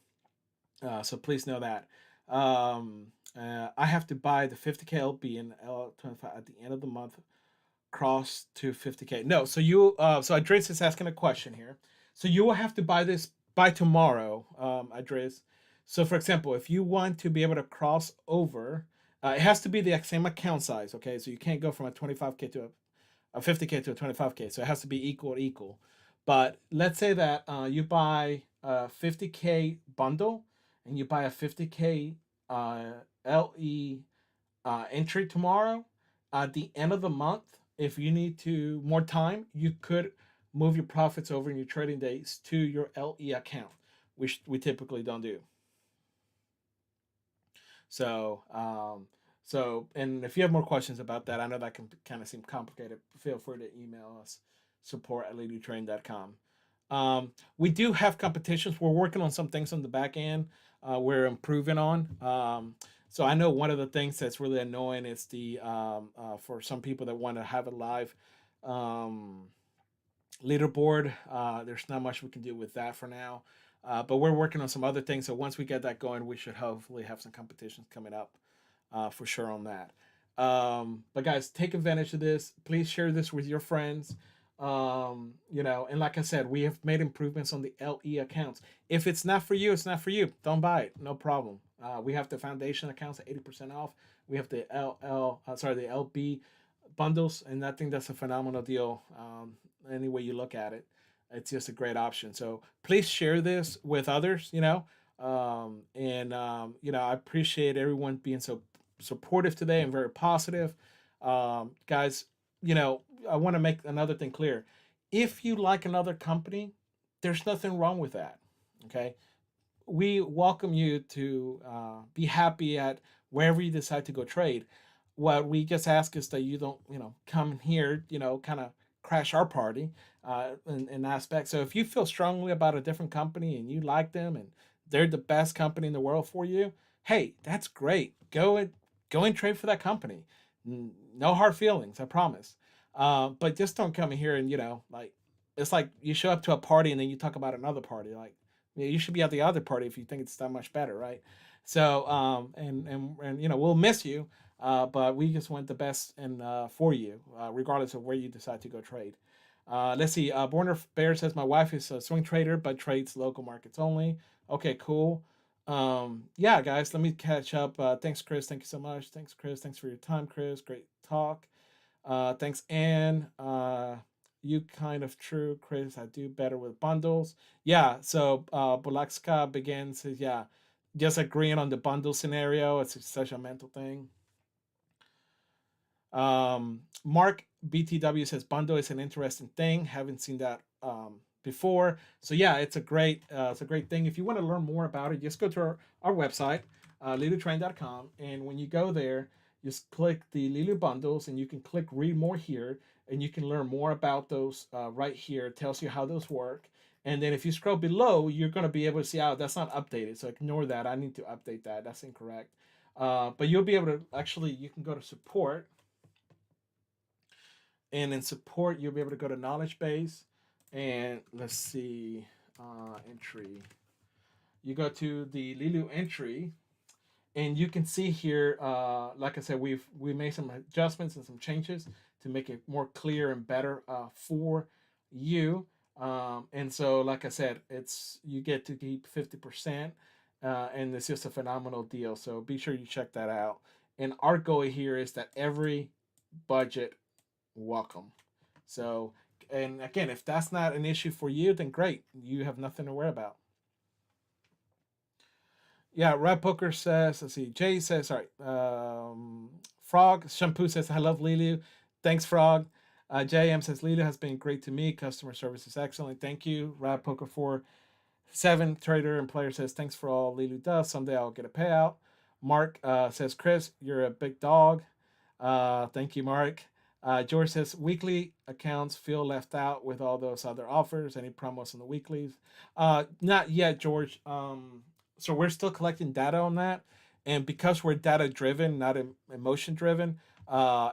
please know that. I have to buy the 50K LB and L25 at the end of the month, cross to 50K. No, so Andres is asking a question here. So you will have to buy this by tomorrow, Andres. So for example, if you want to be able to cross over, it has to be the same account size. Okay, so you can't go from a 25K to a 50K to a 25K. So it has to be equal equal. But let's say that you buy a 50K bundle, and you buy a 50K LE entry tomorrow. At the end of the month, if you need to more time, you could move your profits over in your trading days to your LE account, which we typically don't do. And if you have more questions about that, I know that can kind of seem complicated. Feel free to email us, support@leelootrain.com. We do have competitions. We're working on some things on the back end. We're improving on. So I know one of the things that's really annoying is the for some people that want to have a live leaderboard. There's not much we can do with that for now. But we're working on some other things. So once we get that going, we should hopefully have some competitions coming up for sure on that. But guys, take advantage of this. Please share this with your friends. And like I said, we have made improvements on the LE accounts. If it's not for you, it's not for you. Don't buy it. No problem. We have the foundation accounts at 80% off. We have the the LB bundles, and I think that's a phenomenal deal. Any way you look at it, it's just a great option. So please share this with others. I appreciate everyone being so supportive today and very positive. Guys, I want to make another thing clear. If you like another company, there's nothing wrong with that. Okay, we welcome you to be happy at wherever you decide to go trade. What we just ask is that you don't, come here, kind of crash our party in aspect. So if you feel strongly about a different company and you like them and they're the best company in the world for you, hey, that's great. Go and trade for that company. No hard feelings, I promise. But just don't come here and it's like you show up to a party and then you talk about another party. Like, you should be at the other party if you think it's that much better, right? So and you know, we'll miss you, but we just want the best and for you, regardless of where you decide to go trade. Let's see. Borner Bear says my wife is a swing trader but trades local markets only. Okay, cool. Yeah, guys, let me catch up. Thanks, Chris. Thank you so much. Thanks, Chris. Thanks for your time, Chris. Great talk. Thanks, Anne. You kind of true, Chris. I do better with bundles. Yeah. So Bulakska begins. Yeah, just agreeing on the bundle scenario. It's such a mental thing. Mark BTW says bundle is an interesting thing. Haven't seen that before. So yeah, it's a great thing. If you want to learn more about it, just go to our website, leelootrain.com, and when you go there, just click the Leeloo bundles, and you can click read more here, and you can learn more about those right here. It tells you how those work. And then if you scroll below, you're going to be able to see, oh, that's not updated. So ignore that. I need to update that. That's incorrect. But you'll be able to actually, you can go to support, and in support you'll be able to go to knowledge base, and let's see, entry, you go to the Leeloo entry, and you can see here, like I said, we made some adjustments and some changes to make it more clear and better for you. And so like I said, it's, you get to keep 50%, and it's just a phenomenal deal, so be sure you check that out. And our goal here is that every budget welcome. So, and again, if that's not an issue for you, then great. You have nothing to worry about. Yeah, Red Booker says, let's see, Jay says, all right. Frog Shampoo says, I love Leeloo. Thanks, Frog. JM says, Leeloo has been great to me. Customer service is excellent. Thank you. Red Poker 47 Trader and Player says, thanks for all Leeloo does. Someday I'll get a payout. Mark says, Chris, you're a big dog. Thank you, Mark. George says weekly accounts feel left out with all those other offers. Any promos on the weeklies? Not yet, George. So we're still collecting data on that, and because we're data driven, not emotion driven,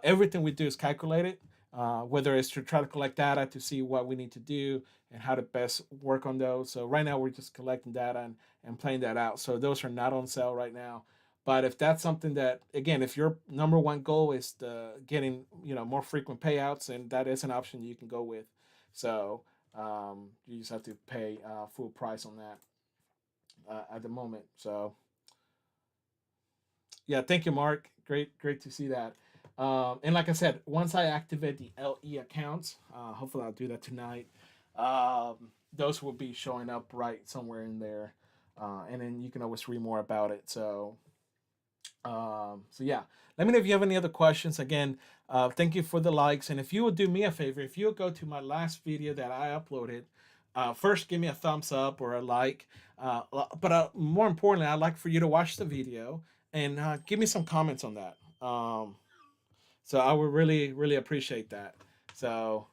everything we do is calculated. Whether it's to try to collect data to see what we need to do and how to best work on those. So right now we're just collecting data and playing that out. So those are not on sale right now. But if that's something that, again, if your number one goal is getting, you know, more frequent payouts, and that is an option you can go with. So you just have to pay full price on that at the moment. So yeah, thank you, Mark. Great to see that. And like I said, once I activate the LE accounts, hopefully I'll do that tonight. Those will be showing up right somewhere in there, and then you can always read more about it. So yeah, let me know if you have any other questions. Again, thank you for the likes, and if you would do me a favor, if you would go to my last video that I uploaded, first give me a thumbs up or a like, but more importantly, I'd like for you to watch the video and give me some comments on that. So I would really appreciate that. So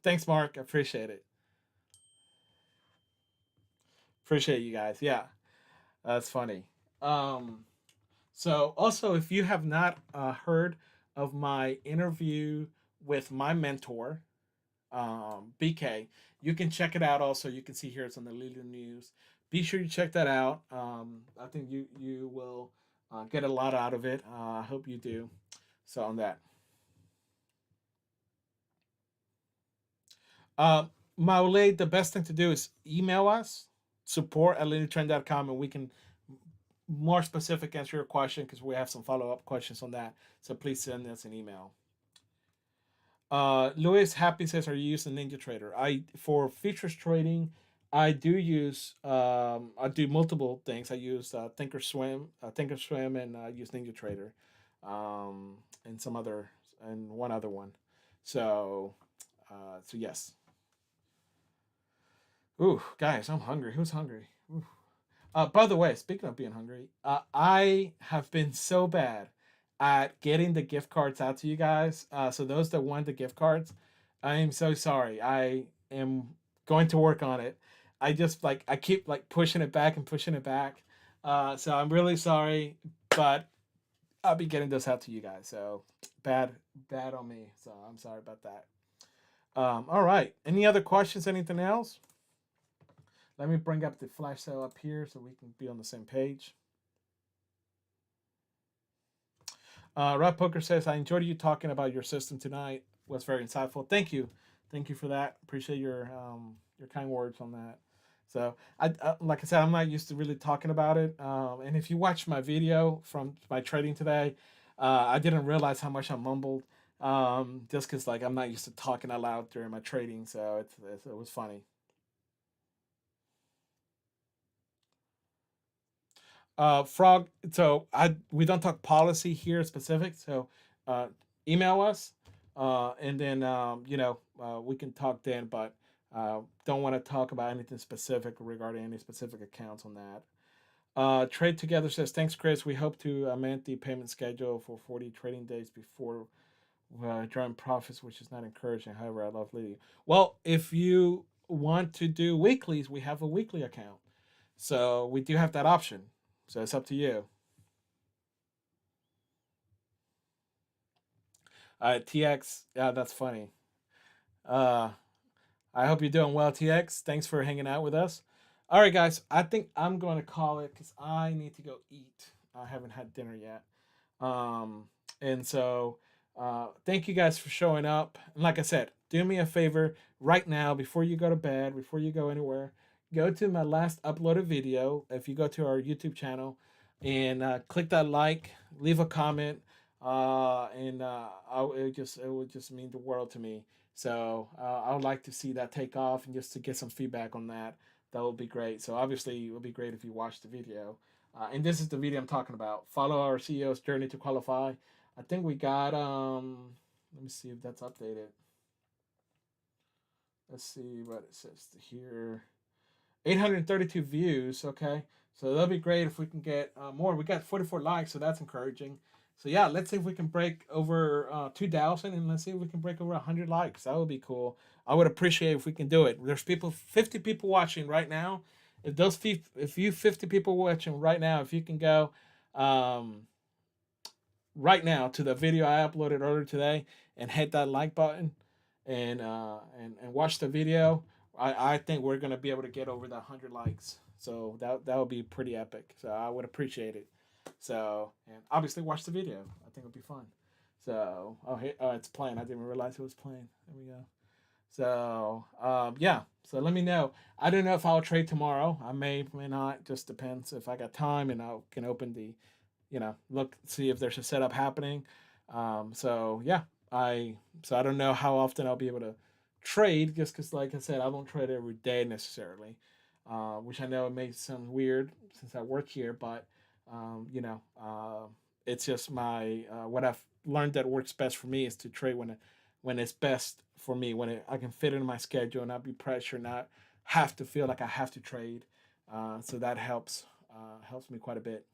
thanks, Mark. I appreciate it. Appreciate you guys. Yeah, that's funny. Um, So, also, if you have not heard of my interview with my mentor, BK, you can check it out. Also, you can see here it's on the Leeloo News. Be sure you check that out. I think you will get a lot out of it. I hope you do. So, on that, uh, Maule, the best thing to do is email us, support@leelootrend.com, and we can more specific answer your question because we have some follow-up questions on that. So please send us an email. Louis Happy says, are you using Ninja Trader? I, for features trading, I do use I do multiple things. I use Thinkorswim, and I use Ninja Trader, and some other, and one other one. So so yes. Ooh, guys, I'm hungry. Who's hungry? Ooh. By the way, speaking of being hungry, I have been so bad at getting the gift cards out to you guys. So those that want the gift cards, I am so sorry. I am going to work on it. I just like, I keep like pushing it back and pushing it back. So I'm really sorry, but I'll be getting those out to you guys. So bad on me. So I'm sorry about that. All right. Any other questions? Anything else? Let me bring up the flash sale up here so we can be on the same page. Rob Poker says, I enjoyed you talking about your system tonight. Was very insightful. Thank you for that. Appreciate your kind words on that. So like I said, I'm not used to really talking about it. And if you watch my video from my trading today, I didn't realize how much I mumbled. Just because like I'm not used to talking out loud during my trading, so it was funny. Frog. So we don't talk policy here specific. So uh, email us, and then we can talk then. But don't want to talk about anything specific regarding any specific accounts on that. Trade Together says, thanks, Chris. We hope to amend the payment schedule for 40 trading days before drawing profits, which is not encouraging. However, I love leading. Well, if you want to do weeklies, we have a weekly account. So we do have that option. So it's up to you. TX, yeah, that's funny. Uh, I hope you're doing well, TX. Thanks for hanging out with us. All right, guys. I think I'm going to call it because I need to go eat. I haven't had dinner yet. Um, and so thank you guys for showing up. And like I said, do me a favor right now before you go to bed, before you go anywhere. Go to my last uploaded video. If you go to our YouTube channel and click that like, leave a comment, and it would just mean the world to me. So I would like to see that take off and just to get some feedback on that. That would be great. So obviously it would be great if you watch the video. And this is the video I'm talking about. Follow our CEO's journey to qualify. I think we got let me see if that's updated. Let's see what it says here. 832 views. Okay, so that'll be great if we can get more. We got 44 likes, so that's encouraging. So yeah, let's see if we can break over 2,000, and let's see if we can break over 100 likes. That would be cool. I would appreciate if we can do it. There's 50 people watching right now. If you 50 people watching right now, if you can go um, right now to the video I uploaded earlier today and hit that like button and watch the video, I think we're gonna be able to get over the 100 likes. So that would be pretty epic. So I would appreciate it. So and obviously watch the video. I think it'll be fun. So it's playing. I didn't realize it was playing. There we go. So yeah. So let me know. I don't know if I'll trade tomorrow. I may not. Just depends if I got time and I can open the, look see if there's a setup happening. So yeah, I don't know how often I'll be able to trade just because like I said I don't trade every day necessarily, which I know it may sound weird since I work here, but it's just my what I've learned that works best for me is to trade when it's best for me, when I can fit into my schedule and not be pressured, not have to feel like I have to trade. So that helps me quite a bit.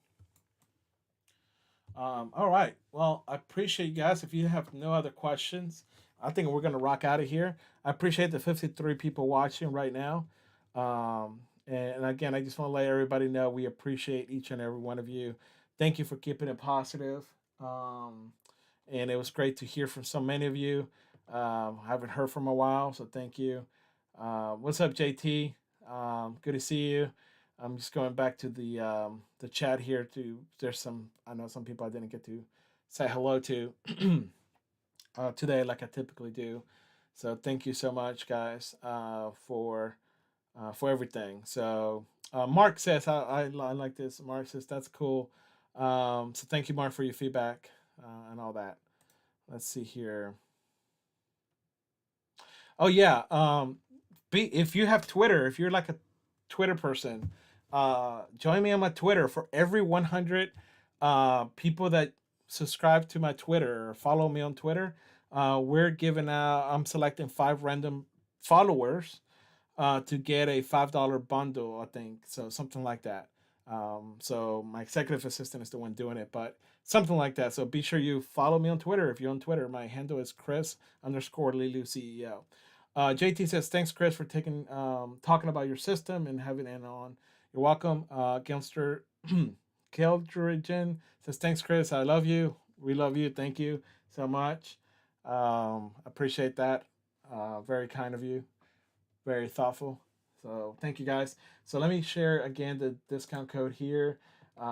All right. Well, I appreciate you guys. If you have no other questions, I think we're gonna rock out of here. I appreciate the 53 people watching right now. And again, I just want to let everybody know we appreciate each and every one of you. Thank you for keeping it positive. And it was great to hear from so many of you. I haven't heard from a while, so thank you. What's up, JT? Good to see you. I'm just going back to the chat here. There's some, I know some people I didn't get to say hello to today, like I typically do. So thank you so much, guys, for everything. So Mark says I like this. Mark says that's cool. So thank you, Mark, for your feedback and all that. Let's see here. Oh yeah. If you have Twitter, if you're like a Twitter person, join me on my Twitter. For every 100 people that subscribe to my Twitter or follow me on Twitter, we're giving out. I'm selecting 5 random followers to get a $5 bundle. I think so, something like that. So my executive assistant is the one doing it, but something like that. So be sure you follow me on Twitter if you're on Twitter. My handle is Chris_Leeloo CEO. JT says, thanks, Chris, for talking about your system and having it on. You're welcome. Gilster Keldrigen says, thanks, Chris. I love you. We love you. Thank you so much. Appreciate that. Very kind of you. Very thoughtful. So thank you guys. So let me share again the discount code here.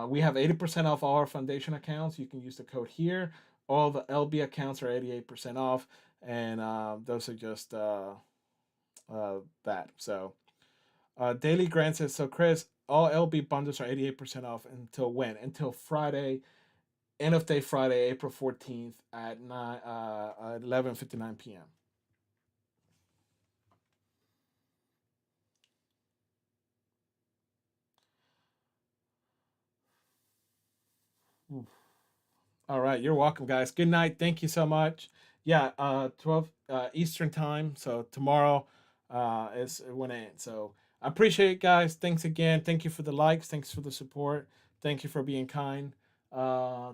We have 80% off all our foundation accounts. You can use the code here. All the LB accounts are 88% off, and those are just that. So Daily Grant says, so Chris, all LB bundles are 88% off until when? Until Friday, end of day Friday, April 14th at 11:59 p.m. All right, you're welcome, guys. Good night. Thank you so much. Yeah, 12 Eastern time. So tomorrow is when it ends. So I appreciate it, guys. Thanks again. Thank you for the likes. Thanks for the support. Thank you for being kind.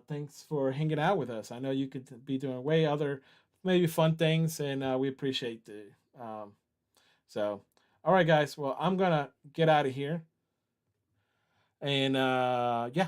Thanks for hanging out with us. I know you could be doing way other, maybe fun things, and we appreciate the. So, all right, guys. Well, I'm gonna get out of here, and yeah,